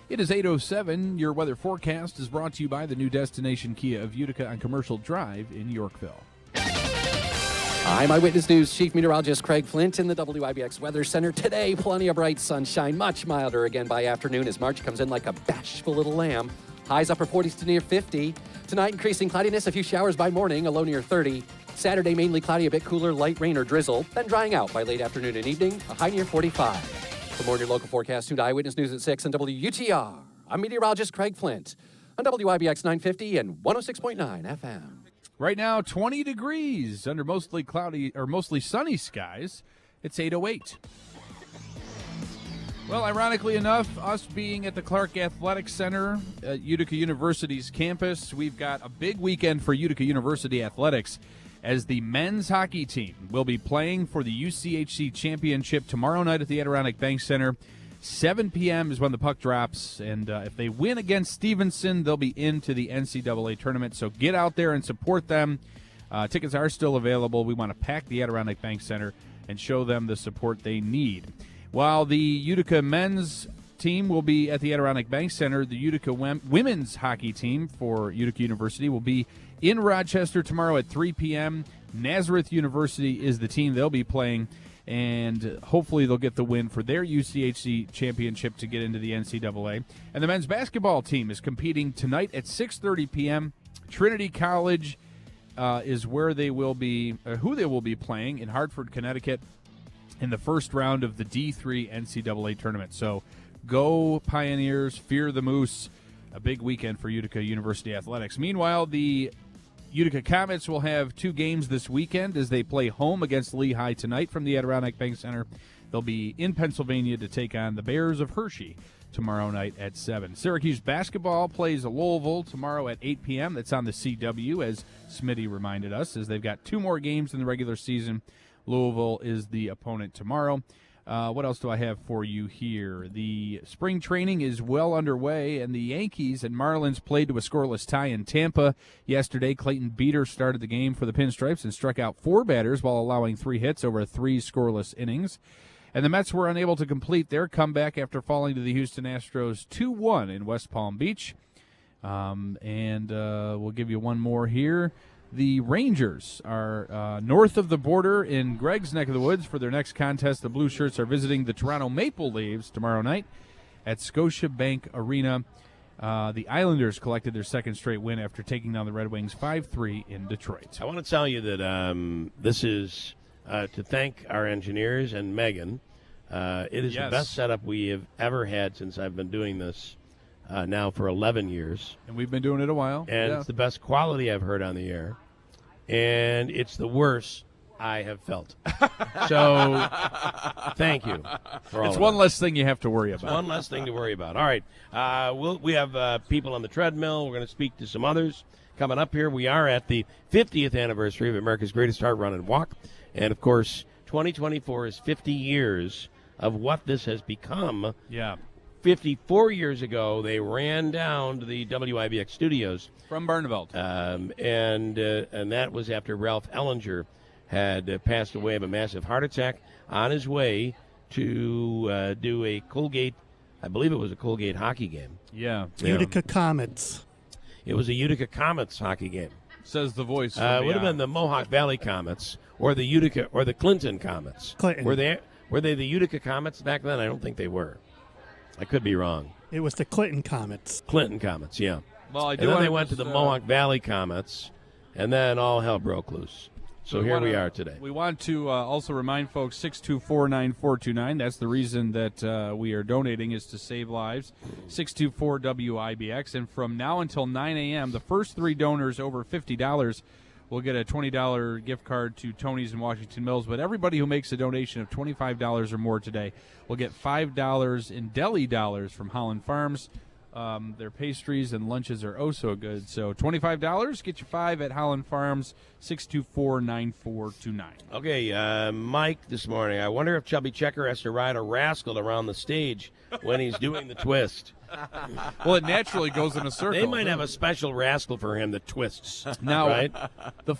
It is 8:07. Your weather forecast is brought to you by the new destination Kia of Utica on Commercial Drive in Yorkville. I'm Eyewitness News Chief Meteorologist Craig Flint in the WIBX Weather Center. Today, plenty of bright sunshine, much milder again by afternoon as March comes in like a bashful little lamb. Highs upper 40s to near 50. Tonight, increasing cloudiness, a few showers by morning, a low near 30. Saturday, mainly cloudy, a bit cooler, light rain or drizzle, then drying out by late afternoon and evening, a high near 45. For more on your local forecast, tune to Eyewitness News at 6 on WUTR. I'm meteorologist Craig Flint on WIBX 950 and 106.9 FM. Right now, 20 degrees under mostly cloudy or mostly sunny skies. It's 8:08. Well, ironically enough, us being at the Clark Athletic Center at Utica University's campus, we've got a big weekend for Utica University athletics as the men's hockey team will be playing for the UCHC championship tomorrow night at the Adirondack Bank Center. 7 p.m. is when the puck drops, and if they win against Stevenson, they'll be into the NCAA tournament. So get out there and support them. Tickets are still available. We want to pack the Adirondack Bank Center and show them the support they need. While the Utica men's team will be at the Adirondack Bank Center, the Utica women's hockey team for Utica University will be in Rochester tomorrow at 3 p.m. Nazareth University is the team they'll be playing, and hopefully they'll get the win for their UCHC championship to get into the NCAA. And the men's basketball team is competing tonight at 6:30 p.m. Trinity College is where they will be, who they will be playing in Hartford, Connecticut, in the first round of the D3 NCAA tournament. So go Pioneers, fear the Moose. A big weekend for Utica University athletics. Meanwhile, the Utica Comets will have 2 games this weekend as they play home against Lehigh tonight from the Adirondack Bank Center. They'll be in Pennsylvania to take on the Bears of Hershey tomorrow night at 7. Syracuse basketball plays Louisville tomorrow at 8 p.m. That's on the CW, as Smitty reminded us, as they've got 2 more games in the regular season. Louisville is the opponent tomorrow. What else do I have for you here? The spring training is well underway, and the Yankees and Marlins played to a scoreless tie in Tampa yesterday. Clayton Beeter started the game for the Pinstripes and struck out 4 batters while allowing 3 hits over 3 scoreless innings. And the Mets were unable to complete their comeback after falling to the Houston Astros 2-1 in West Palm Beach. We'll give you one more here. The Rangers are north of the border in Greg's neck of the woods for their next contest. The Blue Shirts are visiting the Toronto Maple Leafs tomorrow night at Scotiabank Arena. The Islanders collected their second straight win after taking down the Red Wings 5-3 in Detroit. I want to tell you that this is to thank our engineers and Megan. It is the best setup we have ever had since I've been doing this. Now for 11 years. And we've been doing it a while. And it's the best quality I've heard on the air. And it's the worst I have felt. So thank you for all It's one less thing you have to worry about. It's one less thing to worry about. All right. We have people on the treadmill. We're going to speak to some others coming up here. We are at the 50th anniversary of America's Greatest Heart Run and Walk. And, of course, 2024 is 50 years of what this has become. Yeah. 54 years ago, they ran down to the WIBX studios from Barneveld, and that was after Ralph Ellinger had passed away of a massive heart attack on his way to do a Colgate, I believe it was a Colgate hockey game. Yeah, Utica Comets. It was a Utica Comets hockey game. Says the voice. It would have been the Mohawk Valley Comets or the Utica or the Clinton Comets. Clinton. Were they the Utica Comets back then? I don't think they were. I could be wrong. It was the Clinton Comets. Clinton Comets, yeah. Well, and then they went to the Mohawk Valley Comets, and then all hell broke loose. So here we are today. We want to also remind folks, 624-9429. That's the reason that we are donating, is to save lives. 624-WIBX. And from now until 9 a.m., the first 3 donors over $50 will get a $20 gift card to Tony's in Washington Mills. But everybody who makes a donation of $25 or more today will get $5 in deli dollars from Holland Farms. Their pastries and lunches are oh so good. So $25, get you 5 at Holland Farms, 624-9429. Okay, Mike, this morning, I wonder if Chubby Checker has to ride a rascal around the stage when he's doing the twist. Well, it naturally goes in a circle. They might have a special rascal for him that twists. Now, right? the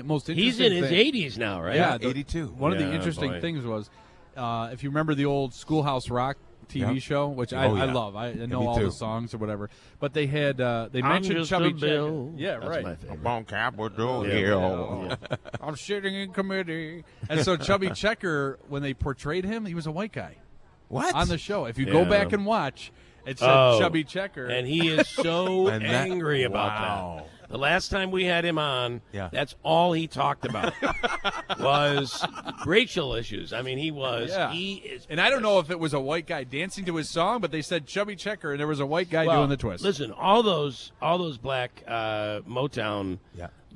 most interesting He's in his thing, 80s now, right? Yeah, 82. One of the Yeah, interesting boy. things was, if you remember the old Schoolhouse Rock TV show, which I love. I know me all too. the songs or whatever. But they had they I'm mentioned just Chubby a bill. Checker. Yeah, That's right. my favorite. On Capitol Yeah. Hill. Yeah. I'm sitting in committee. And so Chubby Checker, when they portrayed him, he was a white guy. What? On the show. If you go Yeah. back and watch, it said Chubby Checker. And he is so And that- angry about wow. that. The last time we had him on, Yeah. that's all he talked about was racial issues. I mean, he was. Yeah. He is. And I don't know if it was a white guy dancing to his song, but they said Chubby Checker, and there was a white guy Well, doing the twist. Listen, all those black Motown,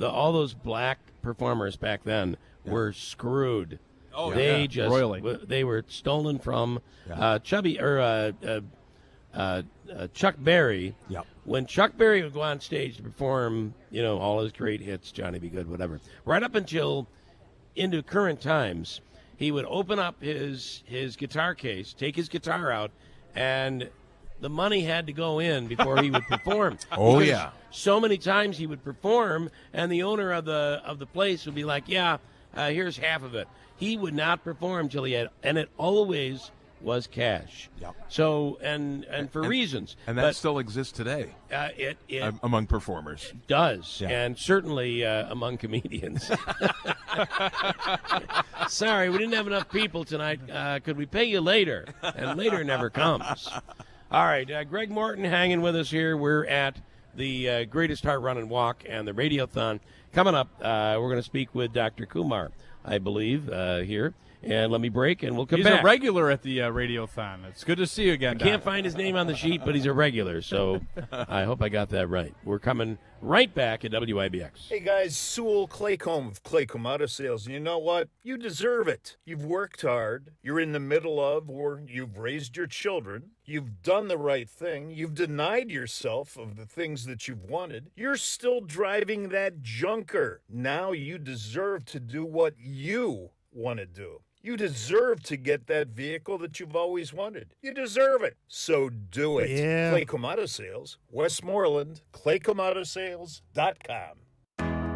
all those black performers back then were screwed. Oh, they yeah. just Royally. they were stolen from Chubby or Chuck Berry. Yep. When Chuck Berry would go on stage to perform, all his great hits, Johnny Be Good, whatever, right up until into current times, he would open up his guitar case, take his guitar out, and the money had to go in before he would perform. Oh, Because yeah. so many times he would perform, and the owner of the place would be like, here's half of it. He would not perform till he had, and it always was cash. Yep. So, and for reasons. And that still exists today It among performers. does, Yeah. and certainly among comedians. Sorry, we didn't have enough people tonight. Could we pay you later? And later never comes. All right, Greg Morton hanging with us here. We're at the Greatest Heart Run and Walk and the Radiothon. Coming up, we're going to speak with Dr. Kumar, I believe, here. And let me break, and we'll come He's back. a regular at the Radiothon. It's good to see you again, Can't Doc. find his name on the sheet, but he's a regular, so I hope I got that right. We're coming right back at WIBX. Hey guys, Sewell Claycomb of Claycomb Auto Sales. And you know what? You deserve it. You've worked hard. You're in the middle of, or you've raised your children. You've done the right thing. You've denied yourself of the things that you've wanted. You're still driving that junker. Now you deserve to do what you want to do. You deserve to get that vehicle that you've always wanted. You deserve it. So do it. Yeah. Claycomb Auto Sales, Westmoreland, ClaycombAutoSales.com.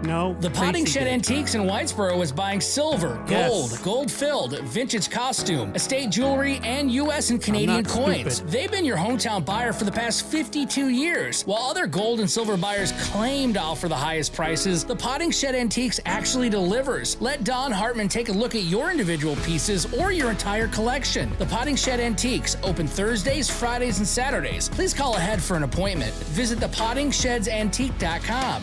No. The Potting Tracy Shed did. Antiques in Whitesboro is buying silver, gold, Yes. gold-filled, vintage costume, estate jewelry, and U.S. and Canadian not coins. stupid. They've been your hometown buyer for the past 52 years. While other gold and silver buyers claim to offer the highest prices, the Potting Shed Antiques actually delivers. Let Don Hartman take a look at your individual pieces or your entire collection. The Potting Shed Antiques, open Thursdays, Fridays, and Saturdays. Please call ahead for an appointment. Visit thepottingsshedsantique.com.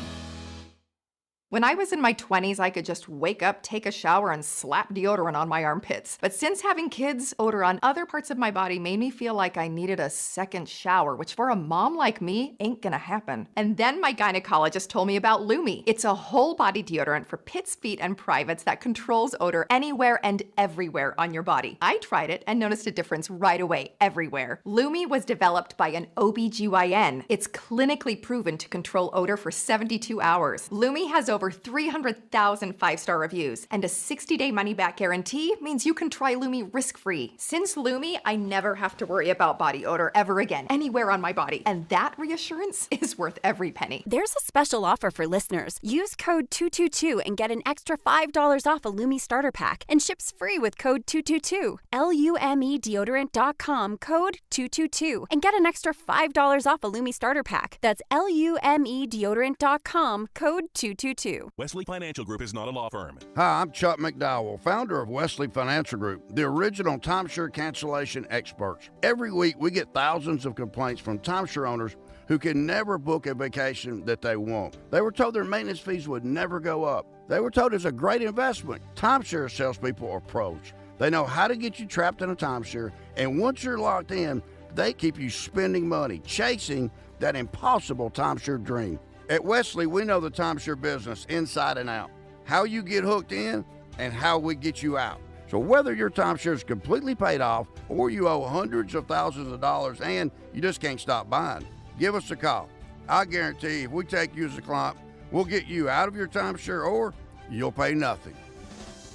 When I was in my 20s, I could just wake up, take a shower, and slap deodorant on my armpits. But since having kids, odor on other parts of my body made me feel like I needed a second shower, which for a mom like me ain't gonna happen. And then my gynecologist told me about Lumi. It's a whole body deodorant for pits, feet, and privates that controls odor anywhere and everywhere on your body. I tried it and noticed a difference right away, everywhere. Lumi was developed by an OBGYN. It's clinically proven to control odor for 72 hours. Lumi has over 300,000 five-star reviews, and a 60-day money-back guarantee means you can try Lumi risk-free. Since Lumi, I never have to worry about body odor ever again, anywhere on my body, and that reassurance is worth every penny. There's a special offer for listeners. Use code 222 and get an extra $5 off a Lumi starter pack, and ships free with code 222. LUMEdeodorant.com, code 222, and get an extra $5 off a Lumi starter pack. That's LUMEdeodorant.com, code 222. Wesley Financial Group is not a law firm. Hi, I'm Chuck McDowell, founder of Wesley Financial Group, the original timeshare cancellation experts. Every week, we get thousands of complaints from timeshare owners who can never book a vacation that they want. They were told their maintenance fees would never go up. They were told it's a great investment. Timeshare salespeople are pros. They know how to get you trapped in a timeshare, and once you're locked in, they keep you spending money, chasing that impossible timeshare dream. At Wesley, we know the timeshare business inside and out, how you get hooked in and how we get you out. So whether your timeshare is completely paid off or you owe hundreds of thousands of dollars and you just can't stop buying, give us a call. I guarantee if we take you as a client, we'll get you out of your timeshare or you'll pay nothing.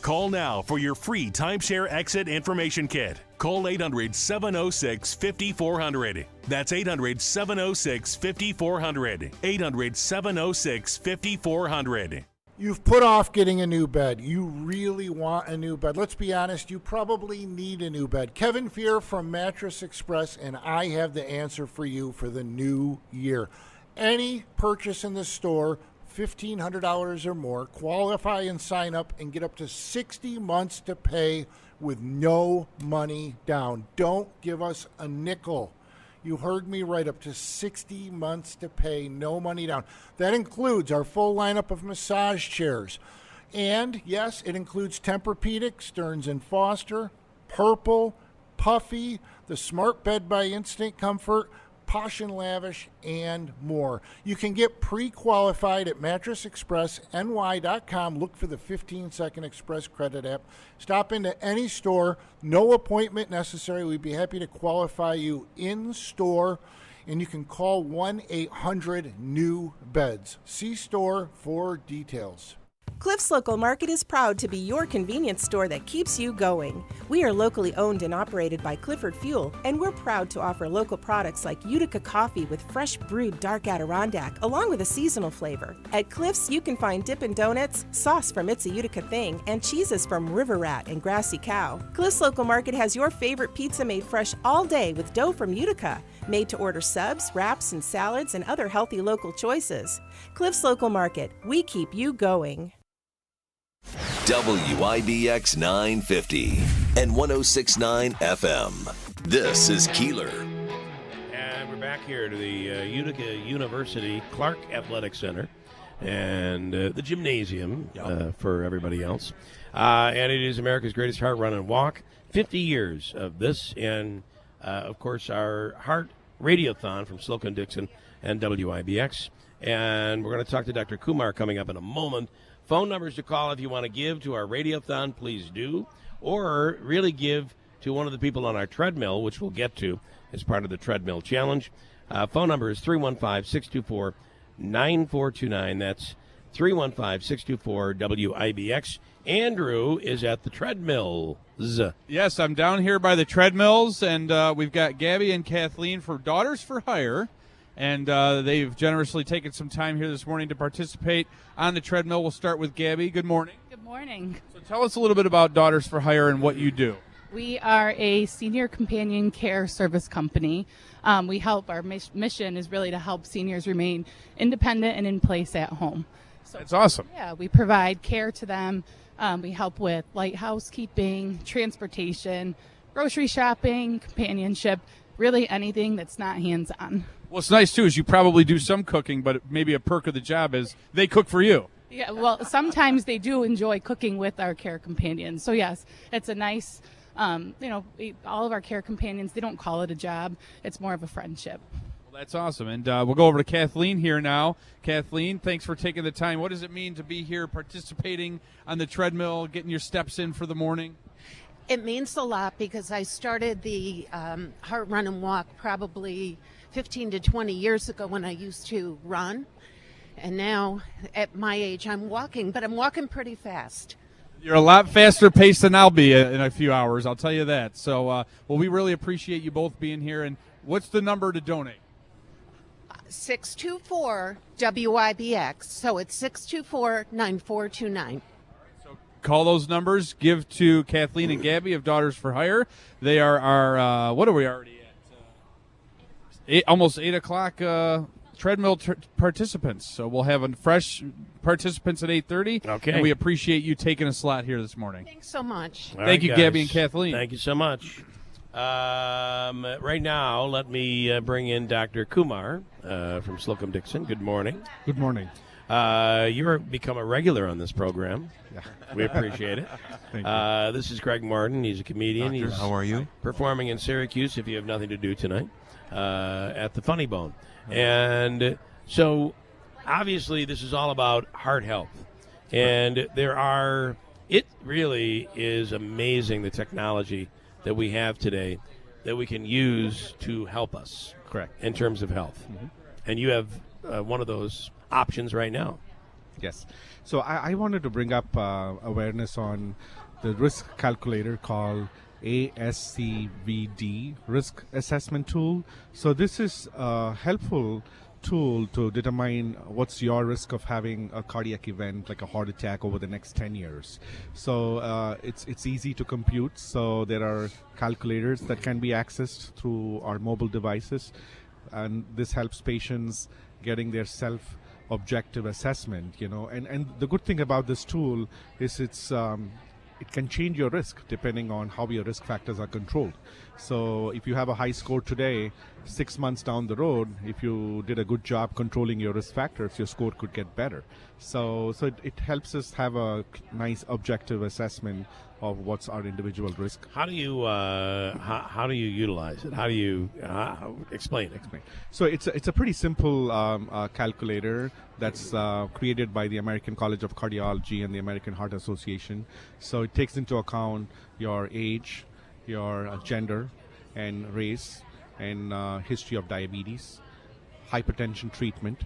Call now for your free timeshare exit information kit. Call 800-706-5400. That's 800-706-5400. 800-706-5400. You've put off getting a new bed. You really want a new bed. Let's be honest, you probably need a new bed. Kevin Fear from Mattress Express, and I have the answer for you for the new year. Any purchase in the store, $1,500 or more, qualify and sign up and get up to 60 months to pay with no money down. Don't give us a nickel. You heard me right, up to 60 months to pay, no money down. That includes our full lineup of massage chairs. And yes, it includes Tempur-Pedic, Stearns & Foster, Purple, Puffy, the Smart Bed by Instant Comfort, Posh and Lavish, and more. You can get pre-qualified at mattressexpressny.com. Look for the 15-second Express Credit app. Stop into any store. No appointment necessary. We'd be happy to qualify you in store. And you can call 1-800-NEW-BEDS. See store for details. Cliff's Local Market is proud to be your convenience store that keeps you going. We are locally owned and operated by Clifford Fuel, and we're proud to offer local products like Utica coffee with fresh brewed dark Adirondack, along with a seasonal flavor. At Cliff's, you can find Dippin' Donuts, sauce from It's a Utica Thing, and cheeses from River Rat and Grassy Cow. Cliff's Local Market has your favorite pizza made fresh all day with dough from Utica, made to order subs, wraps, and salads, and other healthy local choices. Cliff's Local Market, we keep you going. WIBX 950 and 106.9 FM. This is Keeler. And we're back here to the Utica University Clark Athletic Center and the gymnasium for everybody else. And it is America's greatest heart run and walk. 50 years of this, and of course our Heart Radiothon from Slocum-Dickson and WIBX. And we're going to talk to Dr. Kumar coming up in a moment. Phone numbers to call if you want to give to our Radiothon, please do. Or really give to one of the people on our treadmill, which we'll get to as part of the treadmill challenge. Phone number is 315-624-9429. That's 315-624-WIBX. Andrew is at the treadmills. Yes, I'm down here by the treadmills, and we've got Gabby and Kathleen for Daughters for Hire. And they've generously taken some time here this morning to participate on the treadmill. We'll start with Gabby. Good morning. Good morning. So tell us a little bit about Daughters for Hire and what you do. We are a senior companion care service company. We help, our mission is really to help seniors remain independent and in place at home. So, that's awesome. Yeah, we provide care to them. We help with light housekeeping, transportation, grocery shopping, companionship, really anything that's not hands-on. What's nice, too, is you probably do some cooking, but maybe a perk of the job is they cook for you. Yeah, well, sometimes they do enjoy cooking with our care companions. So, yes, it's a nice, all of our care companions, they don't call it a job. It's more of a friendship. Well, that's awesome. And we'll go over to Kathleen here now. Kathleen, thanks for taking the time. What does it mean to be here participating on the treadmill, getting your steps in for the morning? It means a lot because I started the Heart Run and Walk probably 15 to 20 years ago when I used to run. And now at my age, I'm walking, but I'm walking pretty fast. You're a lot faster paced than I'll be in a few hours, I'll tell you that. So, well, we really appreciate you both being here. And what's the number to donate? 624-WIBX. So it's 624-9429. Call those numbers. Give to Kathleen and Gabby of Daughters for Hire. They are our, what are we already at? Almost 8 o'clock treadmill participants. So we'll have fresh participants at 8:30. Okay. And we appreciate you taking a slot here this morning. Thanks so much. Thank you, Gabby and Kathleen. Thank you so much. Right now, let me bring in Dr. Kumar from Slocum-Dickson. Good morning. Good morning. You've become a regular on this program. Yeah. We appreciate it. Thank you. This is Greg Martin. He's a comedian. Doctor, He's how are you? Performing in Syracuse, if you have nothing to do tonight, at the Funny Bone. And so, obviously, this is all about heart health. And it really is amazing, the technology that we have today that we can use to help us. Correct. In terms of health. Mm-hmm. And you have one of those options right now. Yes. So I wanted to bring up awareness on the risk calculator called ASCVD risk assessment tool. So this is a helpful tool to determine what's your risk of having a cardiac event like a heart attack over the next 10 years. So it's easy to compute. So there are calculators that can be accessed through our mobile devices, and this helps patients getting their self-objective assessment, and the good thing about this tool is it can change your risk depending on how your risk factors are controlled. So if you have a high score today, 6 months down the road, if you did a good job controlling your risk factors, your score could get better. So it helps us have a nice objective assessment of what's our individual risk. How do you how do you utilize it? How do you explain? So it's a pretty simple calculator that's created by the American College of Cardiology and the American Heart Association. So it takes into account your age, your gender, and race, and history of diabetes, hypertension treatment,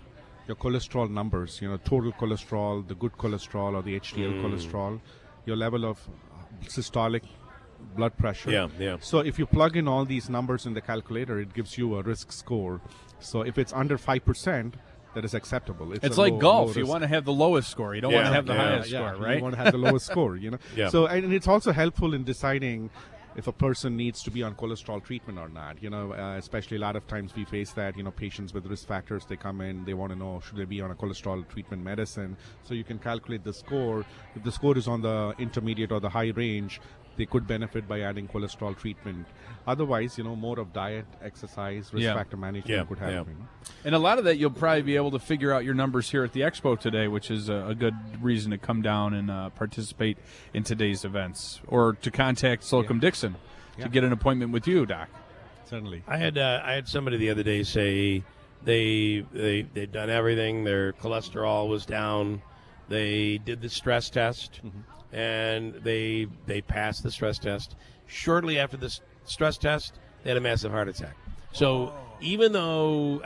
your cholesterol numbers, total cholesterol, the good cholesterol or the HDL cholesterol, your level of systolic blood pressure. Yeah. So if you plug in all these numbers in the calculator, it gives you a risk score. So if it's under 5%, that is acceptable. It's like golf. You want to have the lowest score. You don't want to have the highest score, right? You want to have the lowest score, Yeah. So, and it's also helpful in deciding if a person needs to be on cholesterol treatment or not. Especially a lot of times we face that, patients with risk factors, they come in, they want to know, should they be on a cholesterol treatment medicine? So you can calculate the score. If the score is on the intermediate or the high range, they could benefit by adding cholesterol treatment. Otherwise, more of diet, exercise, risk factor management could help. And a lot of that you'll probably be able to figure out your numbers here at the expo today, which is a good reason to come down and participate in today's events, or to contact Slocum-Dickson to get an appointment with you, Doc. Certainly. I had somebody the other day say they'd done everything. Their cholesterol was down. They did the stress test. And they passed the stress test. Shortly after the stress test, they had a massive heart attack. So even though,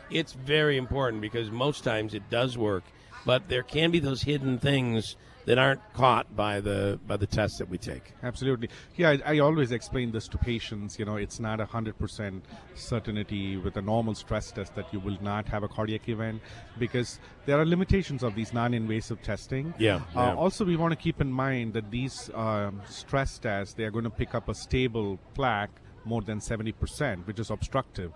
it's very important because most times it does work, but there can be those hidden things that aren't caught by the tests that we take. Absolutely. Yeah, I always explain this to patients. It's not 100% certainty with a normal stress test that you will not have a cardiac event, because there are limitations of these non-invasive testing. Yeah. Also, we want to keep in mind that these stress tests, they are going to pick up a stable plaque more than 70%, which is obstructive.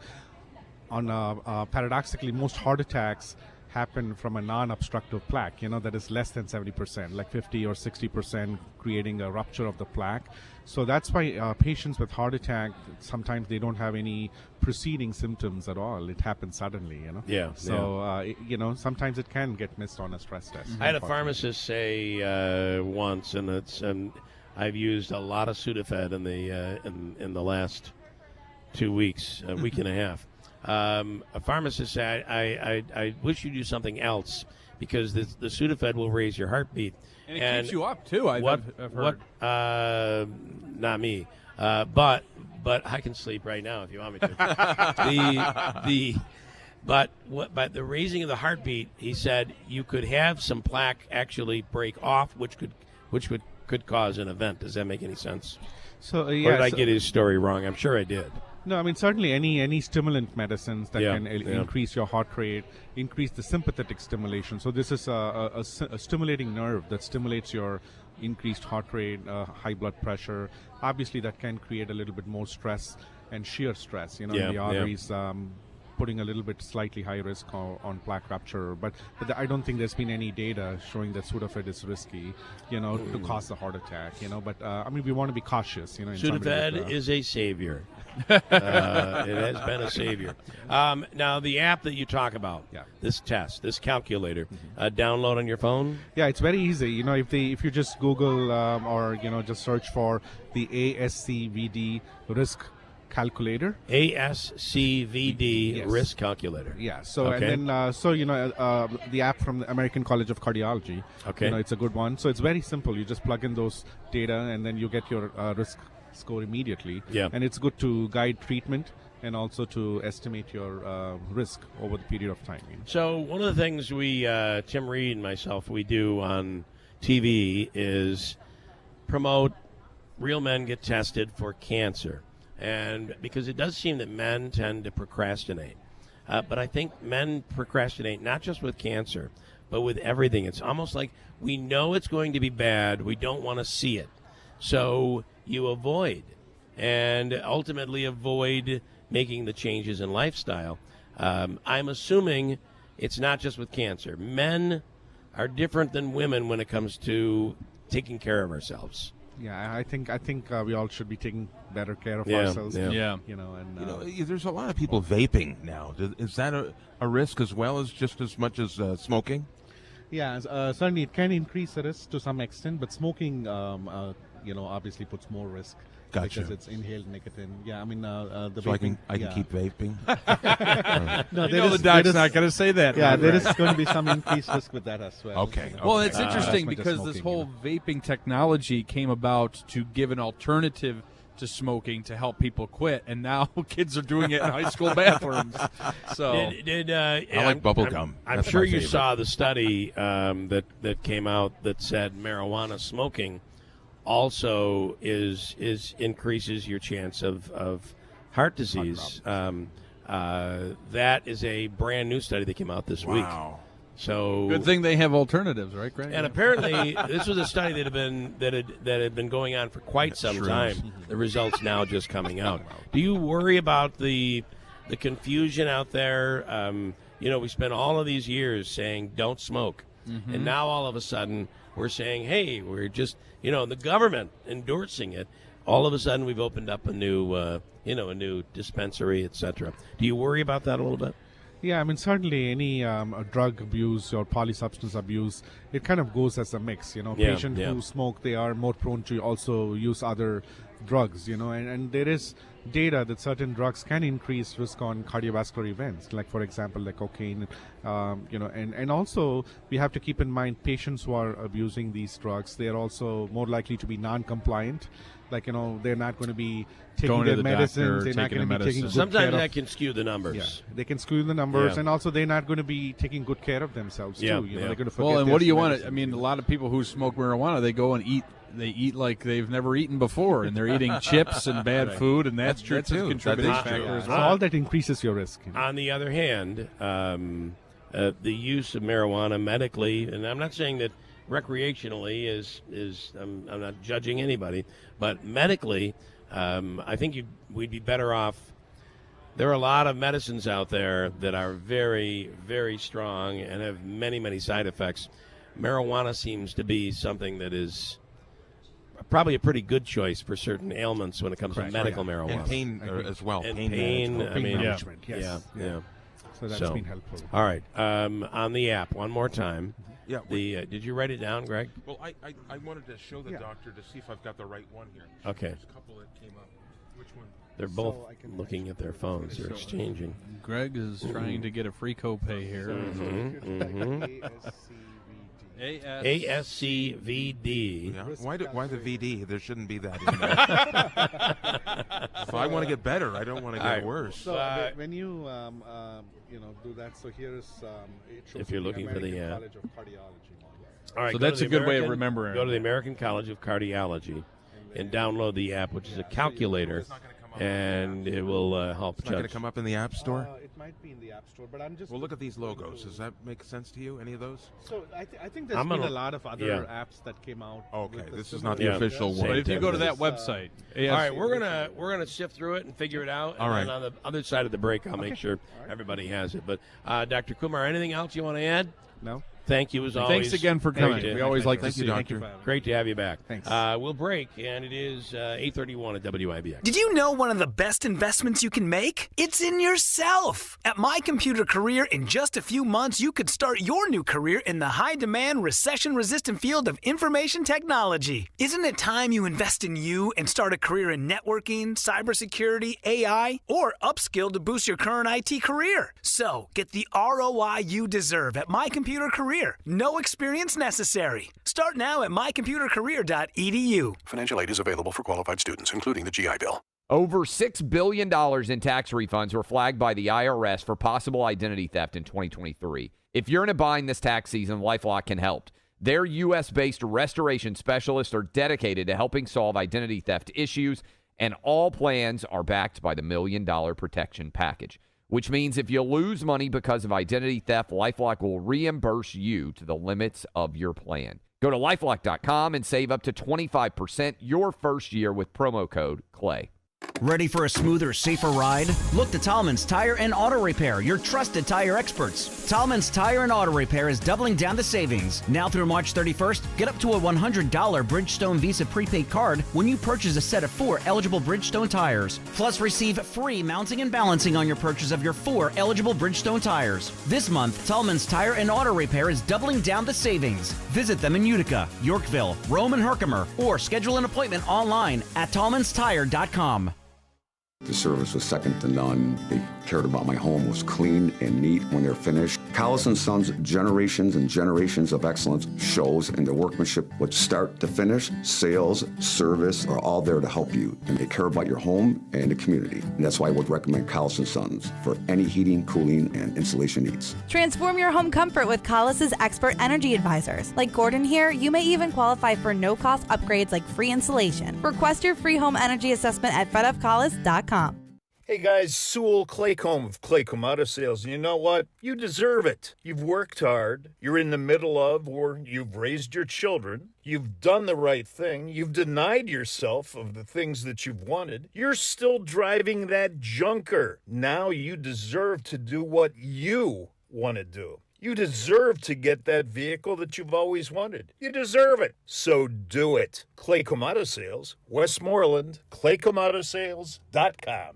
Paradoxically, most heart attacks happen from a non-obstructive plaque, that is less than 70%, like 50 or 60%, creating a rupture of the plaque. So that's why patients with heart attack, sometimes they don't have any preceding symptoms at all. It happens suddenly, Yeah. So, sometimes it can get missed on a stress test. I had a pharmacist say once, and I've used a lot of Sudafed in the last 2 weeks, a week and a half. A pharmacist said, I wish you do something else because the Sudafed will raise your heartbeat. And it keeps you up, too, I've heard. Not me. But I can sleep right now if you want me to. But the raising of the heartbeat, he said, you could have some plaque actually break off, which could cause an event. Does that make any sense? So, or did I get his story wrong? I'm sure I did. No, certainly any stimulant medicines that can increase your heart rate, increase the sympathetic stimulation. So this is a stimulating nerve that stimulates your increased heart rate, high blood pressure. Obviously, that can create a little bit more stress and shear stress, in the arteries, putting a little bit slightly high risk on plaque rupture. But I don't think there's been any data showing that Sudafed is risky, to cause a heart attack, But, we want to be cautious, Sudafed is a savior. It has been a savior. Now, the app that you talk about, this test, this calculator, download on your phone? Yeah, it's very easy. If you just Google or, just search for the ASCVD risk calculator. ASCVD risk calculator. Yeah. So and then the app from the American College of Cardiology. Okay. It's a good one. So it's very simple. You just plug in those data and then you get your risk score immediately. Yeah. And it's good to guide treatment and also to estimate your risk over the period of time. So one of the things we, Tim Reed and myself, we do on TV is promote Real Men Get Tested for Cancer. And because it does seem that men tend to procrastinate. But I think men procrastinate not just with cancer, but with everything. It's almost like we know it's going to be bad. We don't want to see it. So you avoid and ultimately avoid making the changes in lifestyle. I'm assuming it's not just with cancer. Men are different than women when it comes to taking care of ourselves. Yeah, I think we all should be taking better care of ourselves. Yeah. You know, there's a lot of people vaping now. Is that a risk as well as just as much as smoking? Yeah, certainly it can increase the risk to some extent, but smoking, obviously puts more risk. Gotcha. Because it's inhaled nicotine. Yeah, I mean, the so vaping, I can keep vaping. No, the doc's not going to say that. Yeah, there is going to be some increased risk with that as well. Okay. Well, it's interesting as much as because smoking, this whole vaping technology came about to give an alternative to smoking to help people quit, and now kids are doing it in high school bathrooms. So I like bubble gum. I'm That's sure my you favorite. saw the study that came out that said marijuana smoking also increases your chance of heart disease. That is a brand new study that came out this week. Wow. So good thing they have alternatives, right, Greg? And apparently, this was a study that had been going on for quite some Shrooms. time. The results now just coming out. Do you worry about the confusion out there? We spent all of these years saying don't smoke, and now all of a sudden we're saying, hey, we're just the government endorsing it. All of a sudden we've opened up a new dispensary, etc. Do you worry about that a little bit? Yeah, I mean, certainly any drug abuse or polysubstance abuse, it kind of goes as a mix. Patients who smoke, they are more prone to also use other drugs, and there is data that certain drugs can increase risk on cardiovascular events, like, for example, like cocaine, and also we have to keep in mind patients who are abusing these drugs, they are also more likely to be non-compliant. Like, they're not going to be taking their medicines. They're not going to be taking good Sometimes care that of, can skew the numbers. Yeah, they can skew the numbers, and also they're not going to be taking good care of themselves too. They're going to forget. Well, and what do you want? I mean, a lot of people who smoke marijuana, they go and eat. They eat like they've never eaten before, and they're eating chips and bad food, and that's true that's too. a contributing That is factor true. as So well. all that increases your risk. On the other hand, the use of marijuana medically, and I'm not saying that recreationally is I'm not judging anybody, but medically, I think we'd be better off. There are a lot of medicines out there that are very, very strong and have many, many side effects. Marijuana seems to be something that is probably a pretty good choice for certain ailments when it comes to medical marijuana. And pain as well. And pain management. Pain management, yes. Yeah. So that's been helpful. All right. On the app, one more time. Yeah. Did you write it down, Greg? Well, I wanted to show the doctor to see if I've got the right one here. Okay. There's a couple that came up. Which one? They're both looking at their phones. They're exchanging. Greg is trying to get a free copay here. ASCVD. Yeah. Why the VD? There shouldn't be that in there. If I want to get better, I don't want to get worse. So when you do that, so here's it shows If you're the looking for the American College of Cardiology. All right. So go to that's the a good way of American- remembering Go to the it. American College of Cardiology and download the app, which is a calculator, and it will help It's not going judge. to come up in the App Store? It might be in the App Store, but I'm just. Well, look at these logos. Does that make sense to you, any of those? So I think there's I'm been gonna- a lot of other yeah. apps that came out. Okay, with this is similar not the official features. one. But if you go to that website, All right, we're gonna sift through it and figure it out. And All right. then on the other side of the break, I'll make sure everybody has it. But Dr. Kumar, anything else you want to add? No. Thank you as always. Thanks again for coming. We always like to see you. Doctor. Great to have you back. Thanks. We'll break, and it is 8:31 at WIBX. Did you know one of the best investments you can make? It's in yourself. At My Computer Career, in just a few months, you could start your new career in the high-demand, recession-resistant field of information technology. Isn't it time you invest in you and start a career in networking, cybersecurity, AI, or upskill to boost your current IT career? So, get the ROI you deserve at My Computer Career. career. No experience necessary. Start now at mycomputercareer.edu. Financial aid is available for qualified students, including the GI Bill. Over $6 billion in tax refunds were flagged by the IRS for possible identity theft in 2023. If you're in a bind this tax season, LifeLock can help. Their U.S.-based restoration specialists are dedicated to helping solve identity theft issues, and all plans are backed by the $1 Million Protection Package, which means if you lose money because of identity theft, LifeLock will reimburse you to the limits of your plan. Go to LifeLock.com and save up to 25% your first year with promo code CLAY. Ready for a smoother, safer ride? Look to Tallman's Tire and Auto Repair, your trusted tire experts. Tallman's Tire and Auto Repair is doubling down the savings. Now through March 31st, get up to a $100 Bridgestone Visa prepaid card when you purchase a set of 4 eligible Bridgestone tires. Plus, receive free mounting and balancing on your purchase of your 4 eligible Bridgestone tires. This month, Tallman's Tire and Auto Repair is doubling down the savings. Visit them in Utica, Yorkville, Rome, and Herkimer, or schedule an appointment online at tallmanstire.com. The service was second to none. They cared about my home. It was clean and neat when they're finished. Collis & Sons' generations and generations of excellence shows in the workmanship, which start to finish, sales, service are all there to help you. And they care about your home and the community. And that's why I would recommend Collis & Sons for any heating, cooling, and insulation needs. Transform your home comfort with Collis' expert energy advisors. Like Gordon here, you may even qualify for no-cost upgrades like free insulation. Request your free home energy assessment at fredofcollis.com. Hey guys, Sewell Claycomb of Claycomb Auto Sales. And you know what? You deserve it. You've worked hard. You're in the middle of, or you've raised your children. You've done the right thing. You've denied yourself of the things that you've wanted. You're still driving that junker. Now you deserve to do what you want to do. You deserve to get that vehicle that you've always wanted. You deserve it. So do it. Claycomb Auto Sales, Westmoreland, ClaycombAutoSales.com.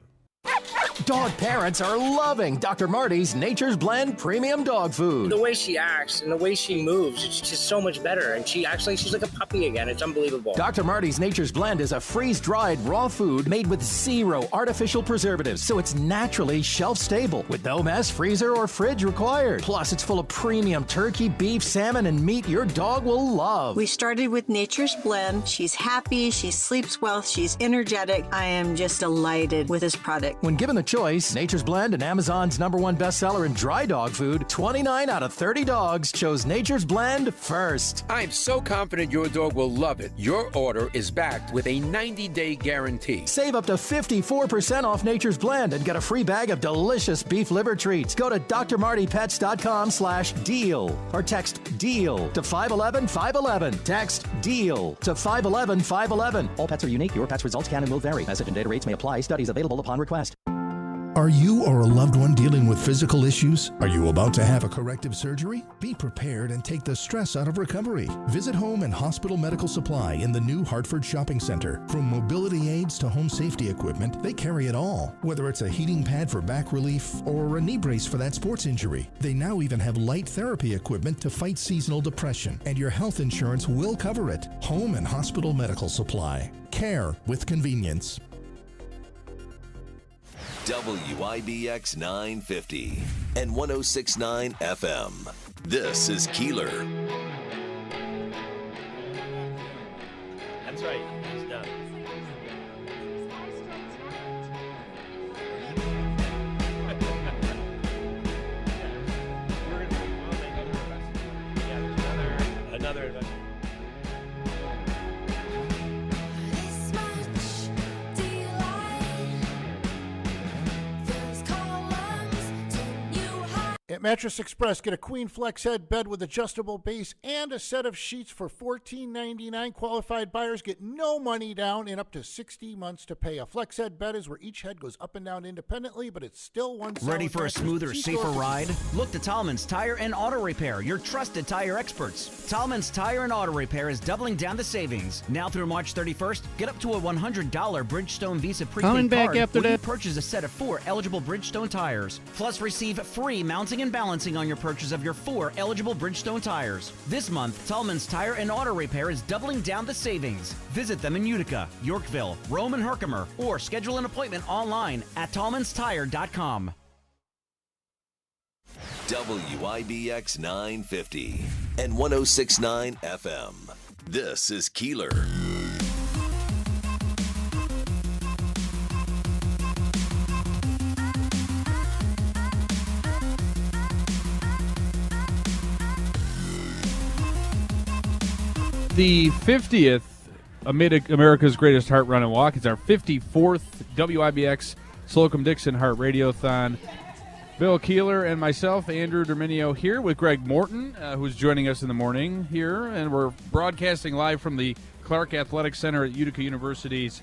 Dog parents are loving Dr. Marty's Nature's Blend Premium Dog Food. The way she acts and the way she moves, it's just so much better. And she's like a puppy again. It's unbelievable. Dr. Marty's Nature's Blend is a freeze-dried raw food made with 0 artificial preservatives, so it's naturally shelf-stable with no mess, freezer, or fridge required. Plus, it's full of premium turkey, beef, salmon, and meat your dog will love. We started with Nature's Blend. She's happy, she sleeps well, she's energetic. I am just delighted with this product. When given the choice, Nature's Blend and Amazon's #1 bestseller in dry dog food, 29 out of 30 dogs chose Nature's Blend first. I'm so confident your dog will love it. Your order is backed with a 90-day guarantee. Save up to 54% off Nature's Blend and get a free bag of delicious beef liver treats. Go to drmartypets.com/deal or text DEAL to 511-511. Text DEAL to 511-511. All pets are unique. Your pet's results can and will vary. Message and data rates may apply. Studies available upon request. Are you or a loved one dealing with physical issues? Are you about to have a corrective surgery? Be prepared and take the stress out of recovery. Visit Home and Hospital Medical Supply in the new Hartford Shopping Center. From mobility aids to home safety equipment, they carry it all. Whether it's a heating pad for back relief or a knee brace for that sports injury, they now even have light therapy equipment to fight seasonal depression, and your health insurance will cover it. Home and Hospital Medical Supply. Care with convenience. WIBX 950 and 106.9 FM. This is Keeler. That's right. He's done. Another investment. At Mattress Express, get a queen flex head bed with adjustable base and a set of sheets for $14.99. Qualified buyers get no money down and up to 60 months to pay. A flex head bed is where each head goes up and down independently, but it's still one solid Ready for a mattress. smoother, safer ride? Look to Tallman's Tire and Auto Repair, your trusted tire experts. Tallman's Tire and Auto Repair is doubling down the savings. Now through March 31st, get up to a $100 Bridgestone Visa prepaid card when you purchase a set of 4 eligible Bridgestone tires. Plus, receive free mounting and balancing on your purchase of your 4 eligible Bridgestone tires. This month, Tallman's Tire and Auto Repair is doubling down the savings. Visit them in Utica, Yorkville, Rome, and Herkimer, or schedule an appointment online at tallmanstire.com. WIBX 950 and 106.9 FM. This is Keeler. The 50th America's Greatest Heart Run and Walk. It's our 54th WIBX Slocum-Dickson Heart Radiothon. Bill Keeler and myself, Andrew Dominio, here with Greg Morton, who's joining us in the morning here. And we're broadcasting live from the Clark Athletic Center at Utica University's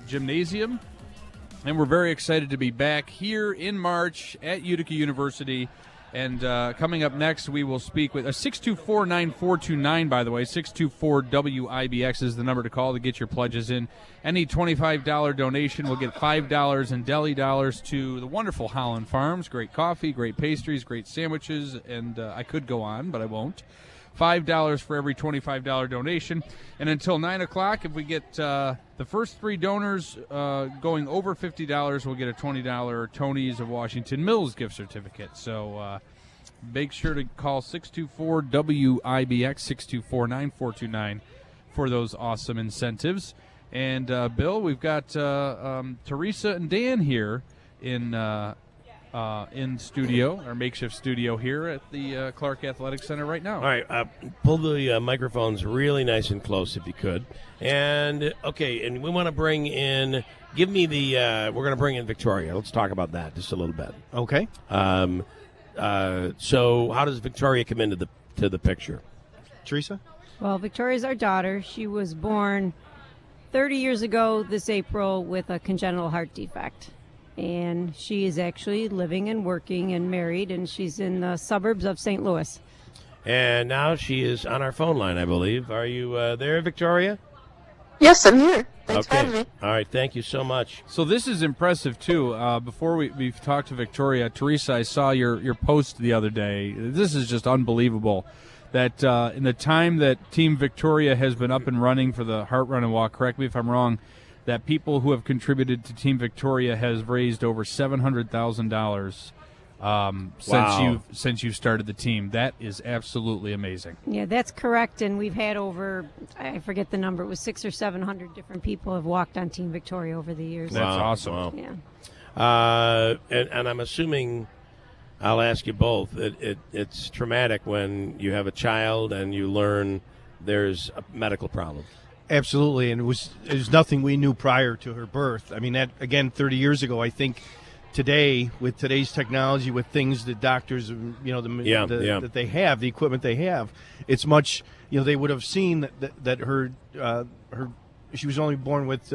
gymnasium. And we're very excited to be back here in March at Utica University. And coming up next, we will speak with 624-9429, by the way. 624-WIBX is the number to call to get your pledges in. Any $25 donation will get $5 in deli dollars to the wonderful Holland Farms. Great coffee, great pastries, great sandwiches, and I could go on, but I won't. $5 for every $25 donation. And until 9 o'clock, if we get the first three donors going over $50, we'll get a $20 Tony's of Washington Mills gift certificate. So make sure to call 624-WIBX, 624-9429 for those awesome incentives. And, Bill, we've got Teresa and Dan here in studio, our makeshift studio here at the Clark Athletic Center right now. All right, pull the microphones really nice and close if you could. And, okay, and we want to bring in, we're going to bring in Victoria. Let's talk about that just a little bit. Okay. So how does Victoria come into the picture? Teresa? Well, Victoria's our daughter. She was born 30 years ago this April with a congenital heart defect. And she is actually living and working and married, and she's in the suburbs of St. Louis. And now she is on our phone line, I believe. Are you there, Victoria? Yes, I'm here. Thanks for having me. All right, thank you so much. So this is impressive, too. Before we've talked to Victoria, Teresa, I saw your post the other day. This is just unbelievable that in the time that Team Victoria has been up and running for the Heart Run and Walk, correct me if I'm wrong, that people who have contributed to Team Victoria has raised over $700,000 since you've started the team. That is absolutely amazing. Yeah, that's correct. And we've had over, I forget the number, it was 600 or 700 different people have walked on Team Victoria over the years. That's awesome. Wow. Yeah. And I'm assuming, I'll ask you both, it's traumatic when you have a child and you learn there's a medical problem. Absolutely, and it was nothing we knew prior to her birth. I mean, that, again, 30 years ago. I think today, with today's technology, with things that doctors, that they have, the equipment they have, it's much, they would have seen that her she was only born with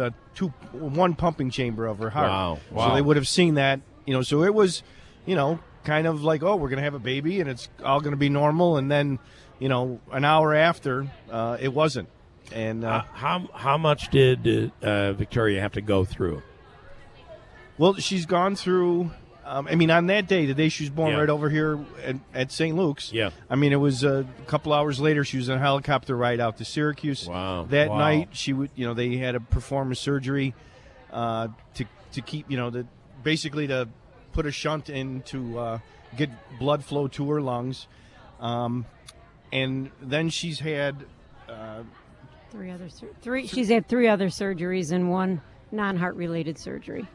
one pumping chamber of her heart. Wow. So they would have seen that, so it was, kind of like, oh, we're going to have a baby and it's all going to be normal, and then, an hour after, it wasn't. And how much did Victoria have to go through? Well, she's gone through. On that day, the day she was born, right over here at St. Luke's. Yeah. It was a couple hours later. She was on a helicopter ride out to Syracuse. Wow. That night, she would. They had to perform a surgery to keep. Basically to put a shunt in to get blood flow to her lungs, and then she's had. She's had three other surgeries and one non-heart related surgery.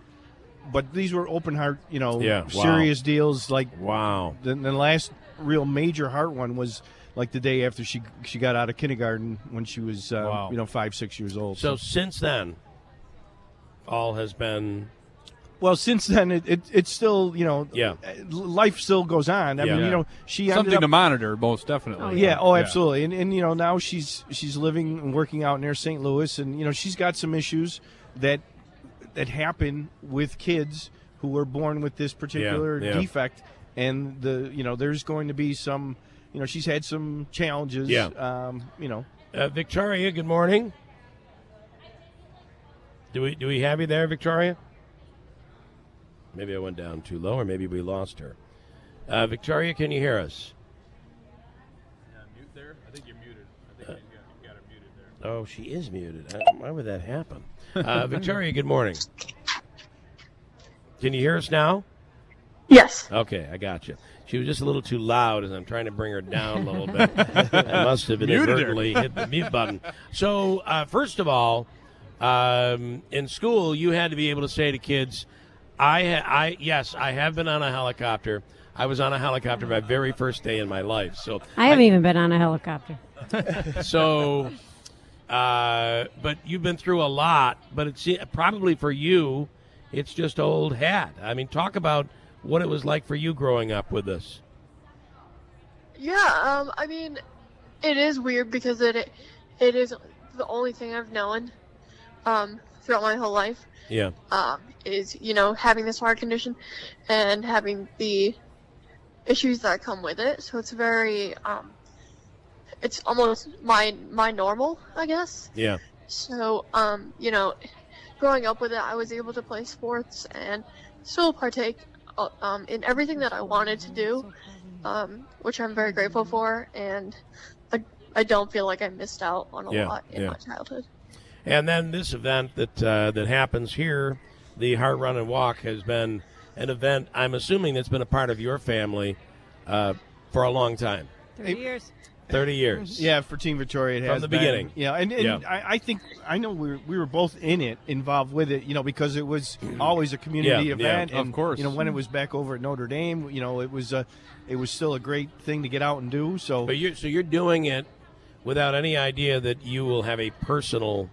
But these were open heart, Wow. serious deals. Like, wow. The last real major heart one was like the day after she got out of kindergarten when she was 5-6 years old. So since then, all has been. Well, since then, it's still, life still goes on. She something ended up, to monitor, most definitely. Absolutely. And now she's living and working out near St. Louis, and she's got some issues that happen with kids who were born with this particular defect, and there's going to be some, she's had some challenges. Victoria, good morning. Do we have you there, Victoria? Maybe I went down too low, or maybe we lost her. Victoria, can you hear us? Mute there? I think you're muted. I think you've got her muted there. Oh, she is muted. Why would that happen? Victoria, good morning. Can you hear us now? Yes. Okay, I got you. She was just a little too loud as I'm trying to bring her down a little bit. I must have inadvertently hit the mute button. So, first of all, in school, you had to be able to say to kids, yes, I have been on a helicopter. I was on a helicopter my very first day in my life. So I haven't even been on a helicopter. So, but you've been through a lot, but it's probably for you, it's just old hat. I mean, talk about what it was like for you growing up with this. Yeah, I mean, it is weird because it is the only thing I've known throughout my whole life. Yeah. Is, having this heart condition and having the issues that come with it. So it's very, it's almost my normal, I guess. Yeah. So, growing up with it, I was able to play sports and still partake in everything that I wanted to do, which I'm very grateful for, and I don't feel like I missed out on a lot in my childhood. And then this event that happens here, the Heart Run and Walk, has been an event, I'm assuming, that's been a part of your family for a long time. 30 years. 30 years. Yeah, for Team Victoria, it has from the been. beginning. Yeah, and I think I know we were both involved with it, because it was always a community event. Yeah, and, of course. When it was back over at Notre Dame, it was still a great thing to get out and do. So, but you're doing it without any idea that you will have a personal.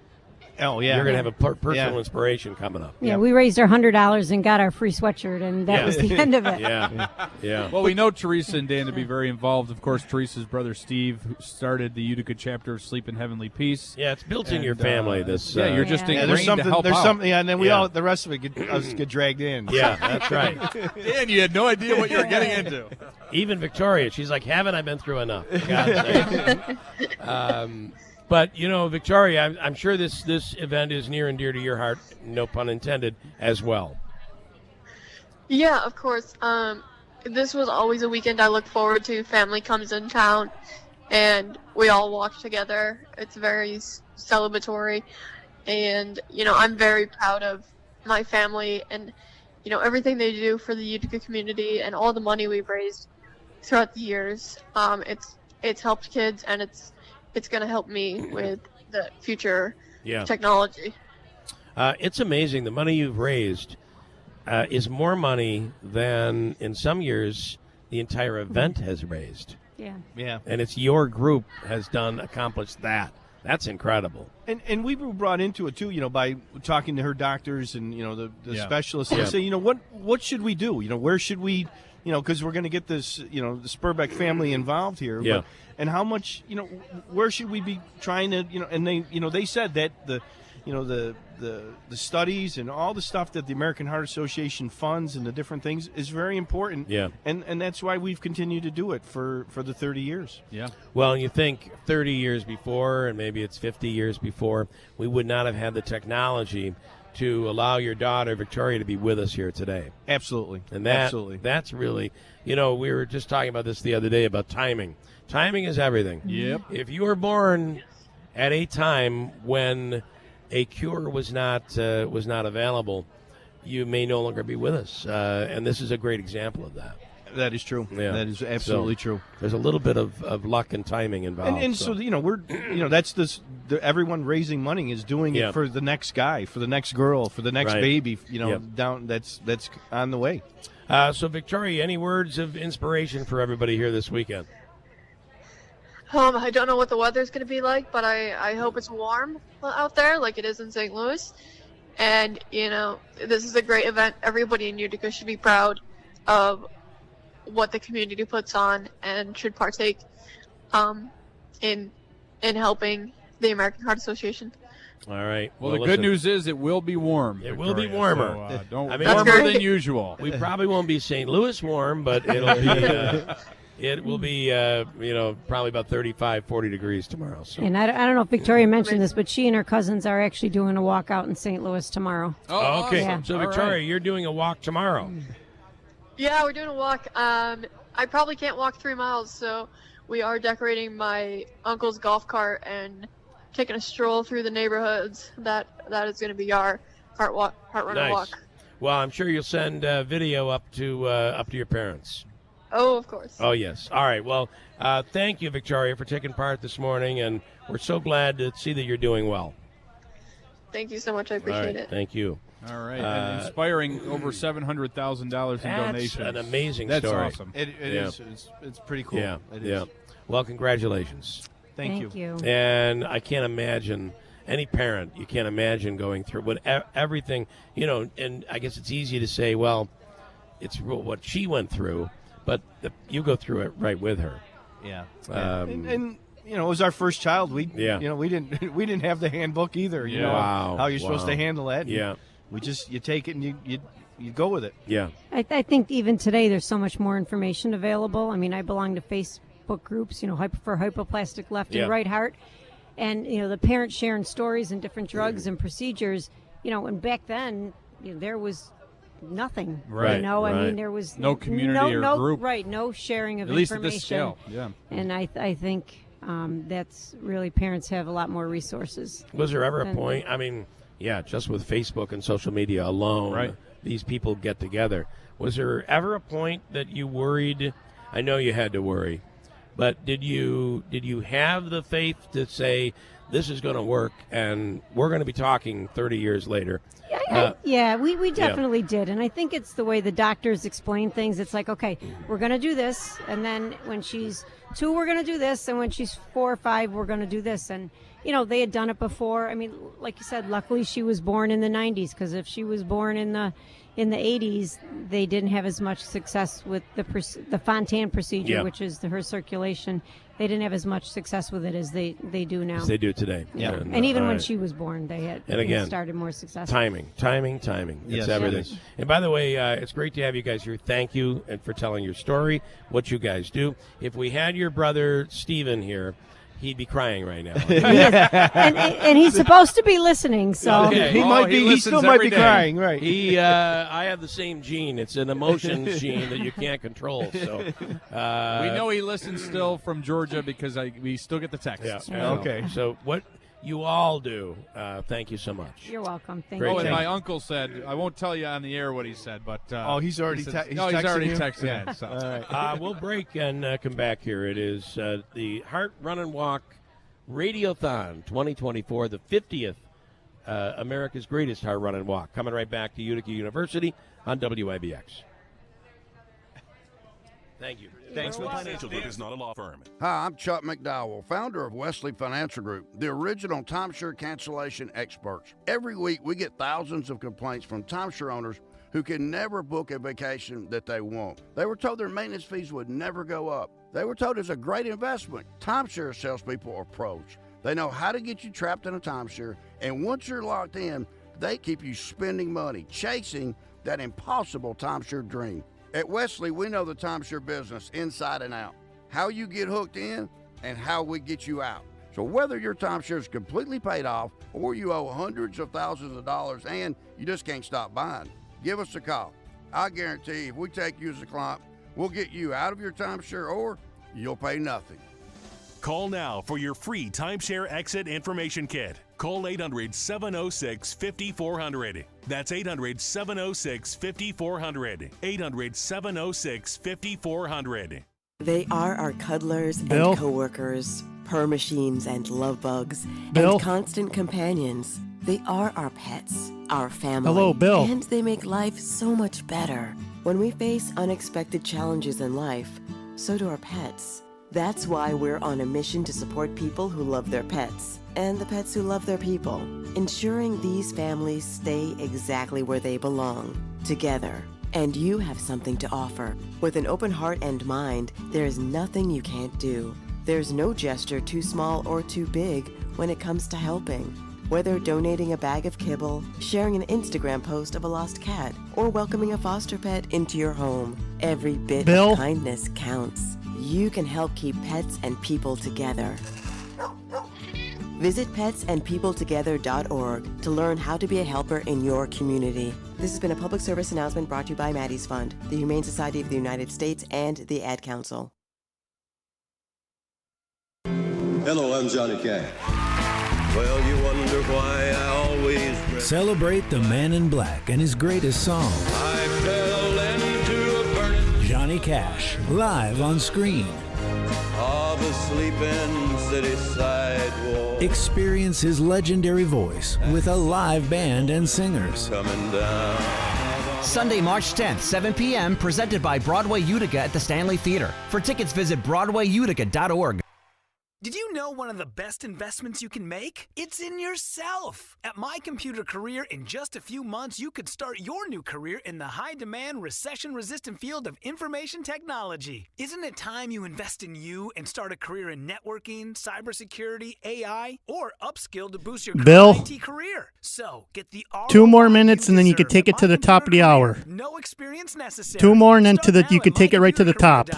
Oh yeah, you're going to have a personal inspiration coming up. Yeah, we raised our $100 and got our free sweatshirt, and that was the end of it. Yeah. Well, we know Teresa and Dan to be very involved. Of course, Teresa's brother Steve, who started the Utica chapter of Sleep in Heavenly Peace. Yeah, it's built in your family. This. You're just ingrained there's something. to help there's out. something, and then we all the rest of it get dragged in. Yeah, that's right. Dan, you had no idea what you were getting into. Even Victoria, she's like, haven't I been through enough? For God's sake. But, Victoria, I'm sure this event is near and dear to your heart, no pun intended, as well. Yeah, of course. This was always a weekend I look forward to. Family comes in town, and we all walk together. It's very celebratory, and, I'm very proud of my family and, everything they do for the Utica community and all the money we've raised throughout the years. It's helped kids, and it's going to help me with the future technology. It's amazing. The money you've raised is more money than, in some years, the entire event has raised. Yeah. And it's your group has accomplished that. That's incredible. And we were brought into it, too, by talking to her doctors and, the specialists. And say, what should we do? Where should we, because we're going to get this, the Spurbeck family involved here. Yeah. And how much, where should we be trying to, and they said that the studies and all the stuff that the American Heart Association funds and the different things is very important. Yeah. And that's why we've continued to do it for the 30 years. Yeah. Well, you think 30 years before, and maybe it's 50 years before, we would not have had the technology to allow your daughter, Victoria, to be with us here today. Absolutely. And Absolutely. That's really, we were just talking about this the other day about timing. Timing is everything. Yep. If you were born at a time when a cure was not available, you may no longer be with us. And this is a great example of that. That is true. Yeah. That is absolutely true. There's a little bit of luck and timing involved. And so we're that's everyone raising money is doing it for the next guy, for the next girl, for the next baby. Down that's on the way. So Victoria, any words of inspiration for everybody here this weekend? I don't know what the weather's going to be like, but I hope it's warm out there like it is in St. Louis. And, this is a great event. Everybody in Utica should be proud of what the community puts on and should partake in helping the American Heart Association. All right. Well, the good news is it will be warm. It will be warmer. So, warmer than usual. We probably won't be St. Louis warm, but it'll be it will be probably about 35, 40 degrees tomorrow. So. And I don't know if Victoria mentioned this, but she and her cousins are actually doing a walk out in St. Louis tomorrow. Oh, okay. Yeah. So Victoria, you're doing a walk tomorrow. Yeah, we're doing a walk. I probably can't walk 3 miles, so we are decorating my uncle's golf cart and taking a stroll through the neighborhoods. That is going to be our heart run and walk. Well, I'm sure you'll send video up to your parents. Oh, of course. Oh, yes. All right. Well, thank you, Victoria, for taking part this morning, and we're so glad to see that you're doing well. Thank you so much. I appreciate it. Thank you. All right. And inspiring over $700,000 in donations. An amazing That's story. Awesome. It is. It's pretty cool. Yeah. It yeah. is. Well, congratulations. Thank you. And I can't imagine any parent. You can't imagine going through everything. And I guess it's easy to say, well, it's what she went through, but you go through it right with her. Yeah. And it was our first child. We didn't have the handbook either. You know how you're supposed to handle that. Yeah. You take it and you go with it. Yeah. I think even today there's so much more information available. I mean, I belong to Facebook groups, for hypoplastic left and right heart, and the parents sharing stories and different drugs and procedures. And back then there was nothing. Right. I mean, there was no community or group. Right. No sharing of at least information. at this scale. Yeah. And I think that's really, parents have a lot more resources. Was there ever a point? I mean, just with Facebook and social media alone, these people get together. Was there ever a point that you worried? I know you had to worry, but did you have the faith to say this is going to work and we're going to be talking 30 years later? We definitely did. And I think it's the way the doctors explain things. It's like, okay, we're going to do this. And then when she's 2, we're going to do this. And when she's 4 or 5, we're going to do this. And, they had done it before. I mean, like you said, luckily she was born in the 90s, because if she was born in the 80s, they didn't have as much success with the Fontan procedure, which is her circulation. They didn't have as much success with it as they do now. As they do today. Yeah. And even when she was born, they had started more success. Timing. It's everything. Yes. And by the way, it's great to have you guys here. Thank you and for telling your story, what you guys do. If we had your brother Steven here, he'd be crying right now. and he's supposed to be listening, so okay. He still might be crying, right? I have the same gene. It's an emotions gene that you can't control. So we know he listens still from Georgia because we still get the texts. Yeah. Okay. So what you all do, thank you so much. You're welcome. Thank you. you. And my uncle said, I won't tell you on the air what he said, but he's already texting you? in. So. All right. We'll break and come back here. It is the Heart Run and Walk Radiothon 2024, the 50th America's Greatest Heart Run and Walk. Coming right back to Utica University on WIBX. Thank you. Thanks for Financial Group is not a law firm. Hi, I'm Chuck McDowell, founder of Wesley Financial Group, the original timeshare cancellation experts. Every week, we get thousands of complaints from timeshare owners who can never book a vacation that they want. They were told their maintenance fees would never go up. They were told it's a great investment. Timeshare salespeople are pros. They know how to get you trapped in a timeshare, and once you're locked in, they keep you spending money, chasing that impossible timeshare dream. At Wesley, we know the timeshare business inside and out, how you get hooked in and how we get you out. So whether your timeshare is completely paid off or you owe hundreds of thousands of dollars and you just can't stop buying, give us a call. I guarantee if we take you as a client, we'll get you out of your timeshare or you'll pay nothing. Call now for your free timeshare exit information kit. Call 800-706-5400. That's 800-706-5400. 800-706-5400. They are our cuddlers Bill? and coworkers, purr machines and love bugs, Bill? and constant companions. They are our pets, our family. Hello, Bill. And they make life so much better. When we face unexpected challenges in life, so do our pets. That's why we're on a mission to support people who love their pets and the pets who love their people, ensuring these families stay exactly where they belong, together. And you have something to offer. With an open heart and mind, there is nothing you can't do. There's no gesture too small or too big when it comes to helping. Whether donating a bag of kibble, sharing an Instagram post of a lost cat, or welcoming a foster pet into your home, every bit of kindness counts. You can help keep pets and people together. Visit petsandpeopletogether.org to learn how to be a helper in your community. This has been a public service announcement brought to you by Maddie's Fund, the Humane Society of the United States, and the Ad Council. Hello, I'm Johnny Cash. Well, you wonder why I always dress. Celebrate the Man in Black and his greatest song. I fell into a burning Johnny Cash, live on screen. of a sleeping city sidewalk. Experience his legendary voice with a live band and singers. Coming down. Sunday, March 10th, 7 p.m., presented by Broadway Utica at the Stanley Theater. For tickets, visit BroadwayUtica.org. Did you know one of the best investments you can make? It's in yourself. At My Computer Career, in just a few months, you could start your new career in the high-demand, recession-resistant field of information technology. Isn't it time you invest in you and start a career in networking, cybersecurity, AI, or upskill to boost your Bill. IT career? So, get the 2 more minutes, and then you could take it to the top of the hour. No experience necessary. 2 more, and then you could take it right to the top.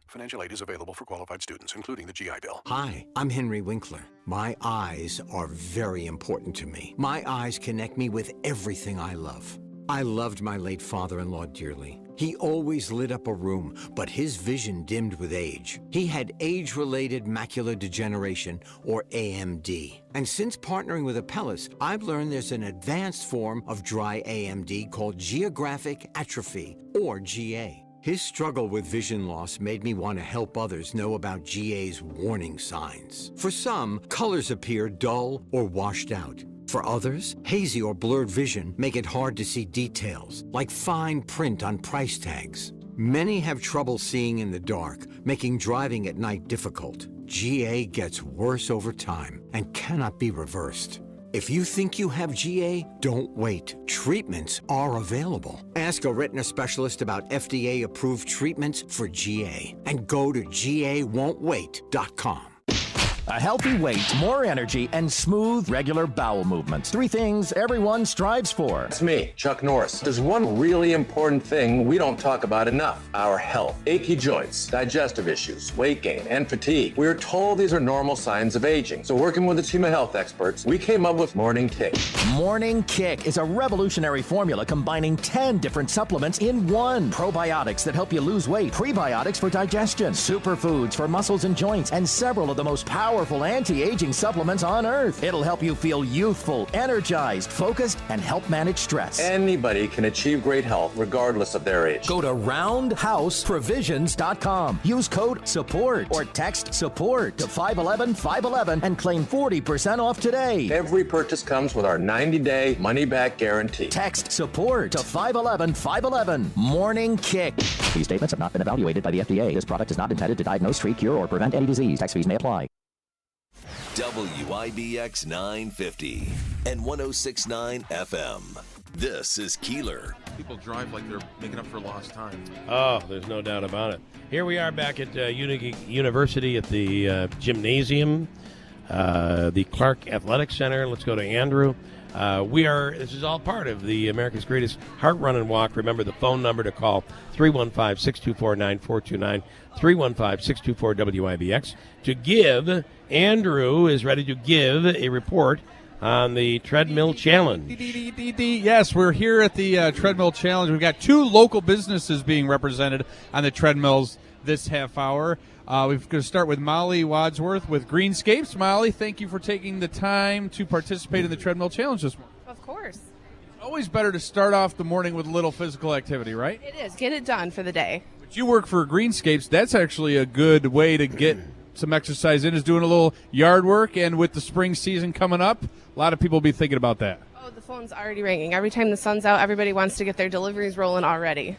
Financial aid is available for qualified students, including the GI Bill. Hi, I'm Henry Winkler. My eyes are very important to me. My eyes connect me with everything I love. I loved my late father-in-law dearly. He always lit up a room, but his vision dimmed with age. He had age-related macular degeneration, or AMD. And since partnering with Apellis, I've learned there's an advanced form of dry AMD called geographic atrophy, or GA. His struggle with vision loss made me want to help others know about GA's warning signs. For some, colors appear dull or washed out. For others, hazy or blurred vision make it hard to see details, like fine print on price tags. Many have trouble seeing in the dark, making driving at night difficult. GA gets worse over time and cannot be reversed. If you think you have GA, don't wait. Treatments are available. Ask a retina specialist about FDA-approved treatments for GA and go to GAWon'tWait.com. A healthy weight, more energy, and smooth, regular bowel movements. 3 things everyone strives for. That's me, Chuck Norris. There's one really important thing we don't talk about enough: our health. Achy joints, digestive issues, weight gain, and fatigue. We're told these are normal signs of aging. So working with a team of health experts, we came up with Morning Kick. Morning Kick is a revolutionary formula combining 10 different supplements in one. Probiotics that help you lose weight, prebiotics for digestion, superfoods for muscles and joints, and several of the most powerful anti-aging supplements on earth. It'll help you feel youthful, energized, focused, and help manage stress. Anybody can achieve great health regardless of their age. Go to roundhouseprovisions.com. Use code SUPPORT or text SUPPORT to 511-511 and claim 40% off today. Every purchase comes with our 90-day money-back guarantee. Text SUPPORT to 511-511. Morning Kick. These statements have not been evaluated by the FDA. This product is not intended to diagnose, treat, cure, or prevent any disease. Tax fees may apply. WIBX 950 and 106.9 FM. This is Keeler. People drive like they're making up for lost time. Oh, there's no doubt about it. Here we are back at University at the gymnasium, the Clark Athletic Center. Let's go to Andrew. This is all part of the America's Greatest Heart Run and Walk. Remember the phone number to call, 315-624-9429, 315-624-WIBX. To give, Andrew is ready to give a report on the Treadmill Challenge. Yes, we're here at the Treadmill Challenge. We've got 2 local businesses being represented on the treadmills this half hour. We're going to start with Molly Wadsworth with Greenscapes. Molly, thank you for taking the time to participate in the Treadmill Challenge this morning. Of course. It's always better to start off the morning with a little physical activity, right? It is. Get it done for the day. But you work for Greenscapes. That's actually a good way to get some exercise in, is doing a little yard work. And with the spring season coming up, a lot of people will be thinking about that. Oh, the phone's already ringing. Every time the sun's out, everybody wants to get their deliveries rolling already.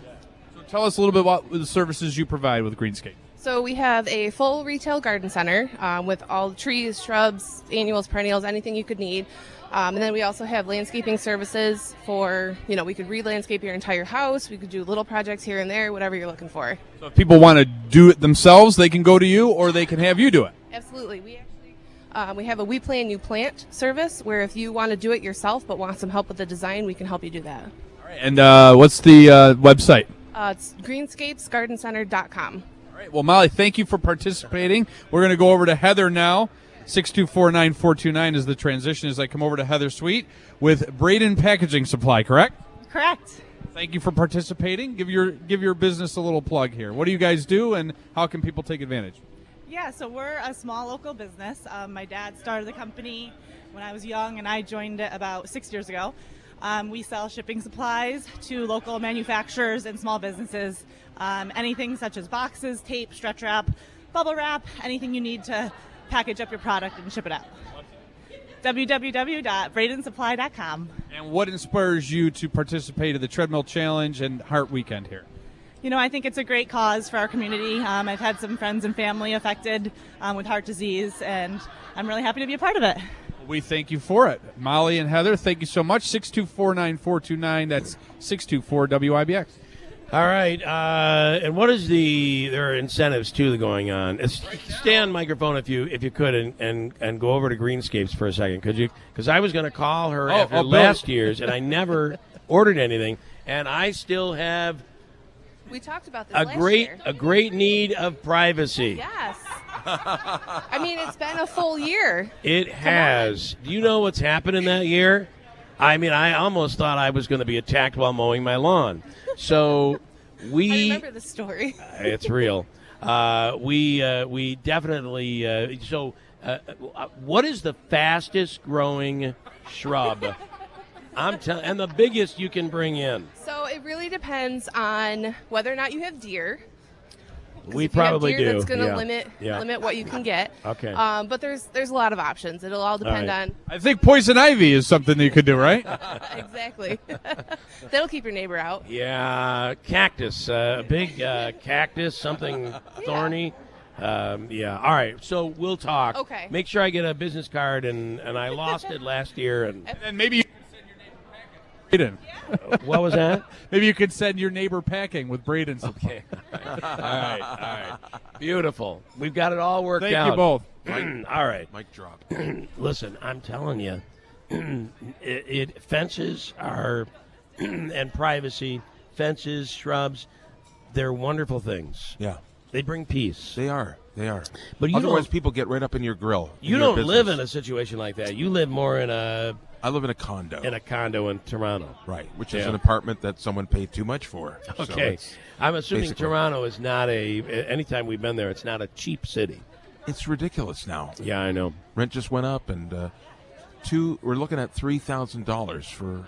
So tell us a little bit about the services you provide with Greenscape. So we have a full retail garden center with all the trees, shrubs, annuals, perennials, anything you could need. And then we also have landscaping services for, we could re-landscape your entire house. We could do little projects here and there, whatever you're looking for. So if people want to do it themselves, they can go to you, or they can have you do it. Absolutely. We have a We Plan You Plant service where if you want to do it yourself but want some help with the design, we can help you do that. All right. And what's the website? It's greenscapesgardencenter.com. All right. Well, Molly, thank you for participating. We're going to go over to Heather now. 624-9429 is the transition as I come over to Heather Sweet with Braden Packaging Supply, correct? Correct. Thank you for participating. Give your business a little plug here. What do you guys do, and how can people take advantage? Yeah, so we're a small local business. My dad started the company when I was young, and I joined it about 6 years ago. We sell shipping supplies to local manufacturers and small businesses. Anything such as boxes, tape, stretch wrap, bubble wrap, anything you need to package up your product and ship it out. www.bradensupply.com. And what inspires you to participate in the Treadmill Challenge and Heart Weekend here? You know, I think it's a great cause for our community. I've had some friends and family affected with heart disease, and I'm really happy to be a part of it. We thank you for it. Molly and Heather, thank you so much. 624-9429, that's 624-WIBX. All right, and what is there are incentives, too, that are going on. Stay on microphone if you could, and go over to Greenscapes for a second, could you? Because I was going to call her after last year's, and I never ordered anything, and I still have we talked about this last year. A great need of privacy. Yes. I mean, it's been a full year. It has. Do you know what's happened in that year? I mean, I almost thought I was going to be attacked while mowing my lawn. So I remember the story. It's real. We definitely. What is the fastest growing shrub? And the biggest you can bring in. So it really depends on whether or not you have deer. We probably do. That's going to limit what you can get. Okay. But there's a lot of options. It'll all depend on. I think poison ivy is something that you could do, right? Exactly. That'll keep your neighbor out. Yeah, cactus, a big cactus, something thorny. All right. So we'll talk. Okay. Make sure I get a business card, and I lost it last year, and maybe. Braden. What was that? Maybe you could send your neighbor packing with Braden. Okay. All right. Beautiful. We've got it all worked out. Thank you both. All right. Mic drop. Listen, I'm telling you, fences are, and privacy, fences, shrubs, they're wonderful things. Yeah. They bring peace. They are. But otherwise, people get right up in your grill. You don't live in a situation like that. You live more in I live in a condo. In a condo in Toronto. Right, which is an apartment that someone paid too much for. Okay. So I'm assuming Toronto is not anytime we've been there, it's not a cheap city. It's ridiculous now. Yeah, I know. Rent just went up, and we're looking at $3,000 for,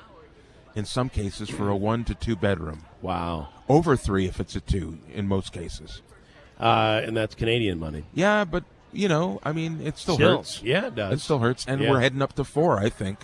in some cases, for a 1 to 2 bedroom. Wow. Over 3 if it's a 2 in most cases. And that's Canadian money. Yeah, but I mean, it still hurts. Yeah, it does. It still hurts, and we're heading up to 4, I think.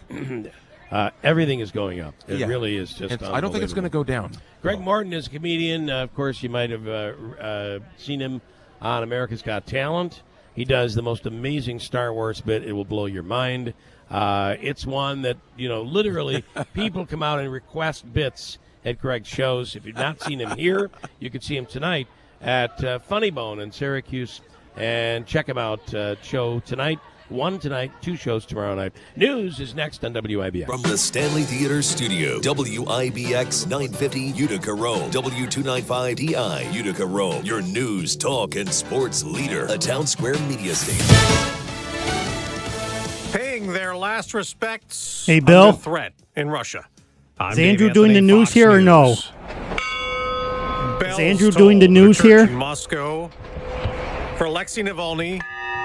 Everything is going up. It really is just I don't think it's going to go down. Greg Morton is a comedian. Of course, you might have seen him on America's Got Talent. He does the most amazing Star Wars bit. It will blow your mind. It's one that, literally people come out and request bits at Greg's shows. If you've not seen him here, you can see him tonight at Funny Bone in Syracuse. And check him out. Show tonight, 1 tonight, 2 shows tomorrow night. News is next on WIBX. From the Stanley Theater Studio, WIBX 950 Utica Rome, W295DI Utica Rome, your news, talk, and sports leader, a Town Square media station. Paying their last respects. Hey, Bill. Under threat in Russia. Is Andrew doing the news here or no? Is Andrew doing the news here? In Moscow for Alexei Navalny